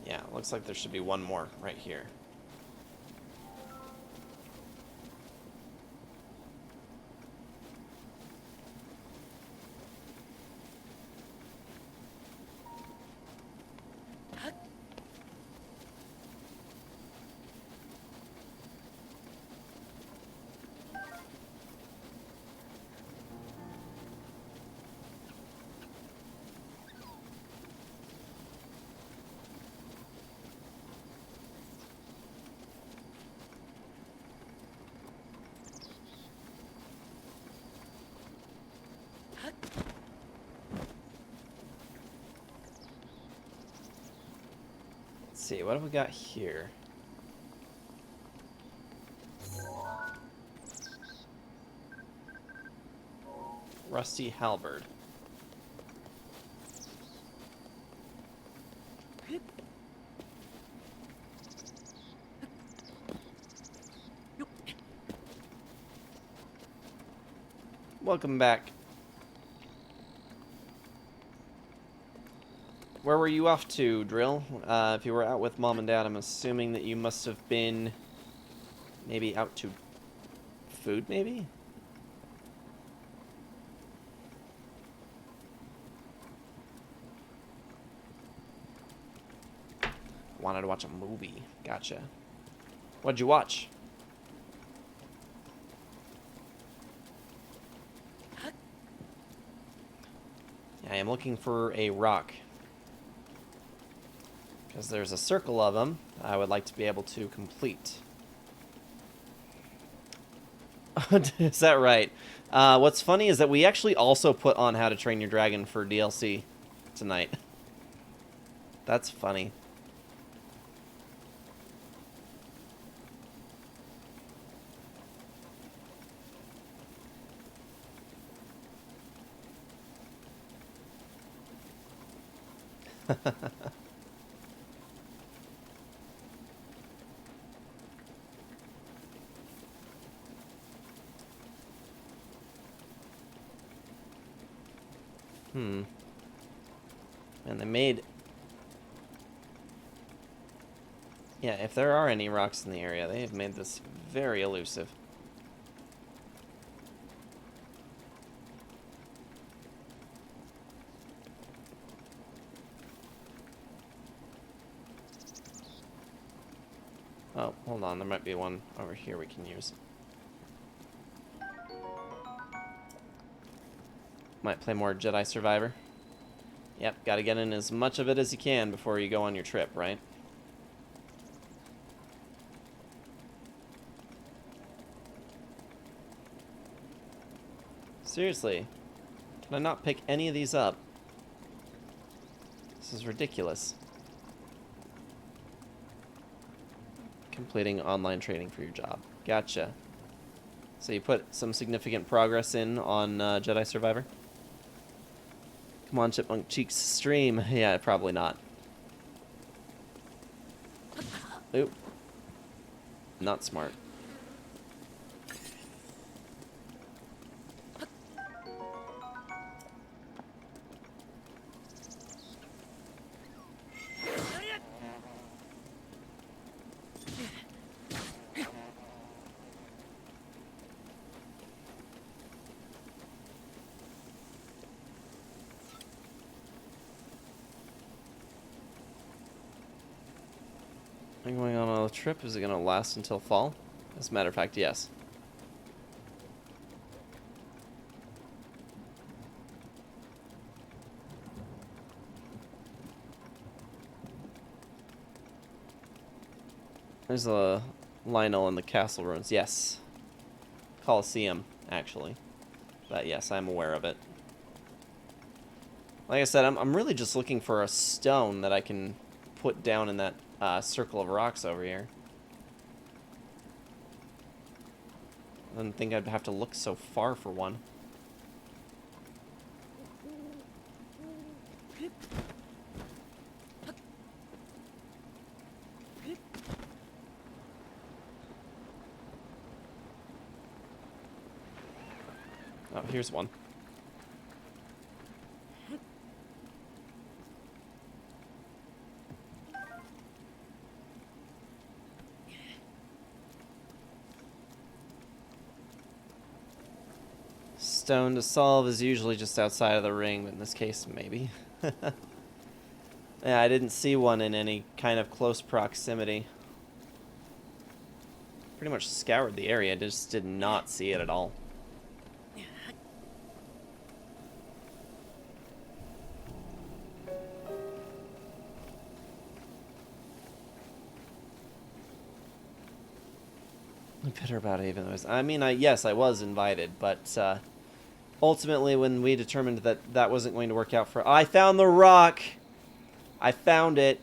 S1: Yeah, looks like there should be one more right here. Let's see, what have we got here? Rusty halberd. Welcome back. Where were you off to, Drill? If you were out with Mom and Dad, I'm assuming that you must have been maybe out to food, maybe? Wanted to watch a movie. Gotcha. What'd you watch? I am looking for a rock. Because there's a circle of them I would like to be able to complete. Is that right? What's funny is that we actually also put on How to Train Your Dragon for DLC tonight. That's funny. And they made... Yeah, if there are any rocks in the area, they have made this very elusive. Oh, hold on, there might be one over here we can use. Might play more Jedi Survivor. Yep, gotta get in as much of it as you can before you go on your trip, right? Seriously, can I not pick any of these up? This is ridiculous. Completing online training for your job. Gotcha. So you put some significant progress in on Jedi Survivor? Come on, Chipmunk Cheeks stream. Yeah, probably not. Oop. Not smart. Are you going on a trip? Is it going to last until fall? As a matter of fact, yes. There's a Lionel in the castle ruins. Yes. Colosseum, actually. But yes, I'm aware of it. Like I said, I'm really just looking for a stone that I can put down in that circle of rocks over here. I didn't think I'd have to look so far for one. Oh, here's one. Stone to solve is usually just outside of the ring, but in this case, maybe. Yeah, I didn't see one in any kind of close proximity. Pretty much scoured the area, just did not see it at all. Bitter about it, even though I mean, yes, I was invited, but ultimately, when we determined that that wasn't going to work out for... I found the rock! I found it.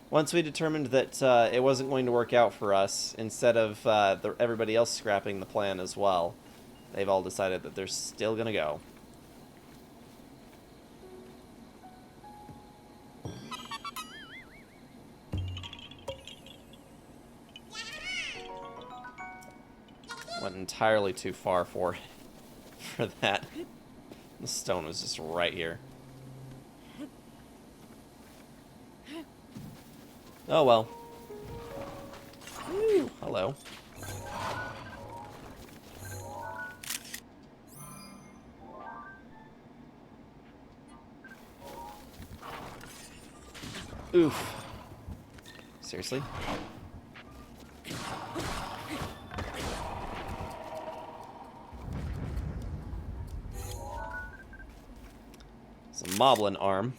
S1: Once we determined that it wasn't going to work out for us, instead of everybody else scrapping the plan as well, they've all decided that they're still going to go. Went entirely too far for that. The stone was just right here. Oh well. Ooh, hello. Oof. Seriously? It's a moblin arm.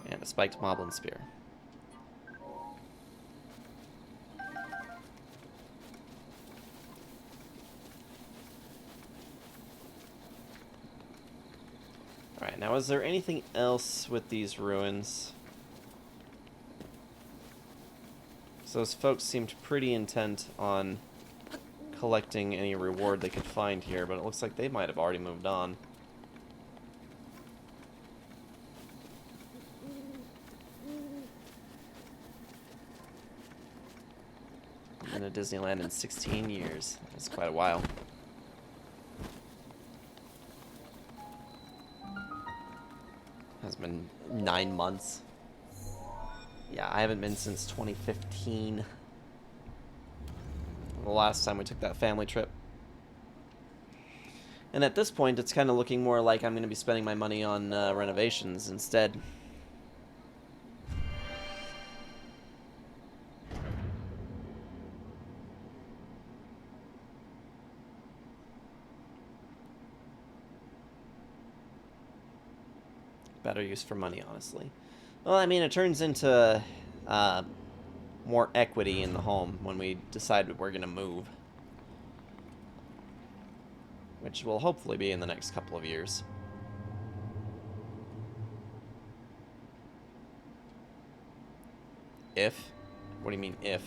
S1: And a spiked moblin spear. Alright, now is there anything else with these ruins? So those folks seemed pretty intent on collecting any reward they could find here, but it looks like they might have already moved on. Been to Disneyland in 16 years. That's quite a while. Has been 9 months. Yeah, I haven't been since 2015. The last time we took that family trip. And at this point, it's kind of looking more like I'm going to be spending my money on renovations instead. Better use for money, honestly. Well, I mean, it turns into more equity in the home when we decide that we're going to move. Which will hopefully be in the next couple of years. If? What do you mean, if?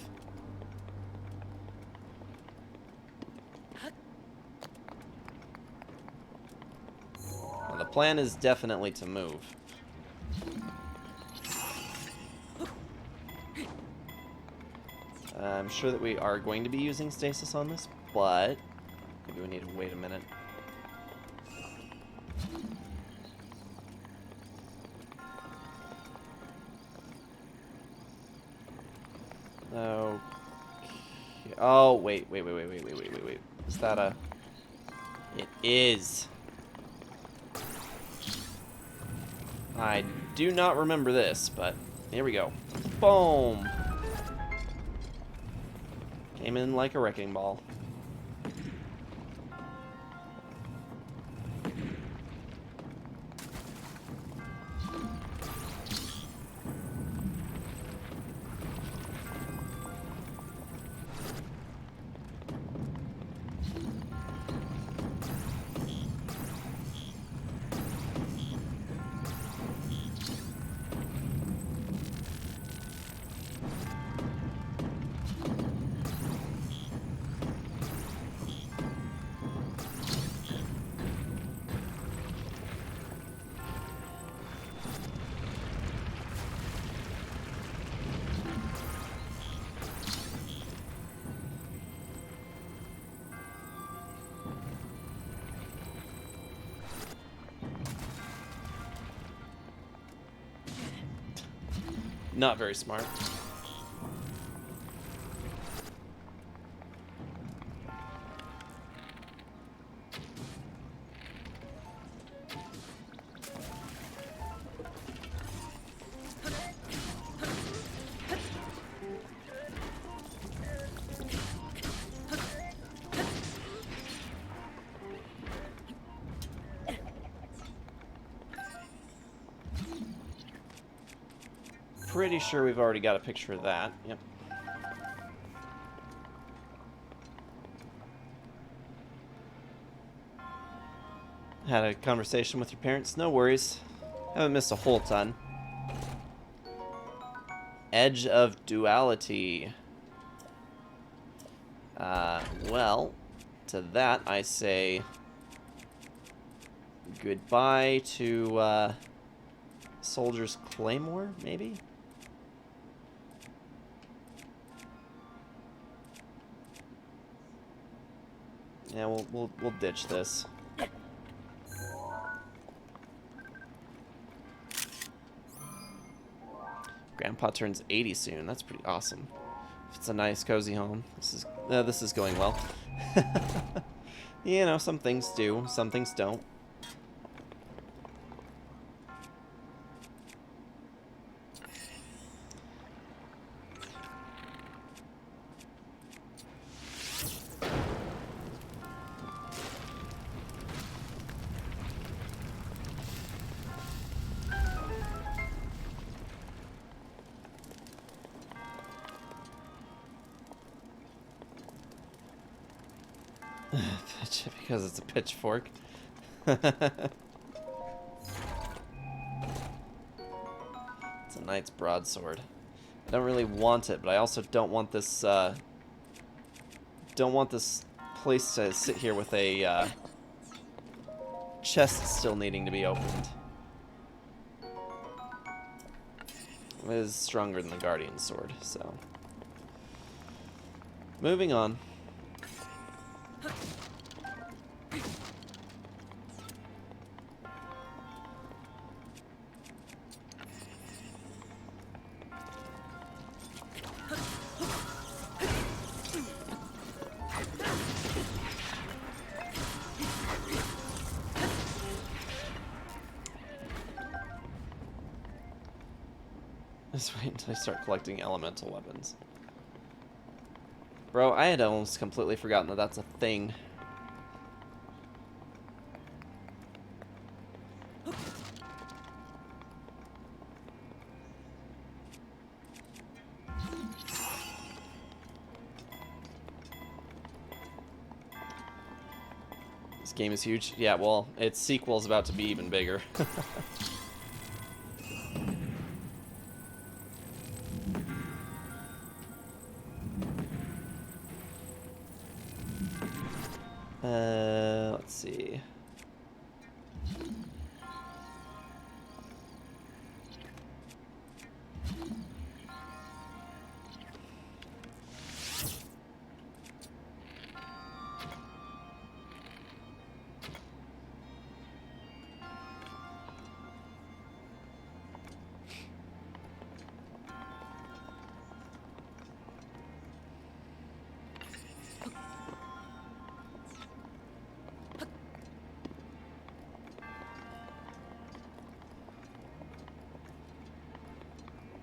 S1: Well, the plan is definitely to move. I'm sure that we are going to be using stasis on this, but maybe we need to wait a minute. Okay. Oh, wait. Is that a... It is. I do not remember this, but here we go. Boom! Came in like a wrecking ball. Not very smart. Pretty sure we've already got a picture of that. Yep. Had a conversation with your parents? No worries. Haven't missed a whole ton. Edge of Duality. Well, to that I say goodbye to Soldier's Claymore, maybe? Yeah, we'll ditch this. Grandpa turns 80 soon. That's pretty awesome. It's a nice, cozy home. This is going well. You know, some things do, some things don't. Because it's a pitchfork. It's a knight's broadsword. I don't really want it, but I also don't want this place to sit here with a chest still needing to be opened. It is stronger than the Guardian sword, so. Moving on. Just wait until I start collecting elemental weapons. Bro, I had almost completely forgotten that that's a thing. This game is huge. Yeah, well, its sequel is about to be even bigger. Let's see.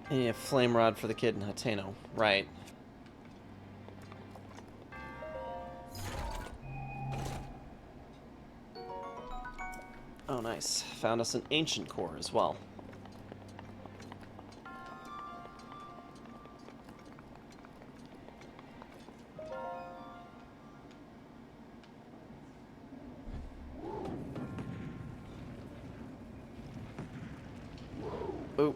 S1: Yeah, flame rod for the kid in Hateno. Right. Oh, nice. Found us an ancient core as well. Ooh.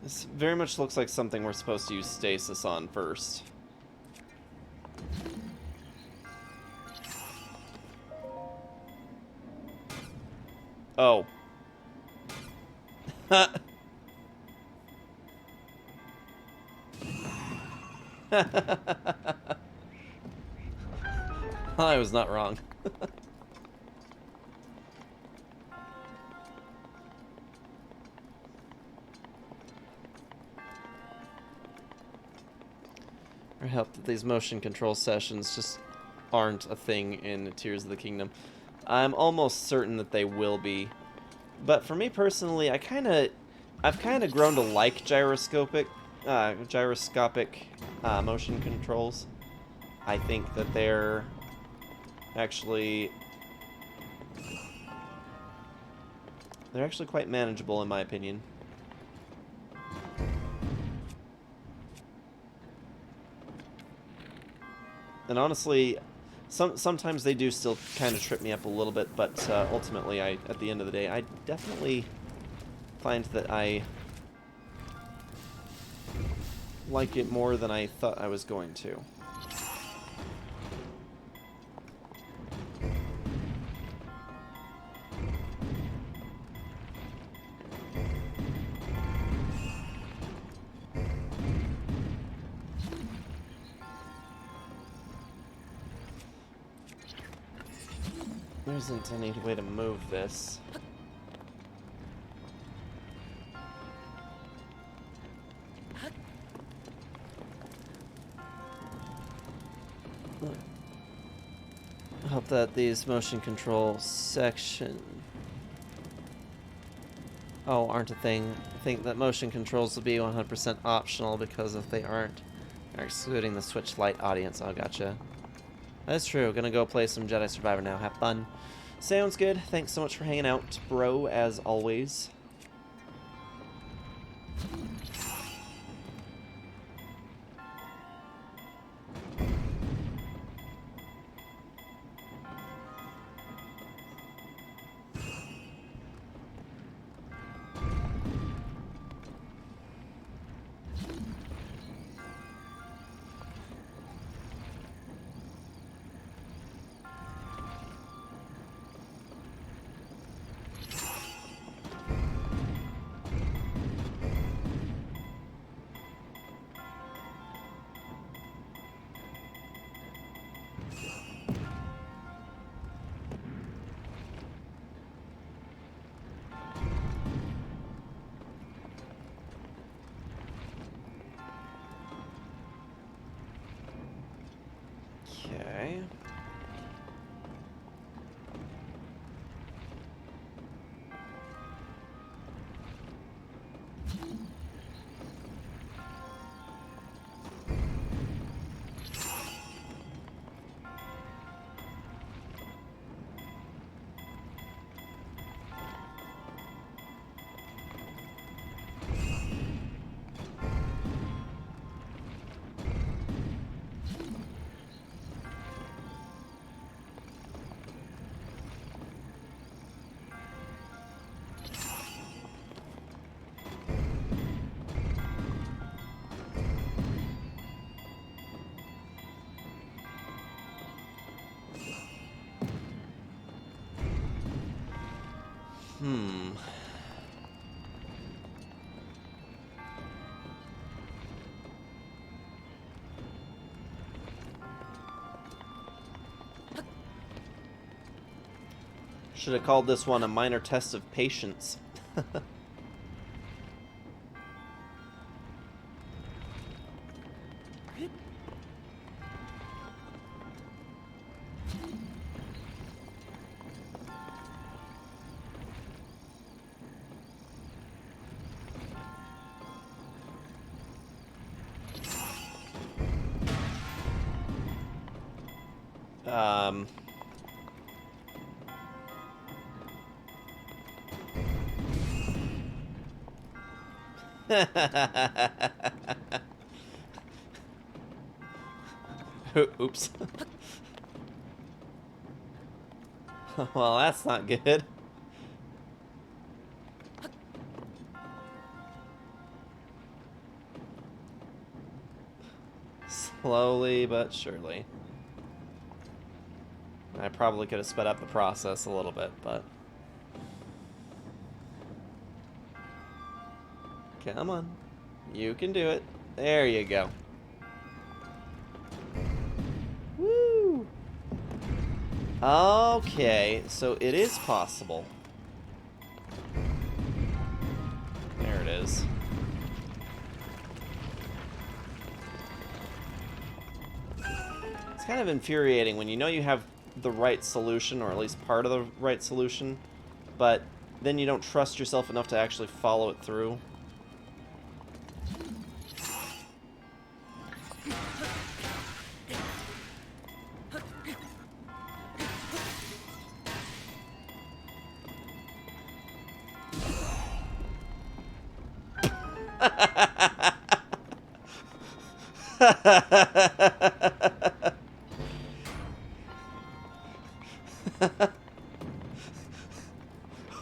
S1: This very much looks like something we're supposed to use stasis on first. Oh. I was not wrong. I hope that these motion control sessions just aren't a thing in Tears of the Kingdom. I'm almost certain that they will be. But for me personally, I've kind of grown to like gyroscopic motion controls. I think that they're actually quite manageable in my opinion. And honestly, sometimes they do still kind of trip me up a little bit, but ultimately, at the end of the day, I definitely find that I like it more than I thought I was going to. There isn't any way to move this. I hope that these motion control aren't a thing. I think that motion controls will be 100% optional because if they aren't, they're excluding the Switch Lite audience. Oh, gotcha. That's true. Gonna go play some Jedi Survivor now. Have fun. Sounds good. Thanks so much for hanging out, bro, as always. Okay. Should have called this one a minor test of patience. Oops. Well, that's not good. Slowly but surely. I probably could have sped up the process a little bit, but... Come on. You can do it. There you go. Okay, so it is possible. There it is. It's kind of infuriating when you know you have the right solution, or at least part of the right solution, but then you don't trust yourself enough to actually follow it through.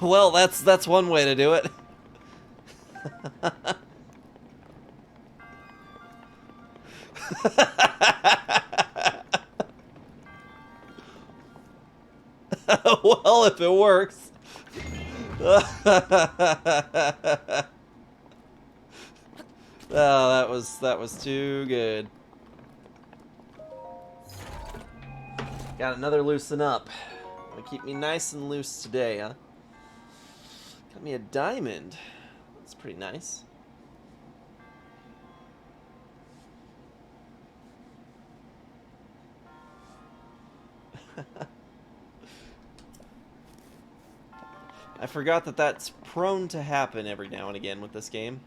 S1: Well, that's one way to do it. Well, if it works. Oh, that was too good. Got another loosen up. Gonna keep me nice and loose today, huh? Got me a diamond. That's pretty nice. I forgot that that's prone to happen every now and again with this game.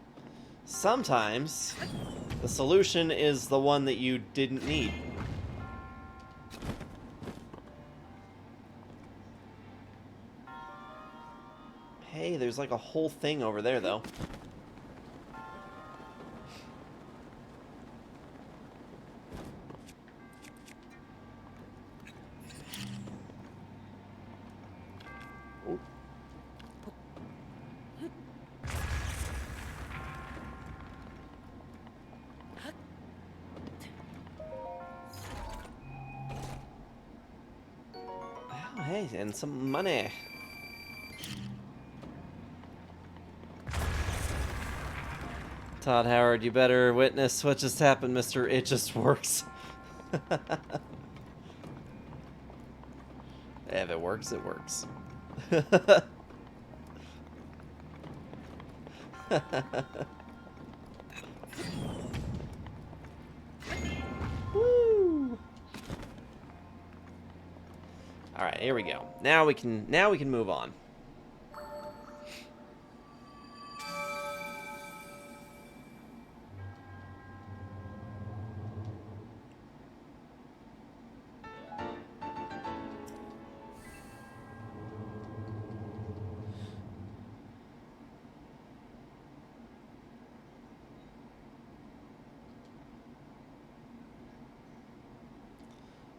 S1: Sometimes the solution is the one that you didn't need. Hey, there's like a whole thing over there, though. Ooh. Oh, hey, and some money. Todd Howard, you better witness what just happened, Mr. It Just Works. If it works, it works. Woo! All right, here we go. Now we can move on.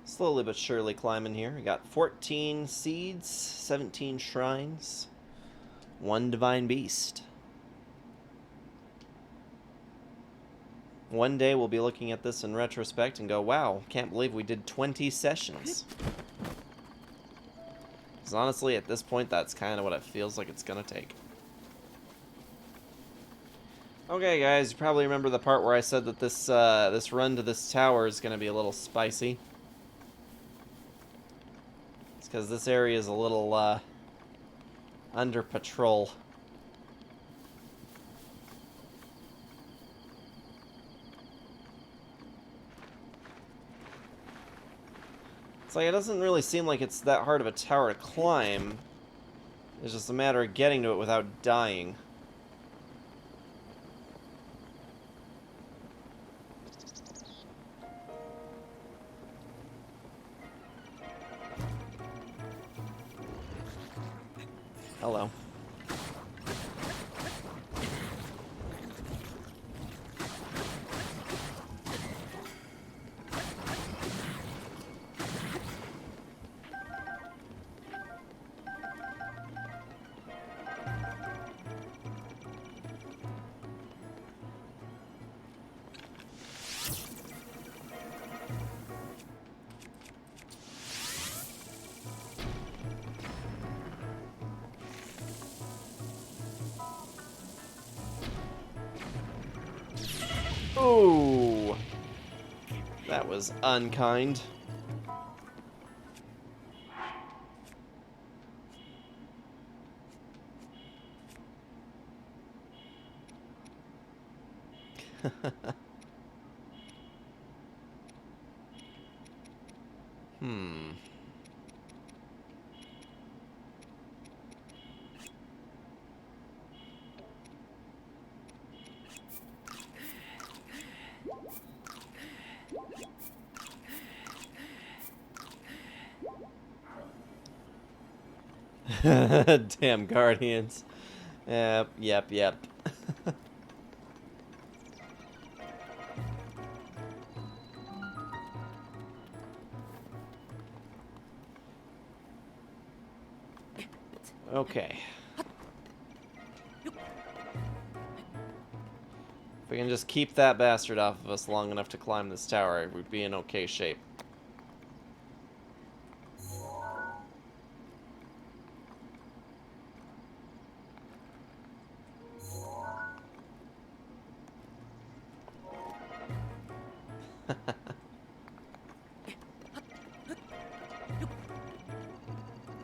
S1: Slowly but surely climbing here. We got 14 seeds, 17 shrines, 1 divine beast. One day we'll be looking at this in retrospect and go, wow, can't believe we did 20 sessions. Because honestly, at this point, that's kind of what it feels like it's going to take. Okay, guys, you probably remember the part where I said that this this run to this tower is going to be a little spicy. It's because this area is a little under patrol. It's like, it doesn't really seem like it's that hard of a tower to climb. It's just a matter of getting to it without dying. Hello. Ooh. That was unkind. Hmm. Damn guardians. Yep. Okay. If we can just keep that bastard off of us long enough to climb this tower, we'd be in okay shape.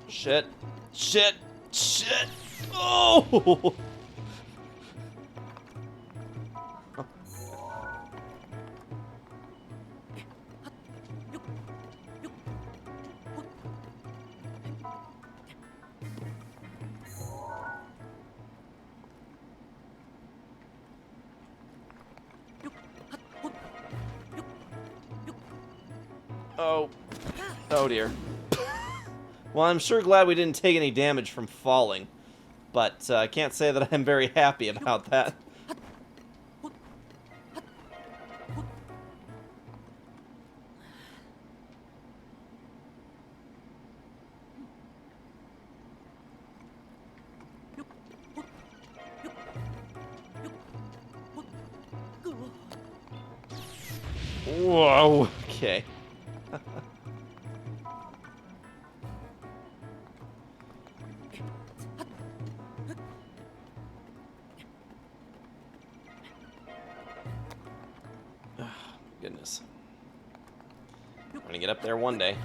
S1: Shit. Shit. Shit. Oh! Oh. Oh dear. Well, I'm sure glad we didn't take any damage from falling, but I can't say that I'm very happy about that. Whoa, okay. Goodness. I'm gonna get up there one day.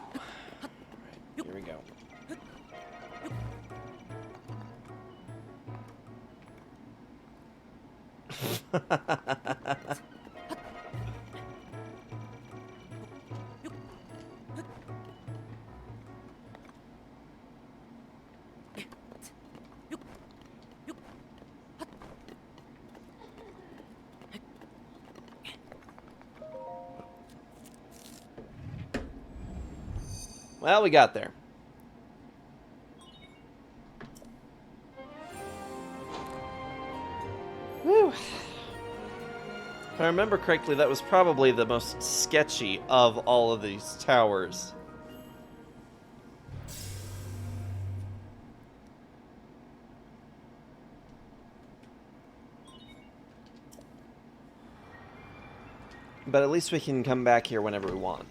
S1: Alright, here we go. Well, we got there. Whew. If I remember correctly, that was probably the most sketchy of all of these towers. But at least we can come back here whenever we want.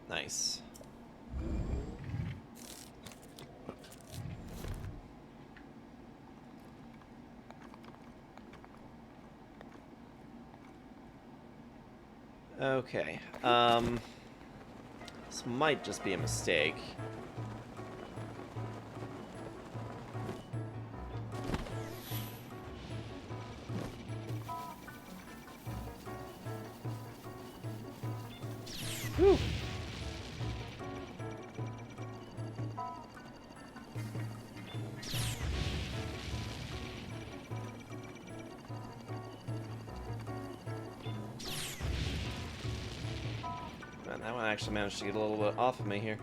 S1: Nice. Okay. This might just be a mistake. Whew. Man, that one actually managed to get a little bit off of me here.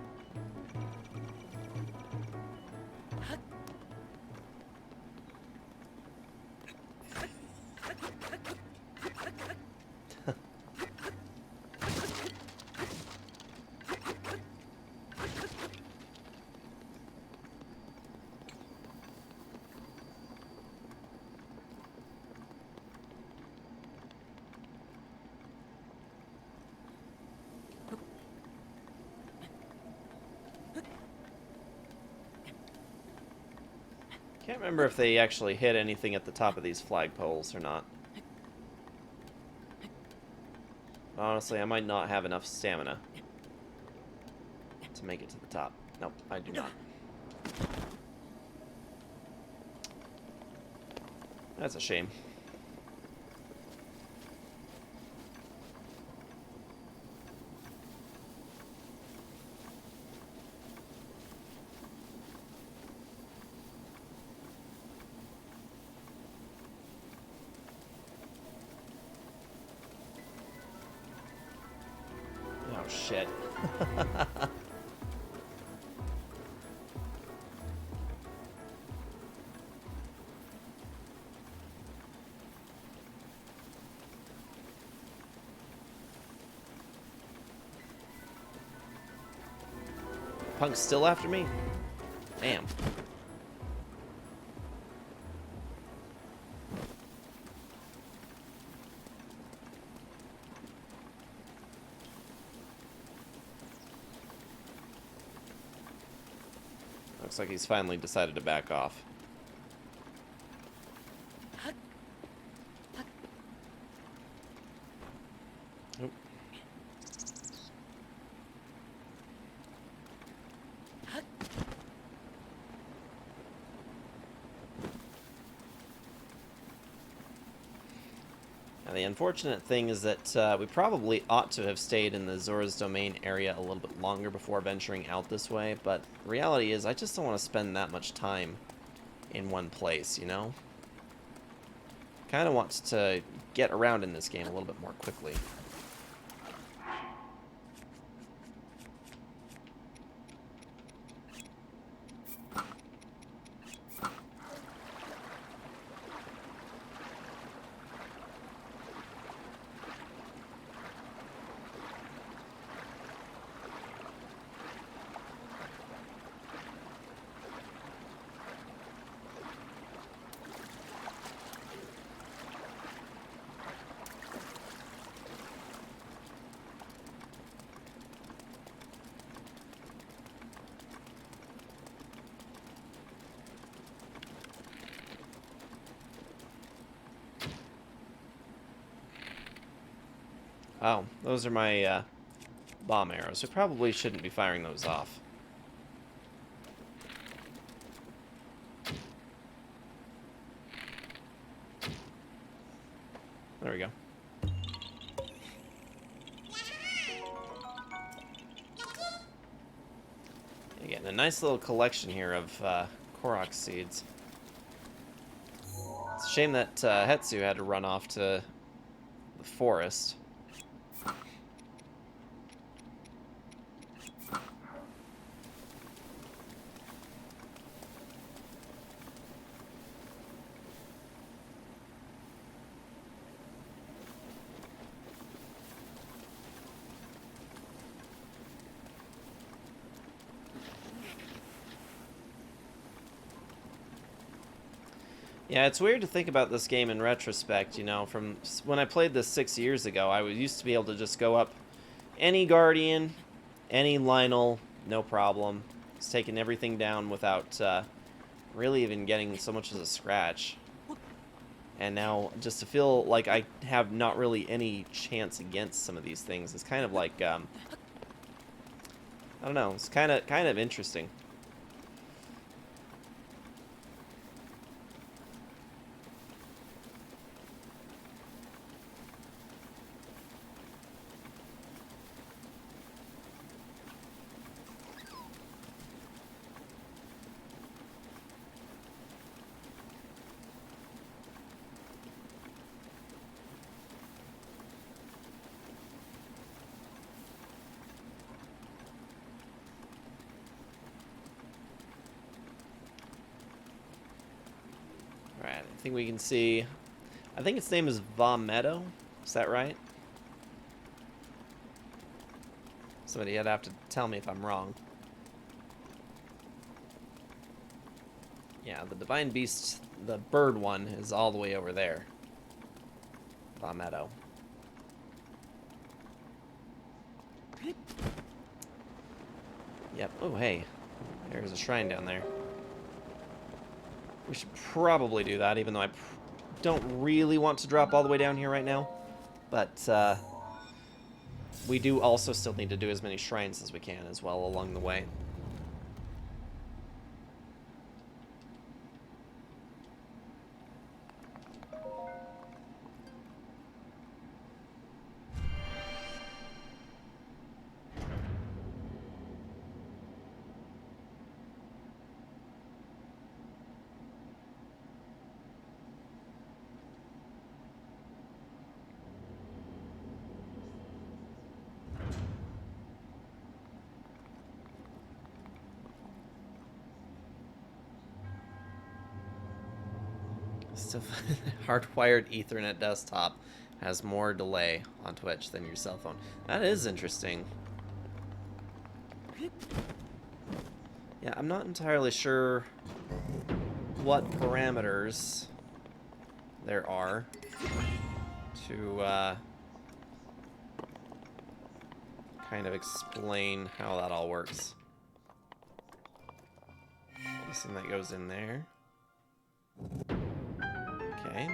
S1: Can't remember if they actually hit anything at the top of these flagpoles or not. Honestly, I might not have enough stamina to make it to the top. Nope, I do not. That's a shame. Oh, shit. Punk's still after me? Damn. Looks like he's finally decided to back off. Oop. Now, the unfortunate thing is that we probably ought to have stayed in the Zora's Domain area a little bit longer before venturing out this way, but the reality is I just don't want to spend that much time in one place, you know? Kind of wants to get around in this game a little bit more quickly. Oh, those are my bomb arrows. We probably shouldn't be firing those off. There we go. You're getting a nice little collection here of Korok seeds. It's a shame that Hetsu had to run off to the forest. Yeah, it's weird to think about this game in retrospect, you know, from when I played this 6 years ago, I used to be able to just go up any Guardian, any Lionel, no problem. It's taking everything down without really even getting so much as a scratch. And now, just to feel like I have not really any chance against some of these things is kind of like, I don't know, it's kind of interesting. Alright, I think we can see... I think its name is Meadow. Is that right? Somebody would have to tell me if I'm wrong. Yeah, the Divine Beast, the bird one, is all the way over there. Meadow. Yep. Oh, hey. There's a shrine down there. We should probably do that, even though I don't really want to drop all the way down here right now. But we do also still need to do as many shrines as we can as well along the way. Still, hardwired Ethernet desktop has more delay on Twitch than your cell phone. That is interesting. Yeah, I'm not entirely sure what parameters there are to kind of explain how that all works. Guessing that goes in there. Okay.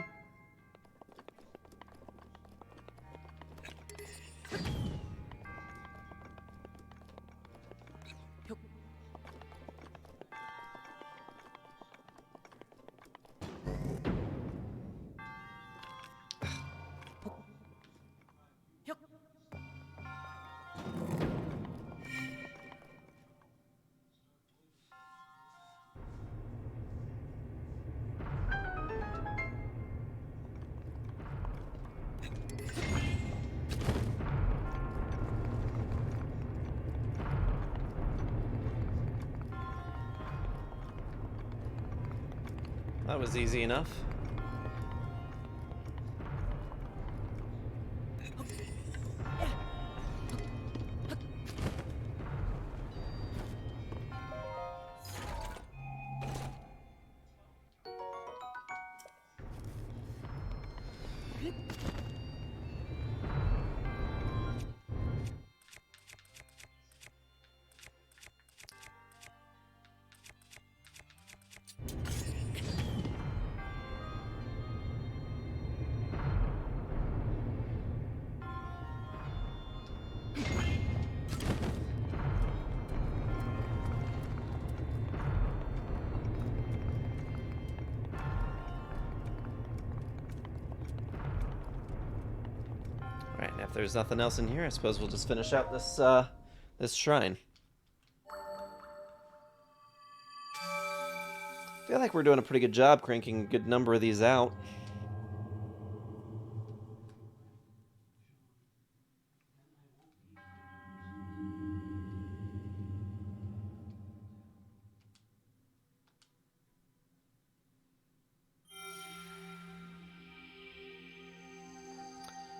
S1: That was easy enough. Alright, and if there's nothing else in here, I suppose we'll just finish out this this shrine. I feel like we're doing a pretty good job cranking a good number of these out.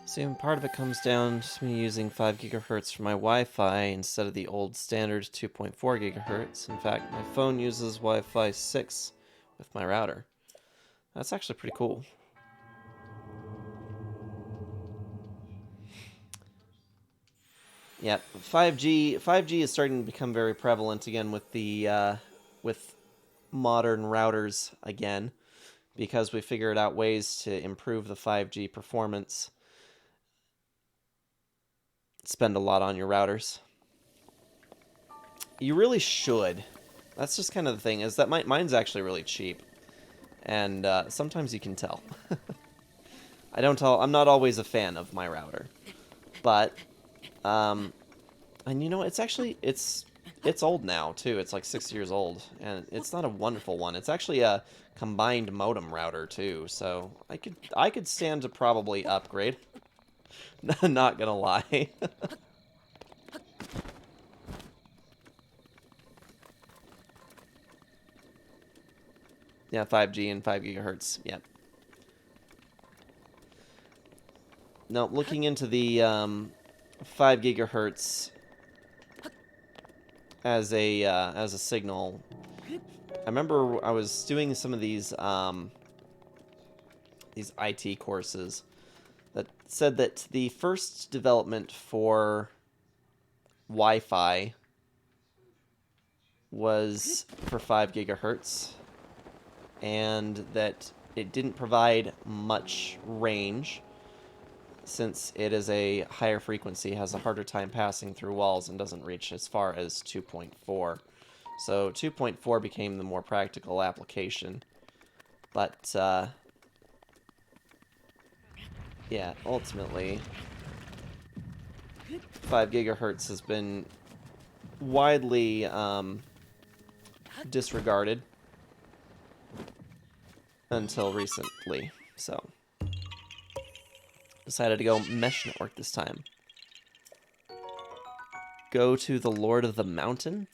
S1: See, part of it comes down to me using 5 gigahertz for my Wi-Fi instead of the old standard 2.4 gigahertz. In fact, my phone uses Wi-Fi 6 with my router. That's actually pretty cool. Yeah, 5G is starting to become very prevalent again with the with modern routers again, because we figured out ways to improve the 5G performance. Spend a lot on your routers. You really should. That's just kind of the thing, is that mine's actually really cheap. And sometimes you can tell. I'm not always a fan of my router. But, and you know, it's actually, it's old now, too. It's like 6 years old. And it's not a wonderful one. It's actually a combined modem router, too. So I could stand to probably upgrade. Not gonna lie. Yeah, 5G and 5 gigahertz. Yep. Now, looking into the 5 gigahertz as a signal, I remember I was doing some of these IT courses that said that the first development for Wi-Fi was for 5 gigahertz. and that it didn't provide much range, since it is a higher frequency, has a harder time passing through walls, and doesn't reach as far as 2.4. So 2.4 became the more practical application. But, yeah, ultimately, 5 gigahertz has been widely disregarded until recently. So, decided to go mesh network this time. Go to the Lord of the Mountain.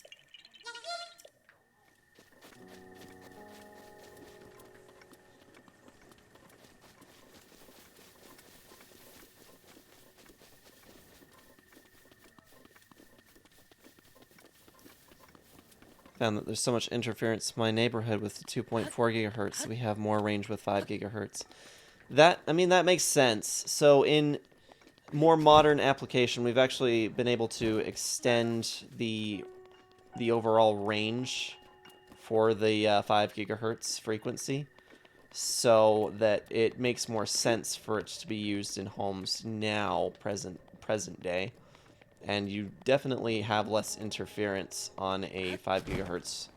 S1: Found that there's so much interference in my neighborhood with the 2.4 gigahertz. We have more range with 5 gigahertz. I mean, that makes sense. So in more modern application, we've actually been able to extend the overall range for the 5 gigahertz frequency, so that it makes more sense for it to be used in homes now, present day. And you definitely have less interference on a 5 gigahertz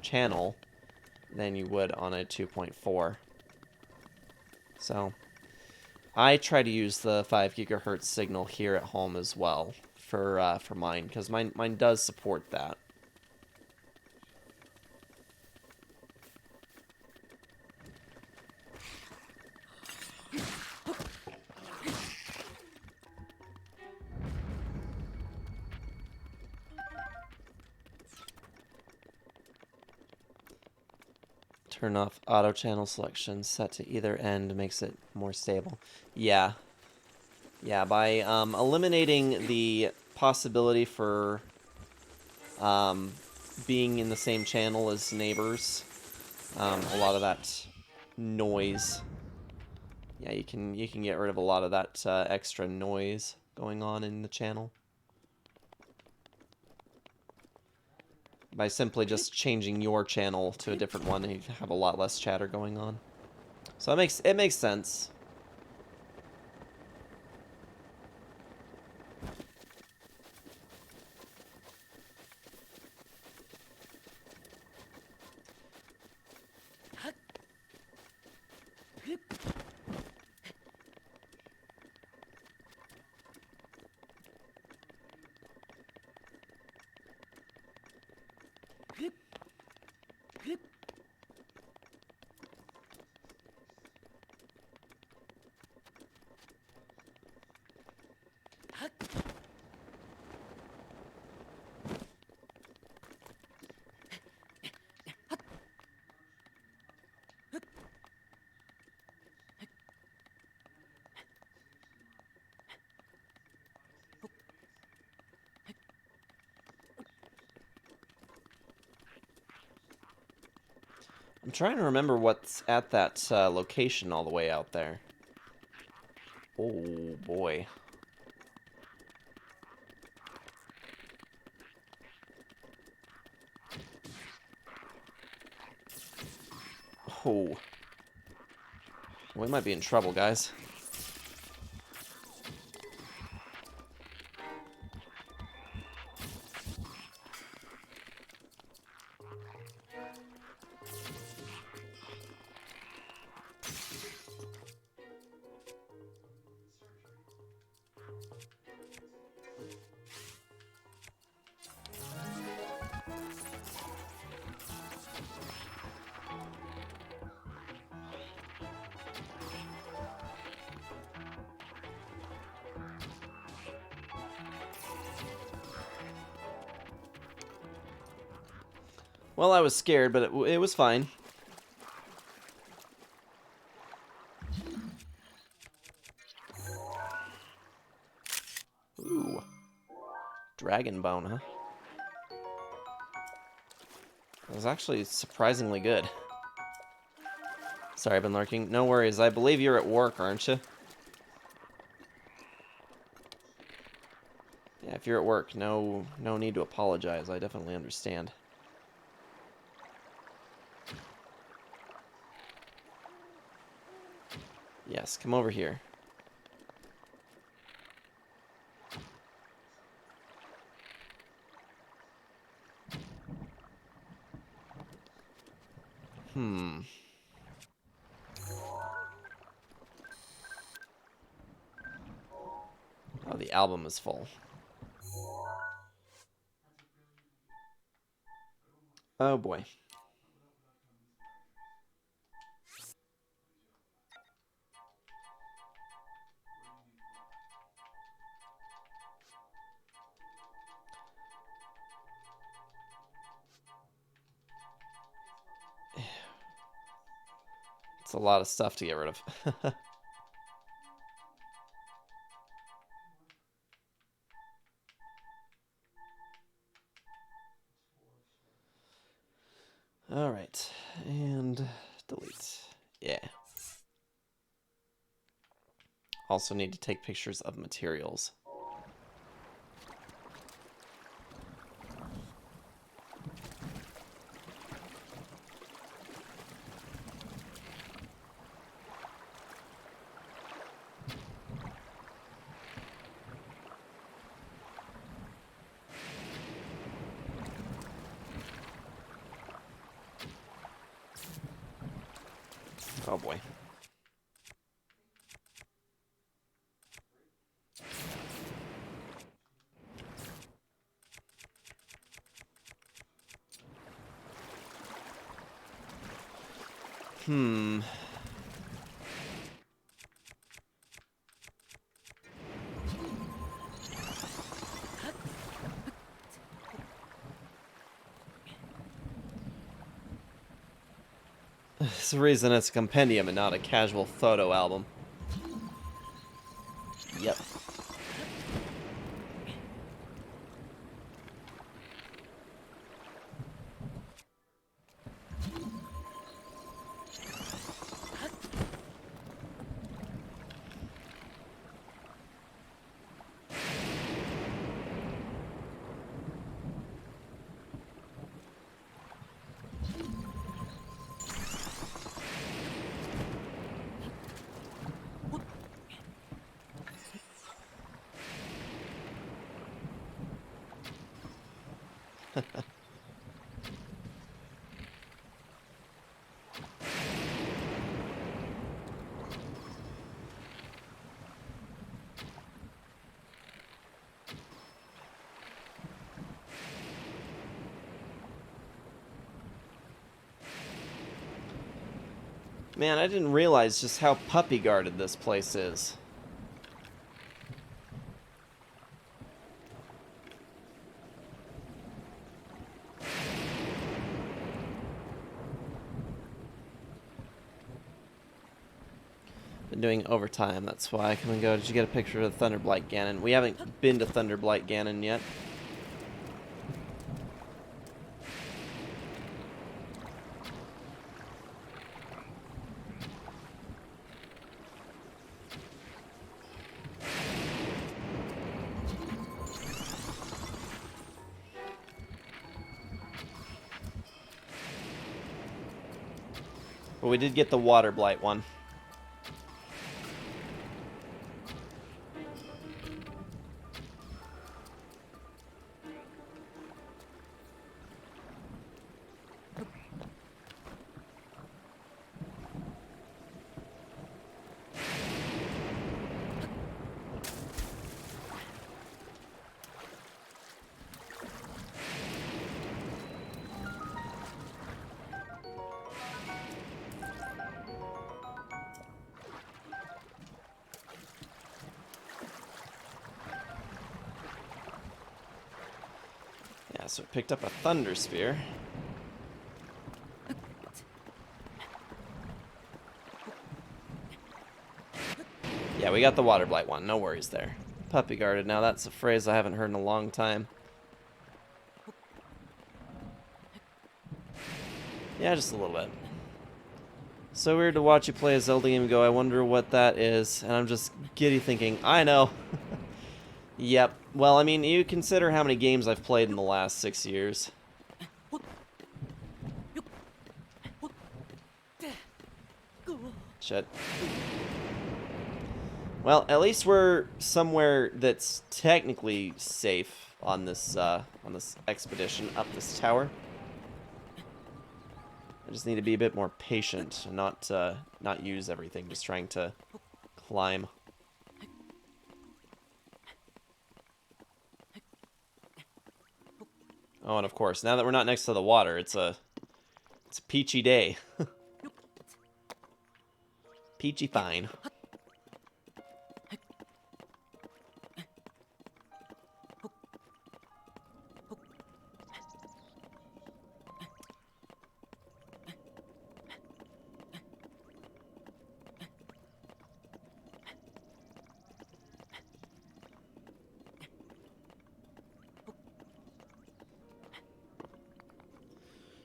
S1: channel than you would on a 2.4. So I try to use the 5 gigahertz signal here at home as well for mine, because mine does support that. Turn off auto channel selection, set to either end makes it more stable. Yeah. Yeah, by eliminating the possibility for being in the same channel as neighbors, a lot of that noise. Yeah, you can get rid of a lot of that extra noise going on in the channel by simply just changing your channel to a different one, and you have a lot less chatter going on. So it makes sense. I'm trying to remember what's at that location all the way out there. Oh, boy. Oh. We might be in trouble, guys. Well, I was scared, but it was fine. Ooh. Dragon bone, huh? That was actually surprisingly good. Sorry, I've been lurking. No worries. I believe you're at work, aren't you? Yeah, if you're at work, no need to apologize. I definitely understand. Yes, come over here. Oh, the album is full. Oh boy. It's a lot of stuff to get rid of. Alright, and delete. Yeah. Also need to take pictures of materials. Oh boy. There's a reason it's a compendium and not a casual photo album. Yep. Man, I didn't realize just how puppy guarded this place is. Been doing overtime, that's why. Come and go. Did you get a picture of the Thunderblight Ganon? We haven't been to Thunderblight Ganon yet. But we did get the Water Blight one. Yeah, so we picked up a Thunder Spear. Yeah, we got the Water Blight one. No worries there. Puppy guarded. Now that's a phrase I haven't heard in a long time. Yeah, just a little bit. So weird to watch you play a Zelda game and go, I wonder what that is. And I'm just giddy thinking, I know. Yep. Well, I mean, you consider how many games I've played in the last 6 years. Shit. Well, at least we're somewhere that's technically safe on this expedition up this tower. I just need to be a bit more patient and not use everything, just trying to climb. Oh, and of course, now that we're not next to the water, it's a peachy day. Peachy fine.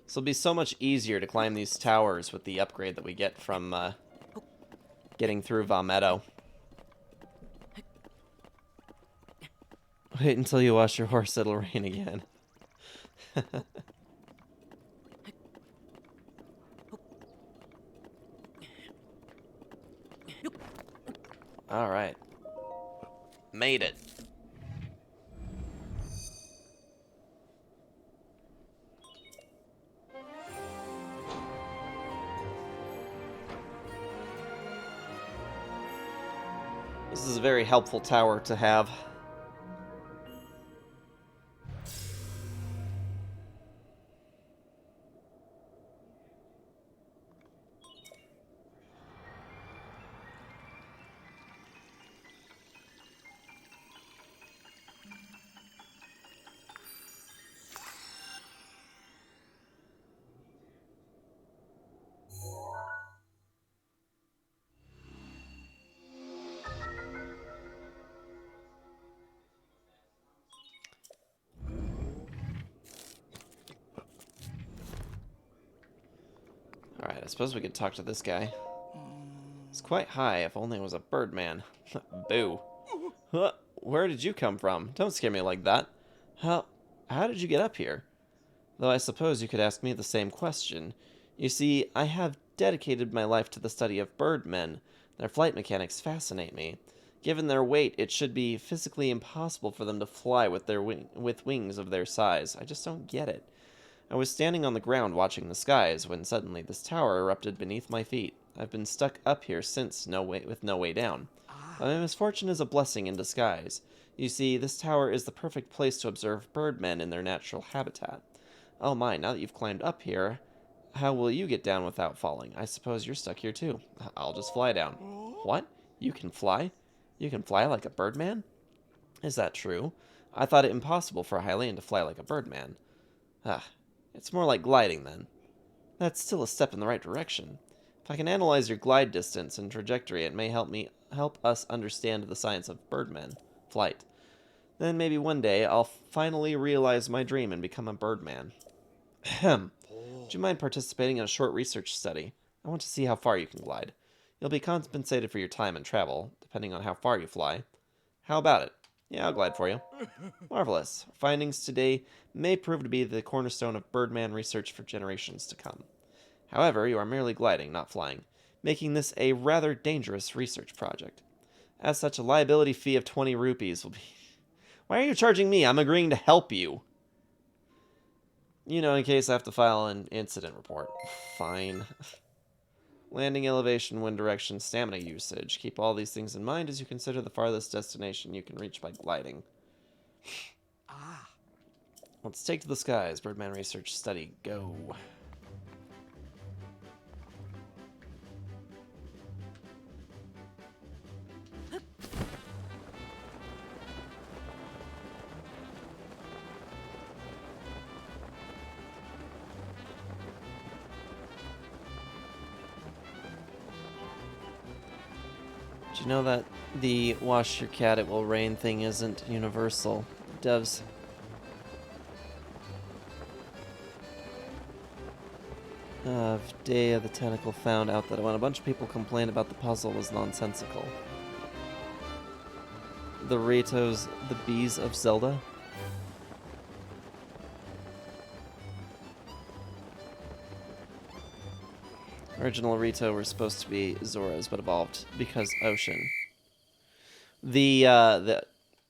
S1: So it'll be so much easier to climb these towers with the upgrade that we get from getting through Valmetto. Wait until you wash your horse, it'll rain again. Alright. Made it. This is a very helpful tower to have. Alright, I suppose we could talk to this guy. It's quite high, if only it was a birdman. Boo. Huh, where did you come from? Don't scare me like that. How did you get up here? Though I suppose you could ask me the same question. You see, I have dedicated my life to the study of birdmen. Their flight mechanics fascinate me. Given their weight, it should be physically impossible for them to fly with with wings of their size. I just don't get it. I was standing on the ground watching the skies when suddenly this tower erupted beneath my feet. I've been stuck up here since, with no way down. But my misfortune is a blessing in disguise. You see, this tower is the perfect place to observe birdmen in their natural habitat. Oh my, now that you've climbed up here, how will you get down without falling? I suppose you're stuck here too. I'll just fly down. What? You can fly? You can fly like a birdman? Is that true? I thought it impossible for a Hylian to fly like a birdman. Ah, it's more like gliding then. That's still a step in the right direction. If I can analyze your glide distance and trajectory, it may help us understand the science of birdmen flight. Then maybe one day I'll finally realize my dream and become a birdman. Ahem. Would you mind participating in a short research study? I want to see how far you can glide. You'll be compensated for your time and travel, depending on how far you fly. How about it? Yeah, I'll glide for you. Marvelous. Findings today may prove to be the cornerstone of birdman research for generations to come. However, you are merely gliding, not flying, making this a rather dangerous research project. As such, a liability fee of 20 rupees will be... Why are you charging me? I'm agreeing to help you. You know, in case I have to file an incident report. Fine. Landing elevation, wind direction, stamina usage. Keep all these things in mind as you consider the farthest destination you can reach by gliding. Let's take to the skies. Birdman research study. Go. Did you know that the wash your cat it will rain thing isn't universal? Devs. Day of the Tentacle found out that when a bunch of people complained about the puzzle was nonsensical. The Bees of Zelda? Original Rito were supposed to be Zoras, but evolved because ocean. The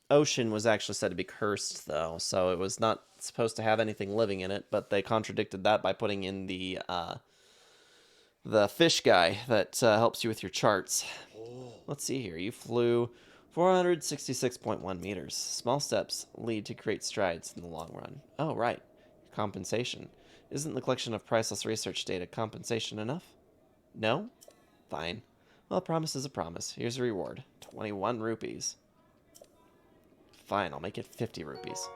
S1: ocean was actually said to be cursed, though, so it was not supposed to have anything living in it. But they contradicted that by putting in the fish guy that helps you with your charts. Let's see here. You flew 466.1 meters. Small steps lead to great strides in the long run. Oh, right. Compensation. Isn't the collection of priceless research data compensation enough? No? Fine. Well, a promise is a promise. Here's a reward. 21 rupees. Fine, I'll make it 50 rupees.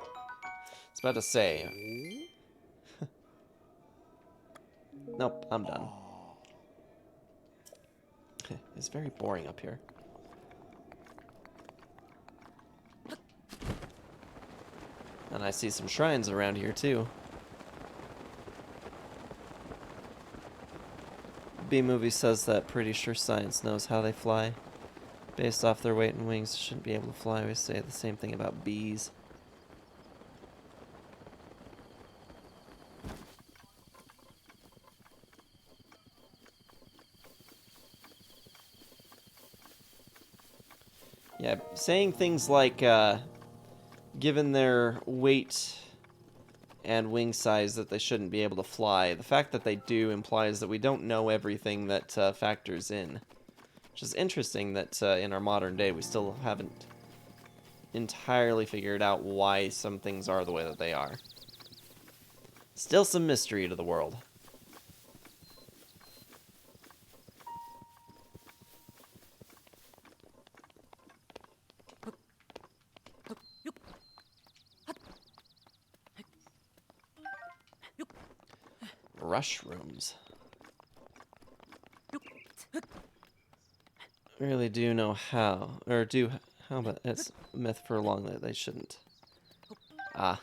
S1: I was about to say... Nope, I'm done. It's very boring up here. And I see some shrines around here, too. B-movie says that pretty sure science knows how they fly. Based off their weight and wings, shouldn't be able to fly. We say the same thing about bees. Yeah, saying things like, given their weight and wing size, that they shouldn't be able to fly. The fact that they do implies that we don't know everything that factors in. Which is interesting that in our modern day we still haven't entirely figured out why some things are the way that they are. Still some mystery to the world. Rushrooms. Really do know how, or do how, but it's a myth for long that they shouldn't. Ah.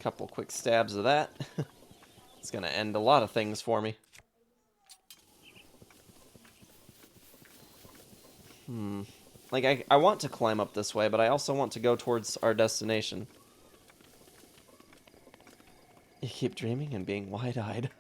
S1: Couple quick stabs of that. It's gonna end a lot of things for me. Like, I want to climb up this way, but I also want to go towards our destination. You keep dreaming and being wide-eyed.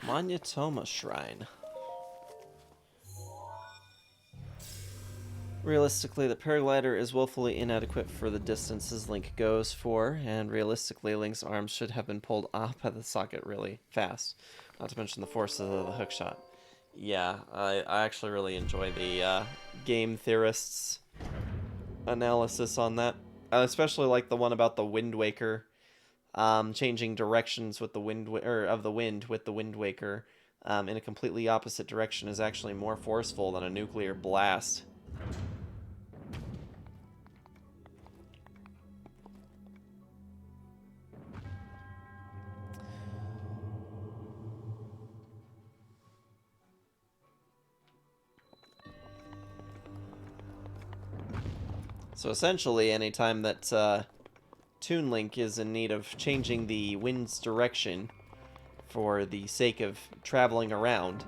S1: Manyatoma Shrine. Realistically, the paraglider is woefully inadequate for the distances Link goes for, and realistically, Link's arms should have been pulled off at the socket really fast. Not to mention the forces of the hookshot. Yeah, I actually really enjoy the game theorists' analysis on that. I especially like the one about the Wind Waker. Changing directions with the wind of the wind with the Wind Waker in a completely opposite direction is actually more forceful than a nuclear blast. So essentially, anytime that Toon Link is in need of changing the wind's direction for the sake of traveling around,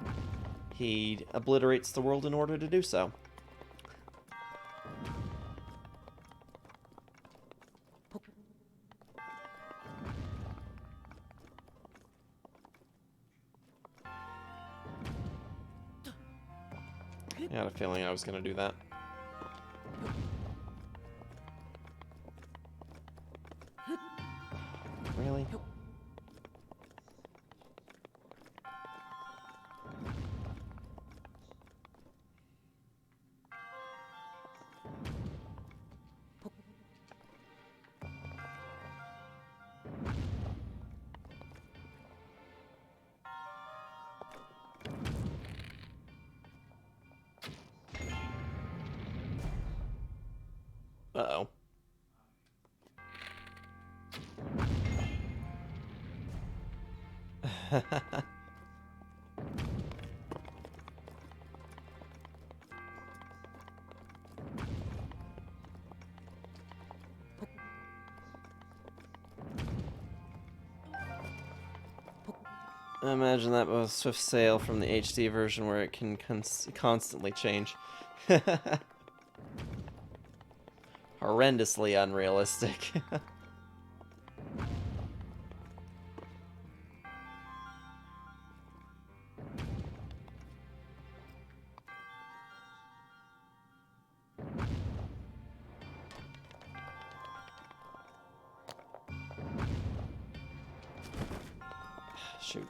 S1: he obliterates the world in order to do so. I had a feeling I was going to do that. Really? Uh-oh. I imagine that was Swift Sail from the HD version where it can constantly change. Horrendously unrealistic. Shoot.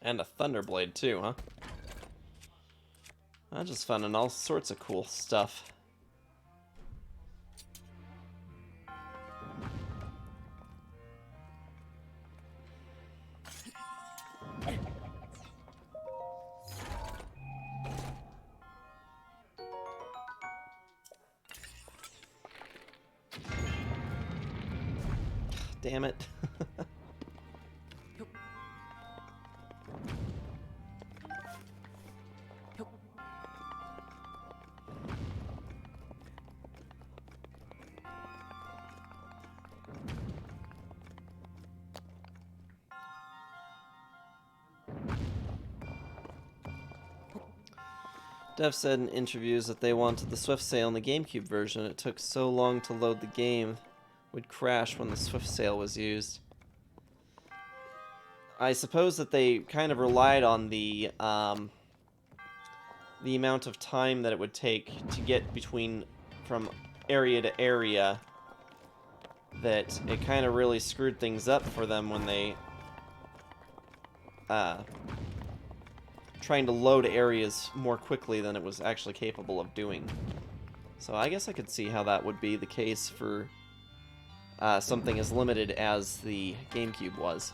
S1: And a Thunderblade too, huh? I'm just finding all sorts of cool stuff. Damn it. Dev said in interviews that they wanted the Swift Sail in the GameCube version. It took so long to load the game, would crash when the Swift Sail was used. I suppose that they kind of relied on the amount of time that it would take to get from area to area, that it kind of really screwed things up for them when they trying to load areas more quickly than it was actually capable of doing. So I guess I could see how that would be the case for something as limited as the GameCube was.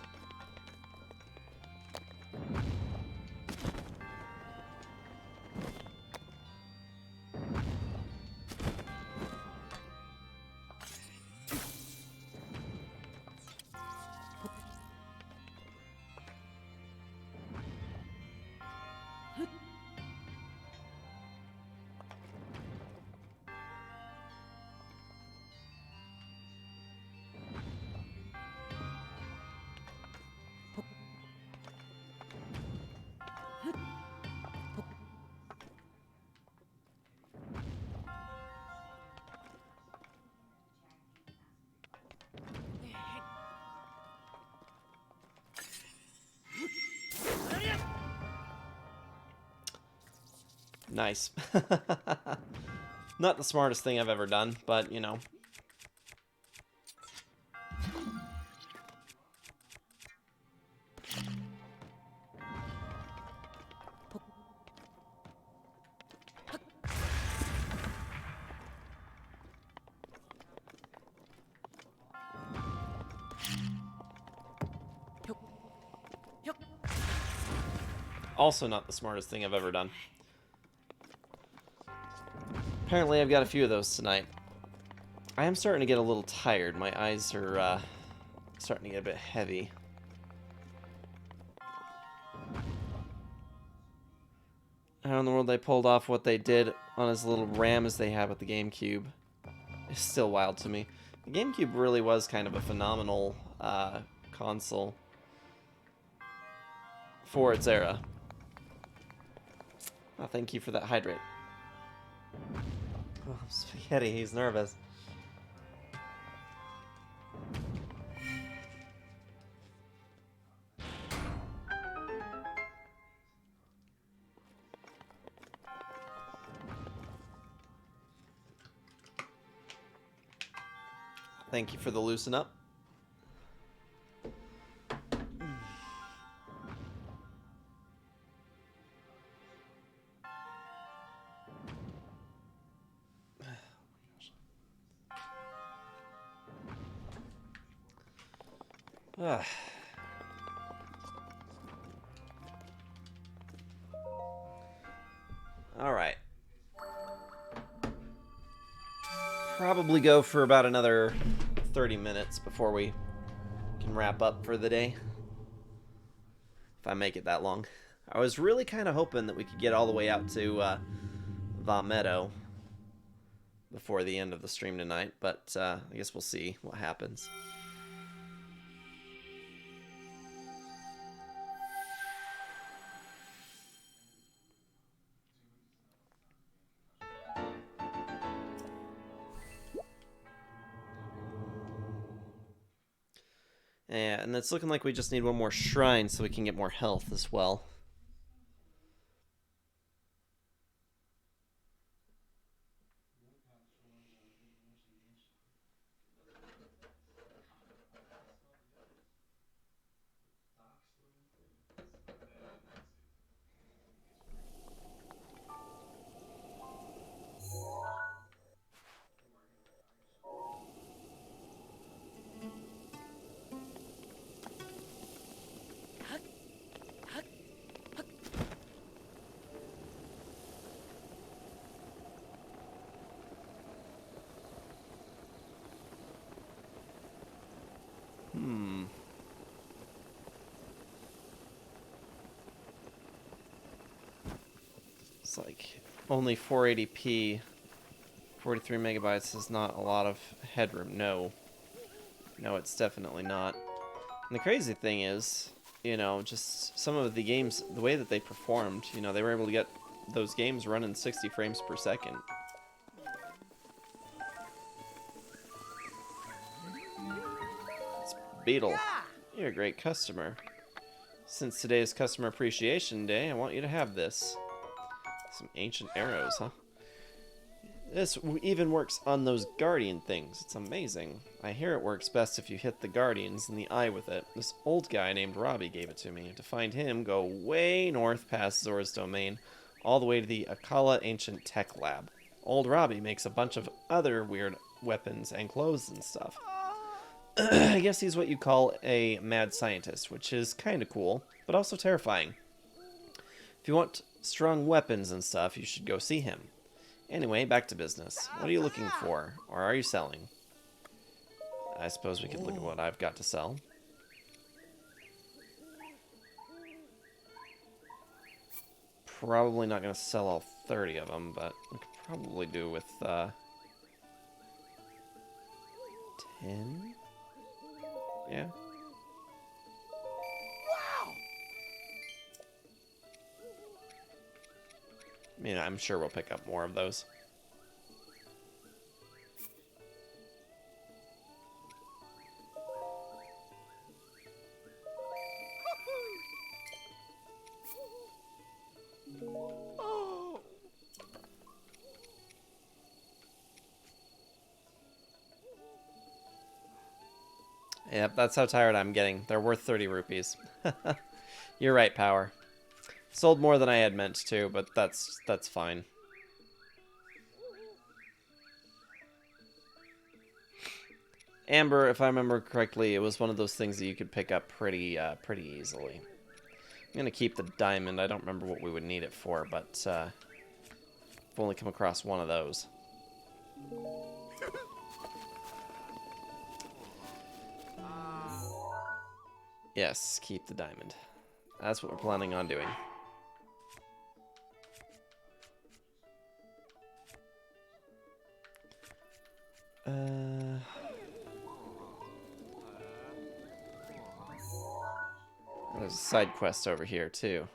S1: Nice. Not the smartest thing I've ever done, but, you know. Also not the smartest thing I've ever done. Apparently I've got a few of those tonight. I am starting to get a little tired. My eyes are starting to get a bit heavy. How in the world they pulled off what they did on as little RAM as they had with the GameCube is still wild to me. The GameCube really was kind of a phenomenal console for its era. Oh, thank you for that hydrate. Oh, Spaghetti, he's nervous. Thank you for the loosen up. Ah. All right. Probably go for about another 30 minutes before we can wrap up for the day. If I make it that long. I was really kind of hoping that we could get all the way out to Va Meadow before the end of the stream tonight, but I guess we'll see what happens. Yeah, and it's looking like we just need one more shrine so we can get more health as well. It's like only 480p, 43 megabytes is not a lot of headroom. No, it's definitely not. And the crazy thing is, you know, just some of the games, the way that they performed, you know, they were able to get those games running 60 frames per second. It's Beetle. You're a great customer. Since today is Customer Appreciation Day, I want you to have this. Some ancient arrows, huh? This even works on those guardian things. It's amazing. I hear it works best if you hit the guardians in the eye with it. This old guy named Robbie gave it to me. To find him, go way north past Zora's Domain, all the way to the Akala Ancient Tech Lab. Old Robbie makes a bunch of other weird weapons and clothes and stuff. I guess he's what you call a mad scientist, which is kind of cool, but also terrifying. If you want strong weapons and stuff, you should go see him. Anyway, back to business. What are you looking for? Or are you selling? I suppose we could look at what I've got to sell. Probably not going to sell all 30 of them, but we could probably do with 10? Yeah. I mean, I'm sure we'll pick up more of those. Yep, that's how tired I'm getting. They're worth 30 rupees. You're right, Power. Sold more than I had meant to, but that's fine. Amber, if I remember correctly, it was one of those things that you could pick up pretty easily. I'm gonna keep the diamond. I don't remember what we would need it for, but I've only come across one of those. Yes, keep the diamond. That's what we're planning on doing. There's a side quest over here, too.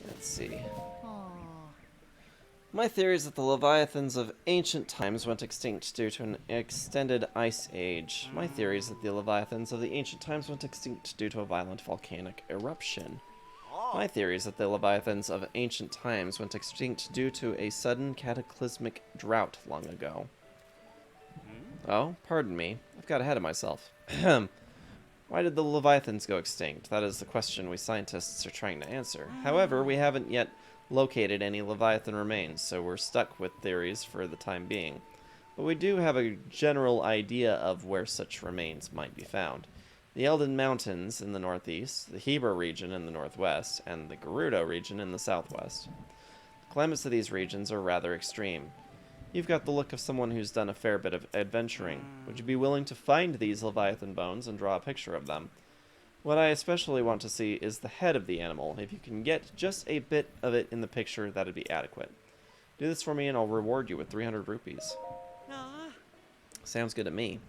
S1: Let's see. My theory is that the Leviathans of ancient times went extinct due to an extended ice age. My theory is that the Leviathans of the ancient times went extinct due to a violent volcanic eruption. My theory is that the Leviathans of ancient times went extinct due to a sudden cataclysmic drought long ago. Oh, pardon me. I've got ahead of myself. Why did the Leviathans go extinct? That is the question we scientists are trying to answer. However, we haven't yet located any Leviathan remains, so we're stuck with theories for the time being. But we do have a general idea of where such remains might be found. The Elden Mountains in the northeast, the Heber region in the northwest, and the Gerudo region in the southwest. The climates of these regions are rather extreme. You've got the look of someone who's done a fair bit of adventuring. Would you be willing to find these Leviathan bones and draw a picture of them? What I especially want to see is the head of the animal. If you can get just a bit of it in the picture, that'd be adequate. Do this for me and I'll reward you with 300 rupees. Sounds good to me.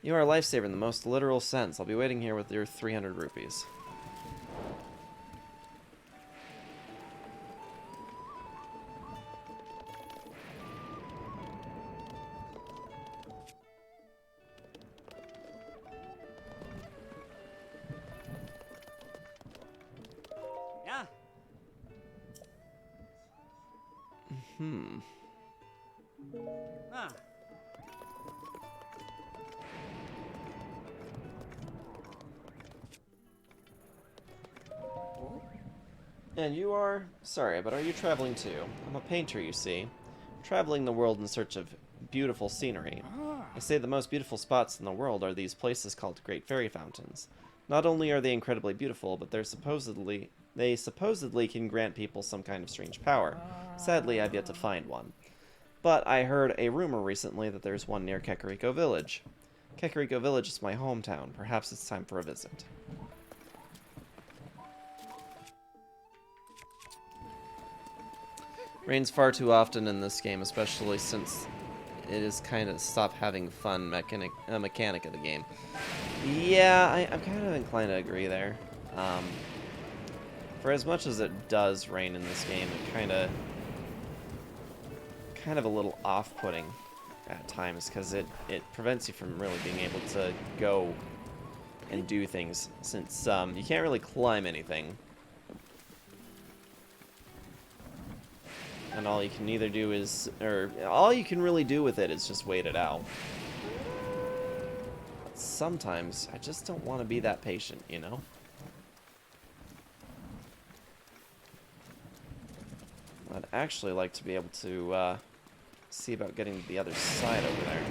S1: You are a lifesaver in the most literal sense. I'll be waiting here with your 300 rupees. And you are? Sorry, but are you traveling too? I'm a painter, you see. Traveling the world in search of beautiful scenery. I say the most beautiful spots in the world are these places called Great Fairy Fountains. Not only are they incredibly beautiful, but they supposedly can grant people some kind of strange power. Sadly, I've yet to find one. But I heard a rumor recently that there's one near Kakariko Village. Kakariko Village is my hometown. Perhaps it's time for a visit. Rains far too often in this game, especially since it is kind of stop having fun mechanic of the game. Yeah, I'm kind of inclined to agree there. For as much as it does rain in this game, it kind of a little off-putting at times, because it prevents you from really being able to go and do things, since you can't really climb anything. And all you can either do is, or all you can really do with it is just wait it out. But sometimes I just don't want to be that patient, you know? I'd actually like to be able to see about getting to the other side over there.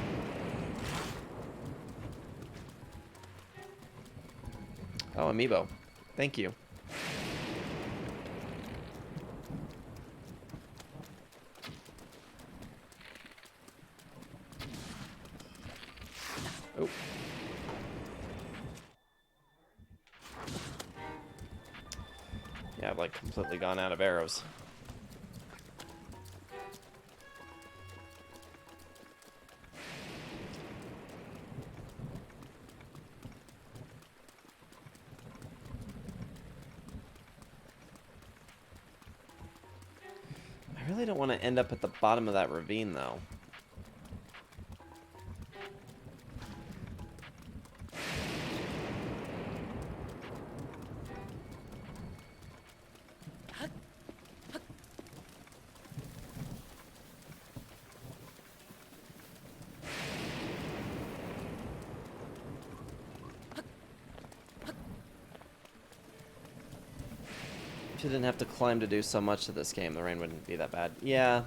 S1: Oh, amiibo. Thank you. Oh. Yeah, I've like completely gone out of arrows. I really don't want to end up at the bottom of that ravine, though. If you didn't have to climb to do so much of this game, the rain wouldn't be that bad. Yeah.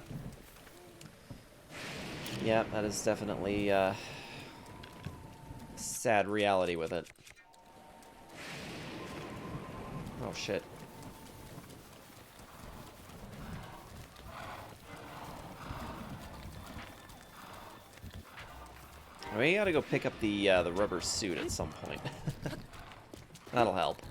S1: Yeah, that is definitely sad reality with it. Oh, shit. We gotta go pick up the rubber suit at some point. That'll help.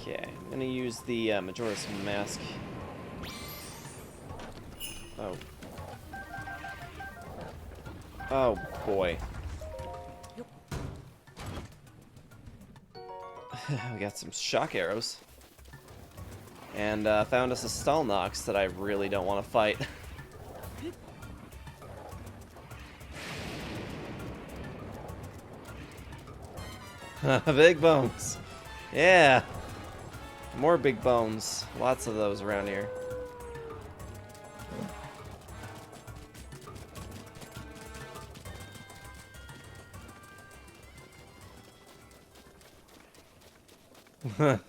S1: Okay, I'm gonna use the Majora's Mask. Oh. Oh, boy. We got some shock arrows. And found us a Stalnox that I really don't want to fight. Big bones. Yeah. More big bones. Lots of those around here.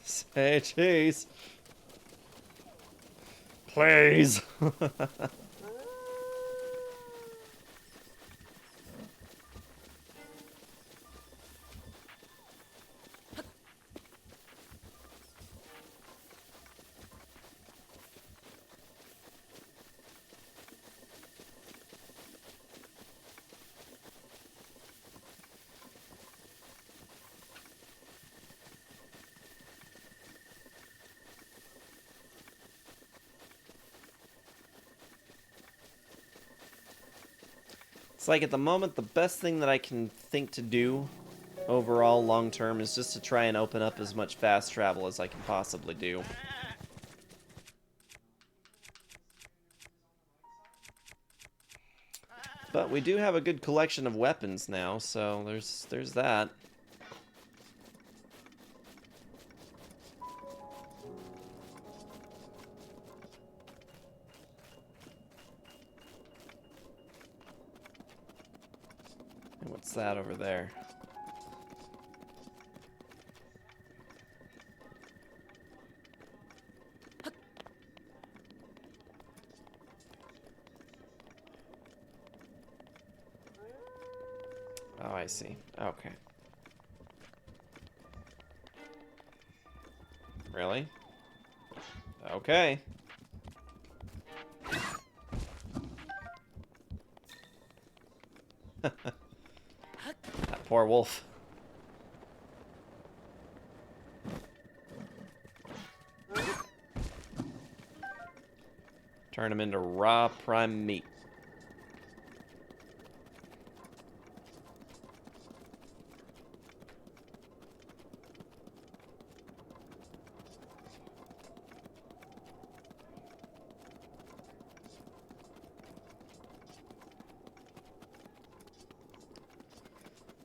S1: Say cheese. Please. It's like at the moment, the best thing that I can think to do overall long term is just to try and open up as much fast travel as I can possibly do. But we do have a good collection of weapons now, so there's that. And what's that over there? Oh, I see. Okay. Really? Okay. That poor wolf. Turn him into raw prime meat.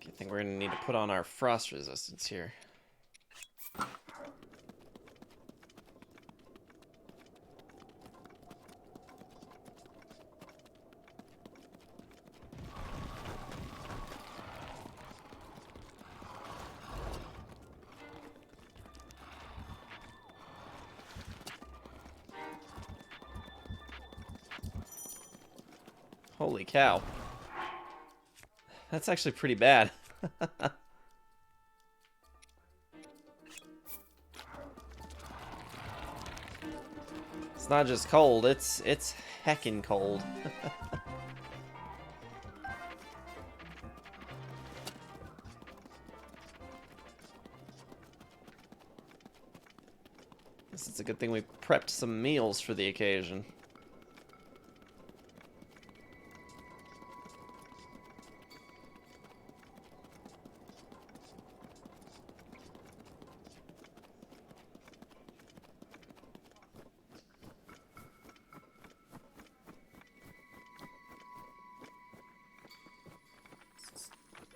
S1: I think we're gonna need to put on our frost resistance here. Holy cow. That's actually pretty bad. It's not just cold, it's heckin' cold. Guess it's a good thing we prepped some meals for the occasion.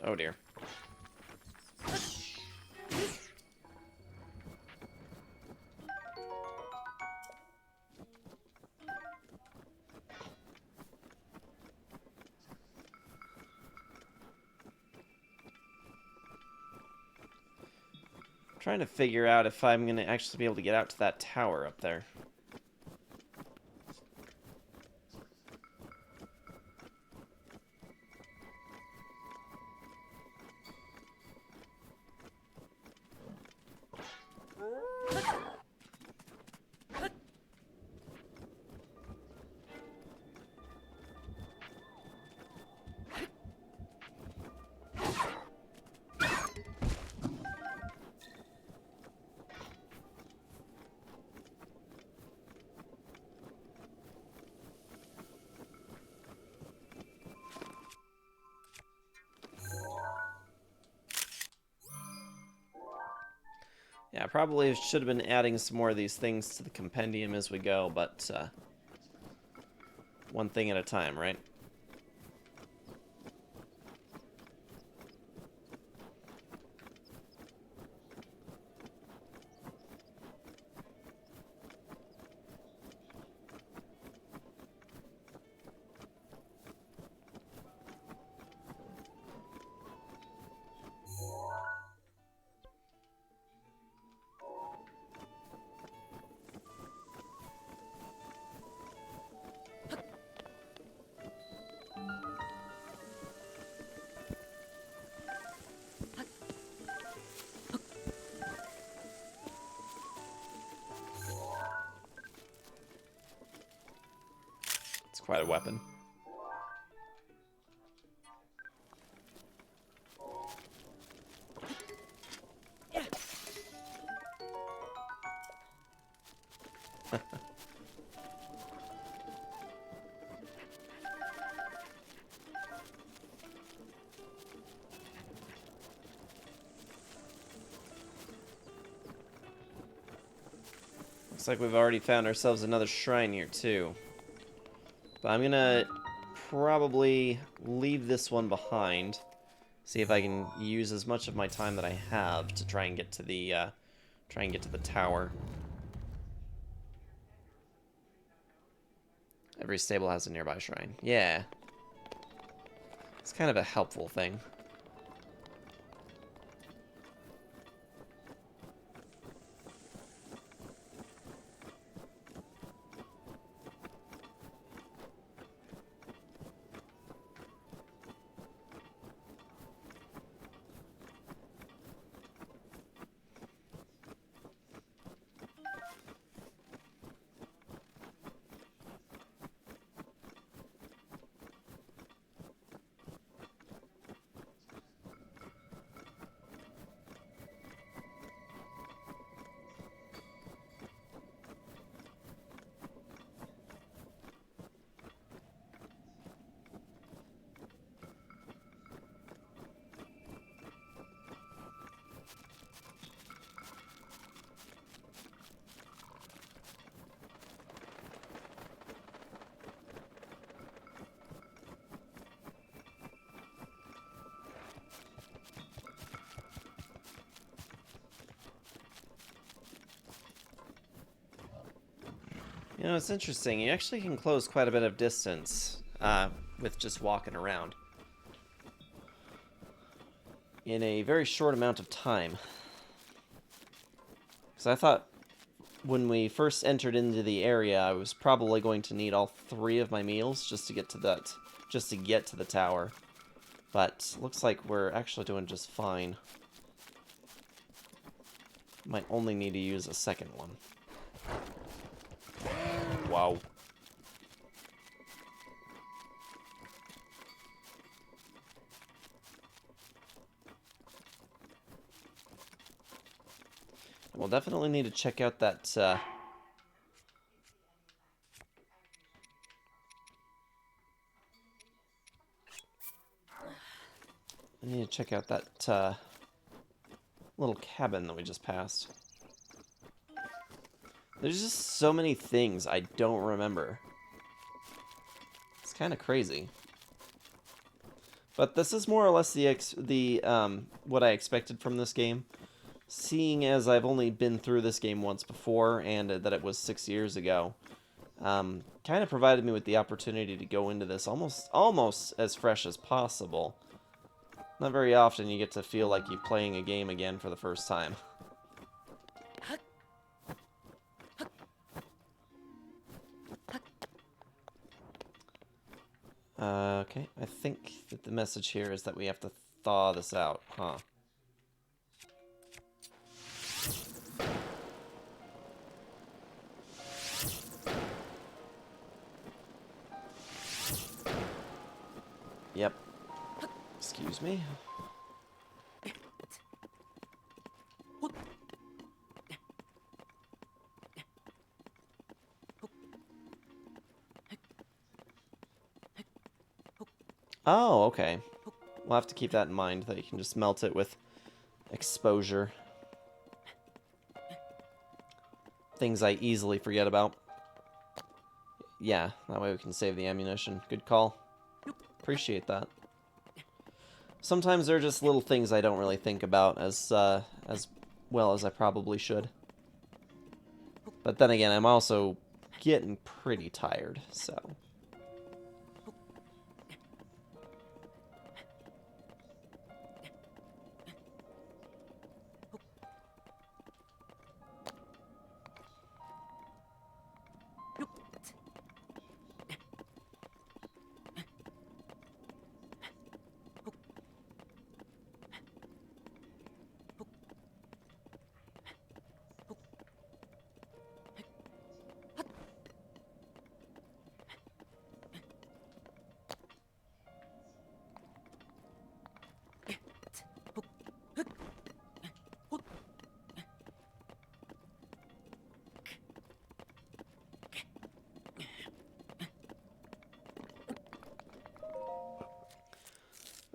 S1: Oh dear. Trying to figure out if I'm going to actually be able to get out to that tower up there. Yeah, probably should have been adding some more of these things to the compendium as we go, but one thing at a time, right? It's quite a weapon. Looks like we've already found ourselves another shrine here, too. But I'm gonna probably leave this one behind. See if I can use as much of my time that I have to try and get to the tower. Every stable has a nearby shrine. Yeah. It's kind of a helpful thing. You know, it's interesting. You actually can close quite a bit of distance with just walking around in a very short amount of time. Because I thought when we first entered into the area, I was probably going to need all 3 of my meals just to get to the tower. But looks like we're actually doing just fine. Might only need to use a second one. Wow. We'll definitely need to check out that, I need to check out that, little cabin that we just passed. There's just so many things I don't remember. It's kind of crazy. But this is more or less what I expected from this game. Seeing as I've only been through this game once before, and that it was 6 years ago, kind of provided me with the opportunity to go into this almost as fresh as possible. Not very often you get to feel like you're playing a game again for the first time. Okay, I think that the message here is that we have to thaw this out, huh? Yep. Excuse me. Oh, okay. We'll have to keep that in mind, that you can just melt it with exposure. Things I easily forget about. Yeah, that way we can save the ammunition. Good call. Appreciate that. Sometimes there are just little things I don't really think about as well as I probably should. But then again, I'm also getting pretty tired, so...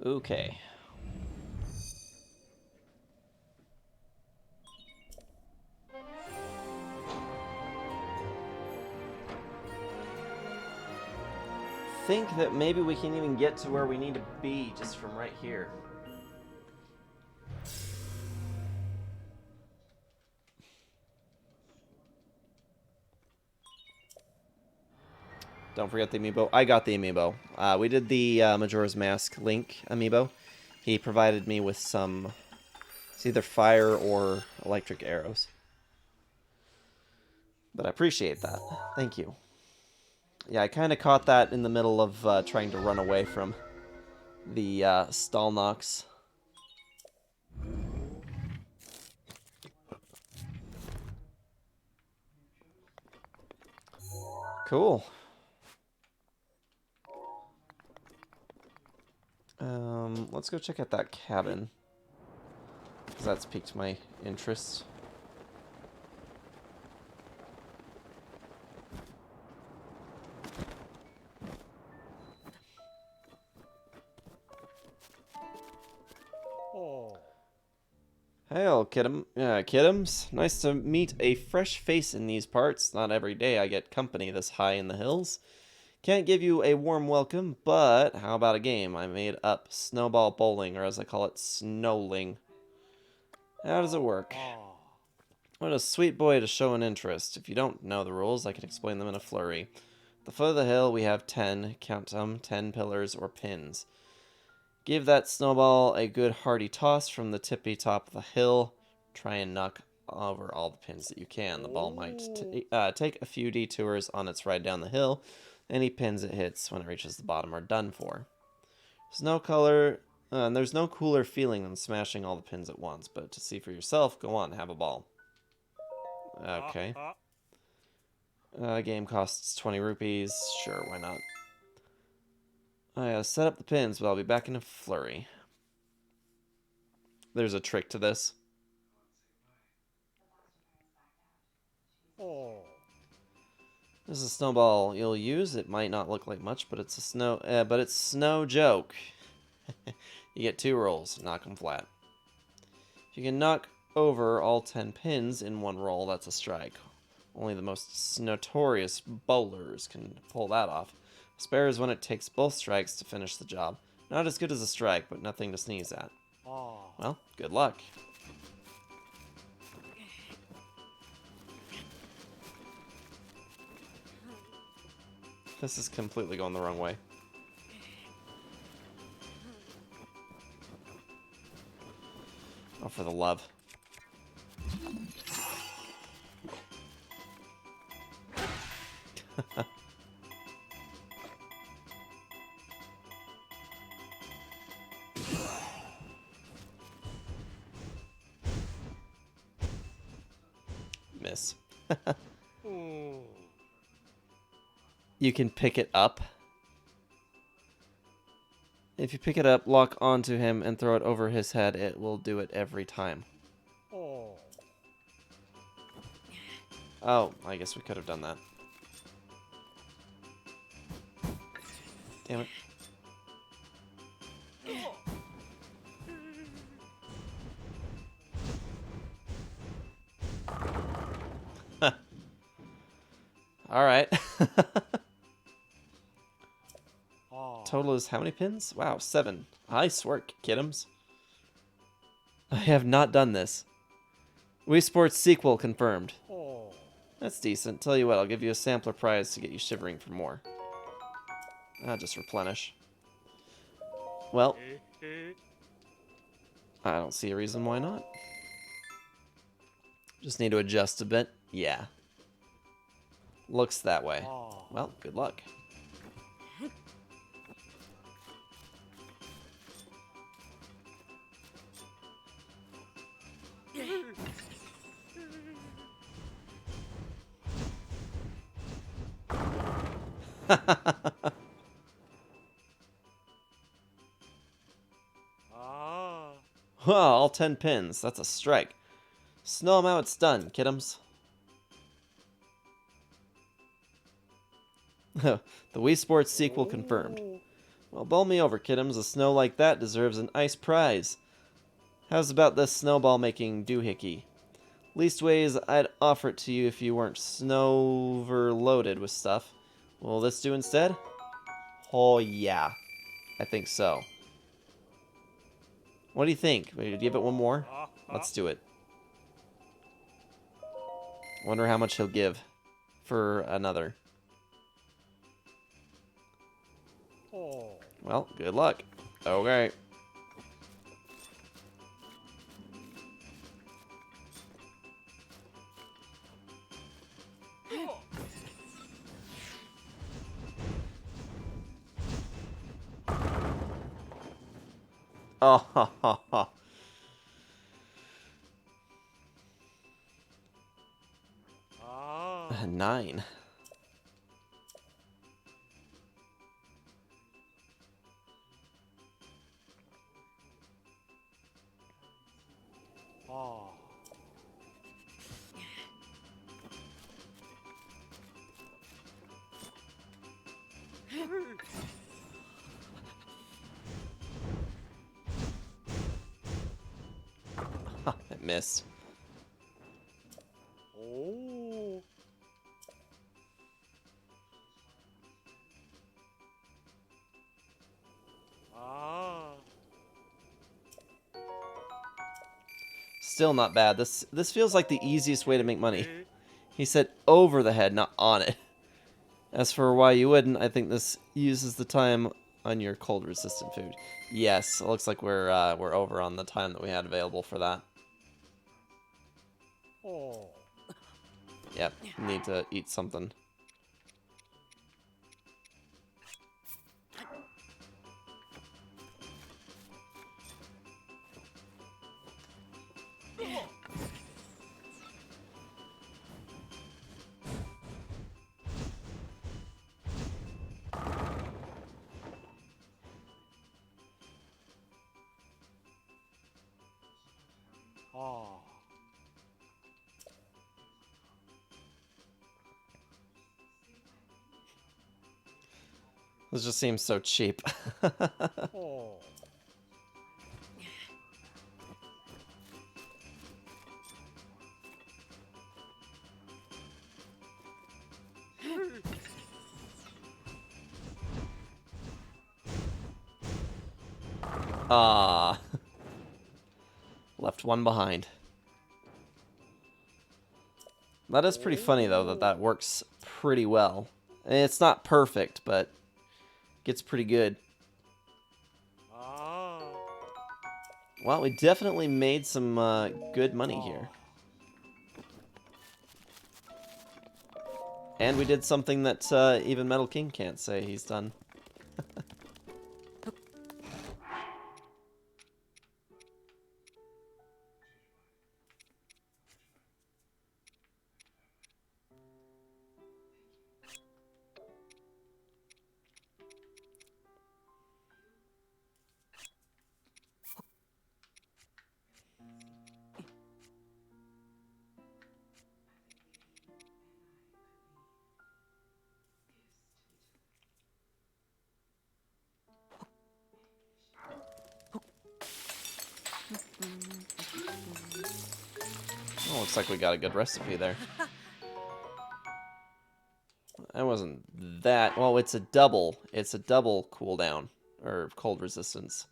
S1: Okay. Think that maybe we can even get to where we need to be just from right here. Don't forget the amiibo. I got the amiibo. We did the Majora's Mask Link amiibo. He provided me with some... It's either fire or electric arrows. But I appreciate that. Thank you. Yeah, I kind of caught that in the middle of trying to run away from the Stalnox. Cool. Let's go check out that cabin, because that's piqued my interest. Hail, kiddims. Nice to meet a fresh face in these parts. Not every day I get company this high in the hills. Can't give you a warm welcome, but how about a game? I made up snowball bowling, or as I call it, snowling. How does it work? What a sweet boy to show an interest. If you don't know the rules, I can explain them in a flurry. At the foot of the hill, we have 10, count them, 10 pillars or pins. Give that snowball a good hearty toss from the tippy top of the hill. Try and knock over all the pins that you can. The ball might take a few detours on its ride down the hill. Any pins it hits when it reaches the bottom are done for. There's no cooler feeling than smashing all the pins at once, but to see for yourself, go on, have a ball. Okay. Game costs 20 rupees. Sure, why not? I set up the pins, but I'll be back in a flurry. There's a trick to this. This is a snowball you'll use. It might not look like much, but it's no joke. You get 2 rolls. Knock them flat. If you can knock over all 10 pins in one roll, that's a strike. Only the most notorious bowlers can pull that off. Spare is when it takes both strikes to finish the job. Not as good as a strike, but nothing to sneeze at. Well, good luck. This is completely going the wrong way. Oh, for the love. Miss. You can pick it up. If you pick it up, lock onto him, and throw it over his head, it will do it every time. Oh, I guess we could have done that. Damn it. Alright. Total is how many pins? Wow, 7. Nice work, kidums. I have not done this. Wii Sports sequel confirmed. That's decent. Tell you what, I'll give you a sampler prize to get you shivering for more. I'll just replenish. Well, I don't see a reason why not. Just need to adjust a bit. Yeah. Looks that way. Well, good luck. Well, all 10 pins. That's a strike. Snow 'em out, it's done, kidums. The Wii Sports sequel confirmed. Well, bowl me over, kidums. A snow like that deserves an ice prize. How's about this snowball making doohickey? Leastways, I'd offer it to you if you weren't snow-overloaded with stuff. Will this do instead? Oh, yeah. I think so. What do you think? Will you give it one more? Let's do it. Wonder how much he'll give for another. Well, good luck. Okay. Oh, ha, ha, ha. A 9. I missed. Still not bad. This feels like the easiest way to make money. He said over the head, not on it. As for why you wouldn't, I think this uses the time on your cold-resistant food. Yes, it looks like we're over on the time that we had available for that. Yep, need to eat something. This just seems so cheap. Ah. Left one behind. That is pretty funny, though, that that works pretty well. It's not perfect, but gets pretty good. Well, we definitely made some good money here. And we did something that even Metal King can't say he's done. Oh, looks like we got a good recipe there. That wasn't that... Well, it's a double. It's a double cooldown. Or cold resistance.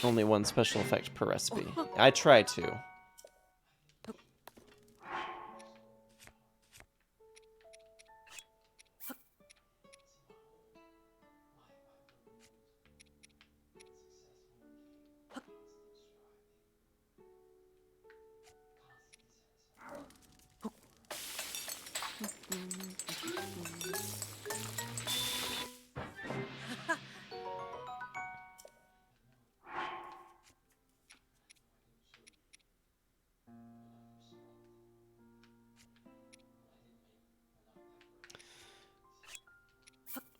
S1: Only one special effect per recipe. I try to.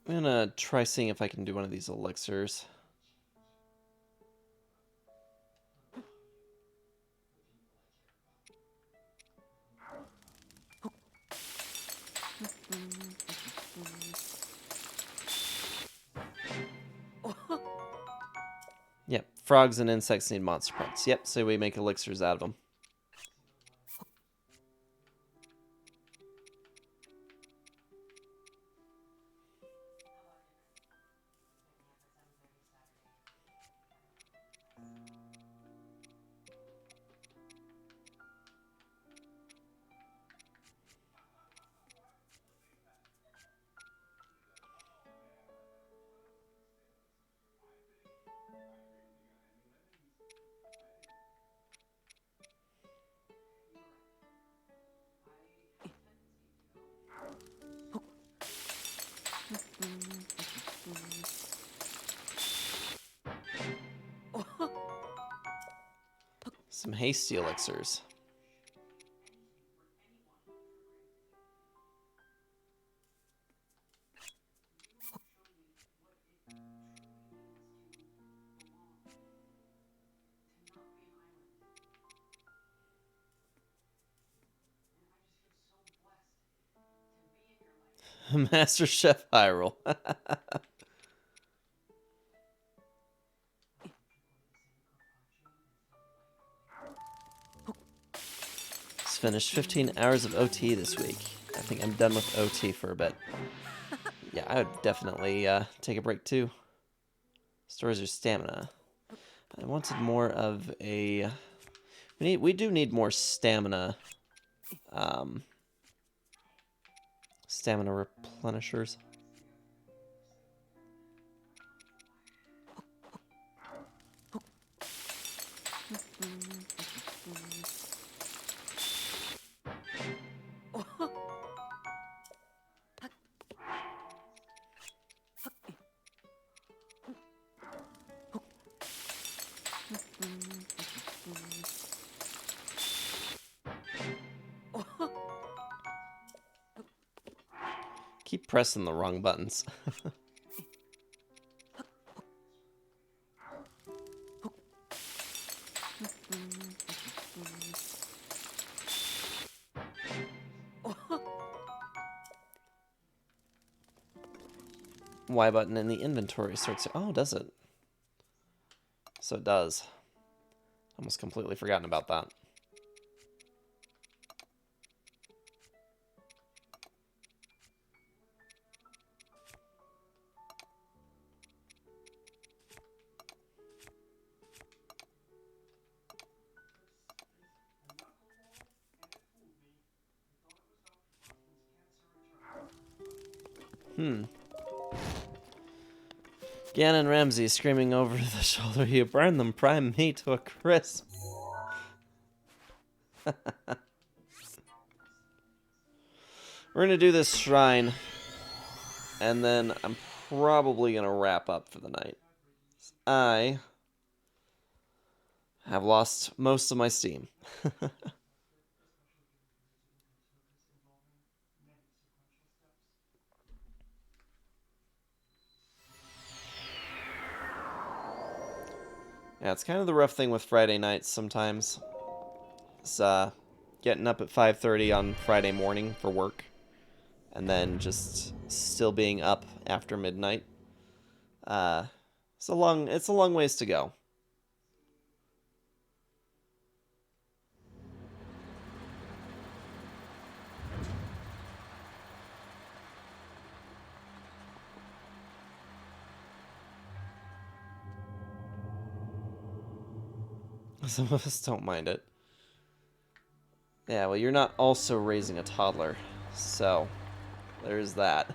S1: I'm gonna try seeing if I can do one of these elixirs. Yep, frogs and insects need monster parts. Yep, so we make elixirs out of them. Some hasty elixirs. Master Chef Hyrule. Just finished 15 hours of OT this week. I think I'm done with OT for a bit. Yeah, I would definitely take a break too. Stores your stamina. I wanted more of a... We do need more stamina. Stamina replenishers. Keep pressing the wrong buttons. Y button in the inventory starts to... Oh, does it? So it does. Almost completely forgotten about that. Ganon Ramsey screaming over the shoulder. You burned them prime meat to a crisp. We're gonna do this shrine, and then I'm probably gonna wrap up for the night. I have lost most of my steam. Yeah, it's kind of the rough thing with Friday nights sometimes. It's getting up at 5:30 on Friday morning for work, and then just still being up after midnight. It's a long ways to go. Some of us don't mind it. Yeah, well, you're not also raising a toddler, so there's that.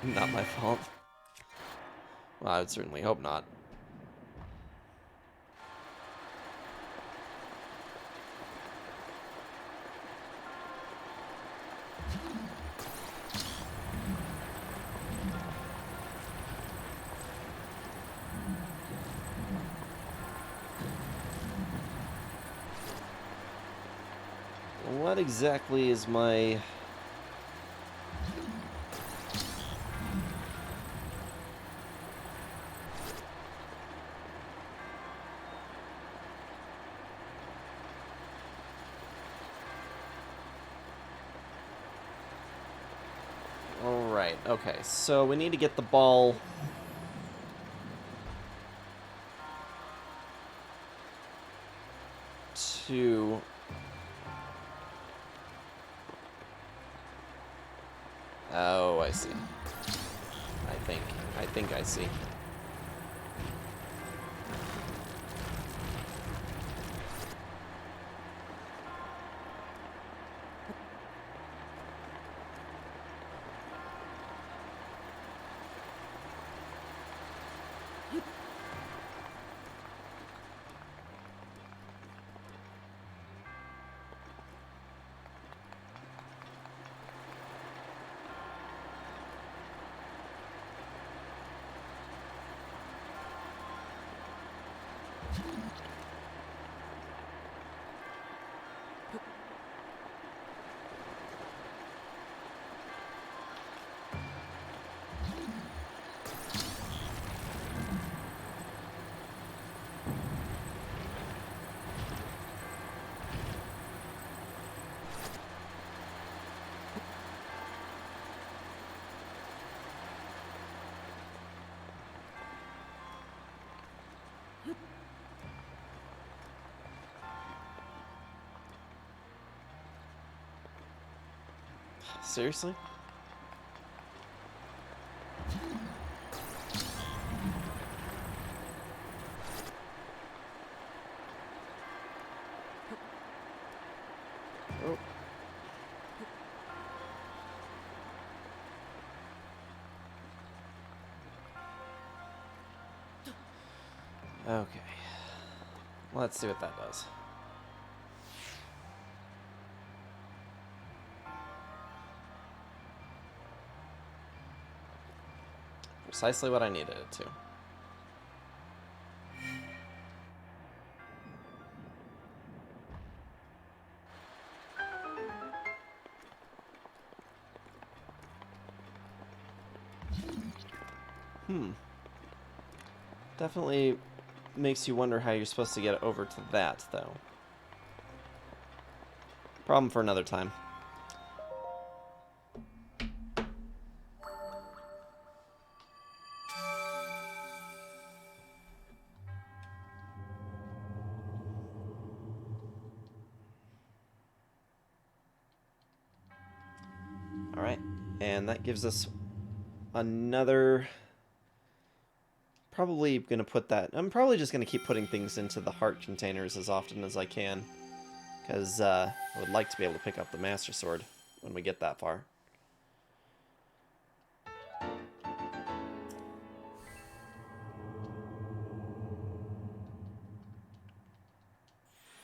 S1: Not my fault. Well, I would certainly hope not. What exactly is my... Alright, okay, so we need to get the ball... to... Oh, I see. I think I see. Seriously? Oh. Okay. Let's see what that does. Precisely what I needed it to. Definitely makes you wonder how you're supposed to get over to that, though. Problem for another time. Alright, and that gives us another... Probably going to put that... I'm probably just going to keep putting things into the heart containers as often as I can. Because I would like to be able to pick up the Master Sword when we get that far.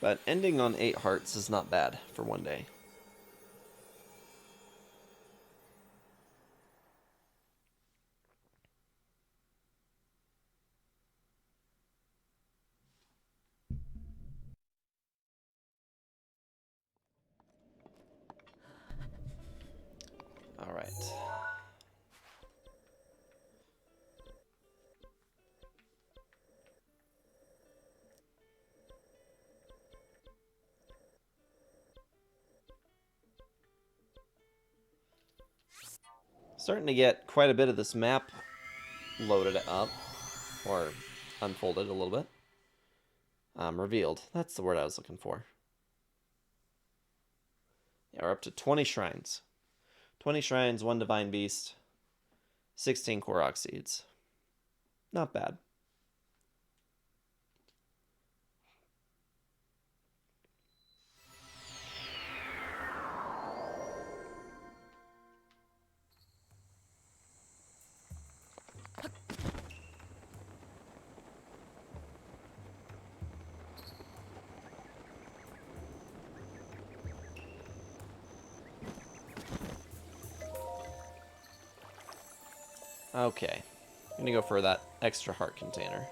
S1: But ending on 8 hearts is not bad for one day. Alright. Starting to get quite a bit of this map loaded up. Or unfolded a little bit. Revealed. That's the word I was looking for. Yeah, we're up to 20 shrines. 20 shrines, 1 divine beast, 16 Korok seeds. Not bad. Okay. I'm gonna go for that extra heart container.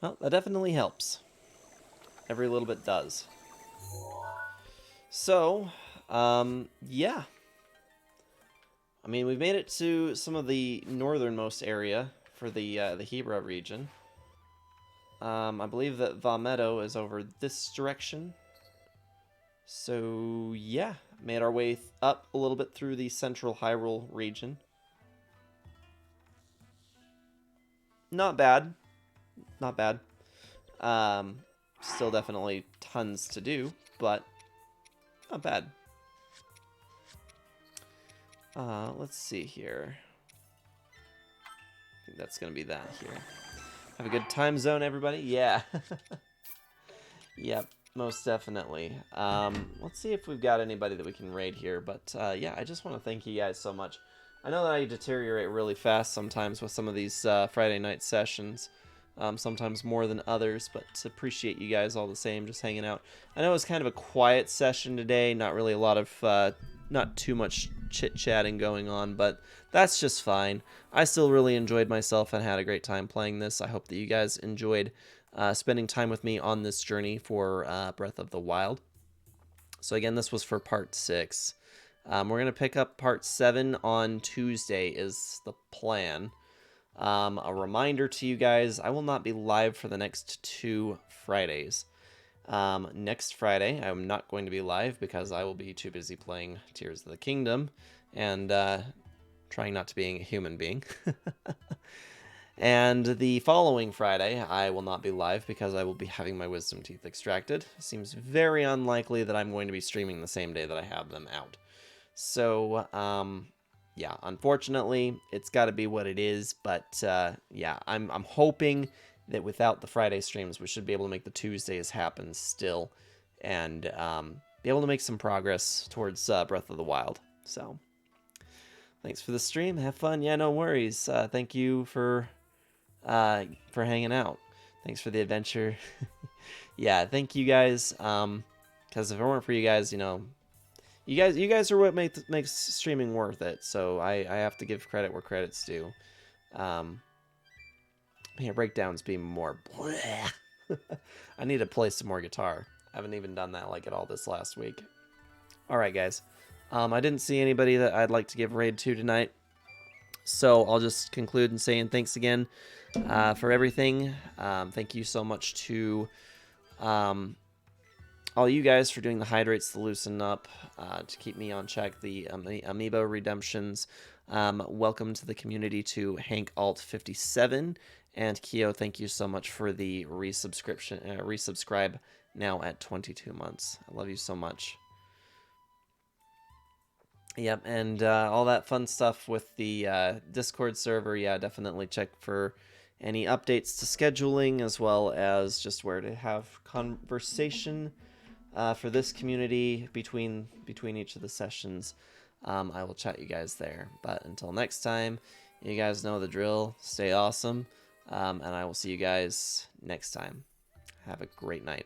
S1: Well, that definitely helps. Every little bit does. So, yeah. I mean, we've made it to some of the northernmost area for the Hebra region. I believe that Valmetto is over this direction. So, yeah. Made our way up a little bit through the central Hyrule region. Not bad. Not bad. Still definitely tons to do, but not bad. Let's see here. I think that's going to be that here. Have a good time zone, everybody? Yeah. Yep, most definitely. Let's see if we've got anybody that we can raid here, but yeah, I just want to thank you guys so much. I know that I deteriorate really fast sometimes with some of these Friday night sessions. Sometimes more than others, but appreciate you guys all the same, just hanging out. I know it was kind of a quiet session today, not really a lot of, not too much chit-chatting going on, but that's just fine. I still really enjoyed myself and had a great time playing this. I hope that you guys enjoyed spending time with me on this journey for Breath of the Wild. So again, this was for part 6. We're going to pick up part 7 on Tuesday is the plan. A reminder to you guys, I will not be live for the next 2 Fridays. Next Friday, I'm not going to be live because I will be too busy playing Tears of the Kingdom and trying not to be a human being. And the following Friday, I will not be live because I will be having my wisdom teeth extracted. Seems very unlikely that I'm going to be streaming the same day that I have them out. So, yeah, unfortunately, it's got to be what it is, but yeah, I'm hoping that without the Friday streams, we should be able to make the Tuesdays happen still, and be able to make some progress towards Breath of the Wild. So, thanks for the stream. Have fun. Yeah, no worries. Thank you for hanging out. Thanks for the adventure. Yeah, thank you guys. Because if it weren't for you guys, you know. You guys are what makes streaming worth it, so I have to give credit where credit's due. Yeah, breakdowns being more bleh. I need to play some more guitar. I haven't even done that like at all this last week. Alright, guys. I didn't see anybody that I'd like to give raid to tonight. So I'll just conclude in saying thanks again for everything. Thank you so much to all you guys for doing the hydrates to loosen up, to keep me on check, the amiibo redemptions. Welcome to the community to Hank Alt 57. And Keo, thank you so much for the resubscribe now at 22 months. I love you so much. Yep, and all that fun stuff with the Discord server. Yeah, definitely check for any updates to scheduling, as well as just where to have conversation for this community between each of the sessions. I will chat you guys there. But until next time, you guys know the drill. Stay awesome, and I will see you guys next time. Have a great night.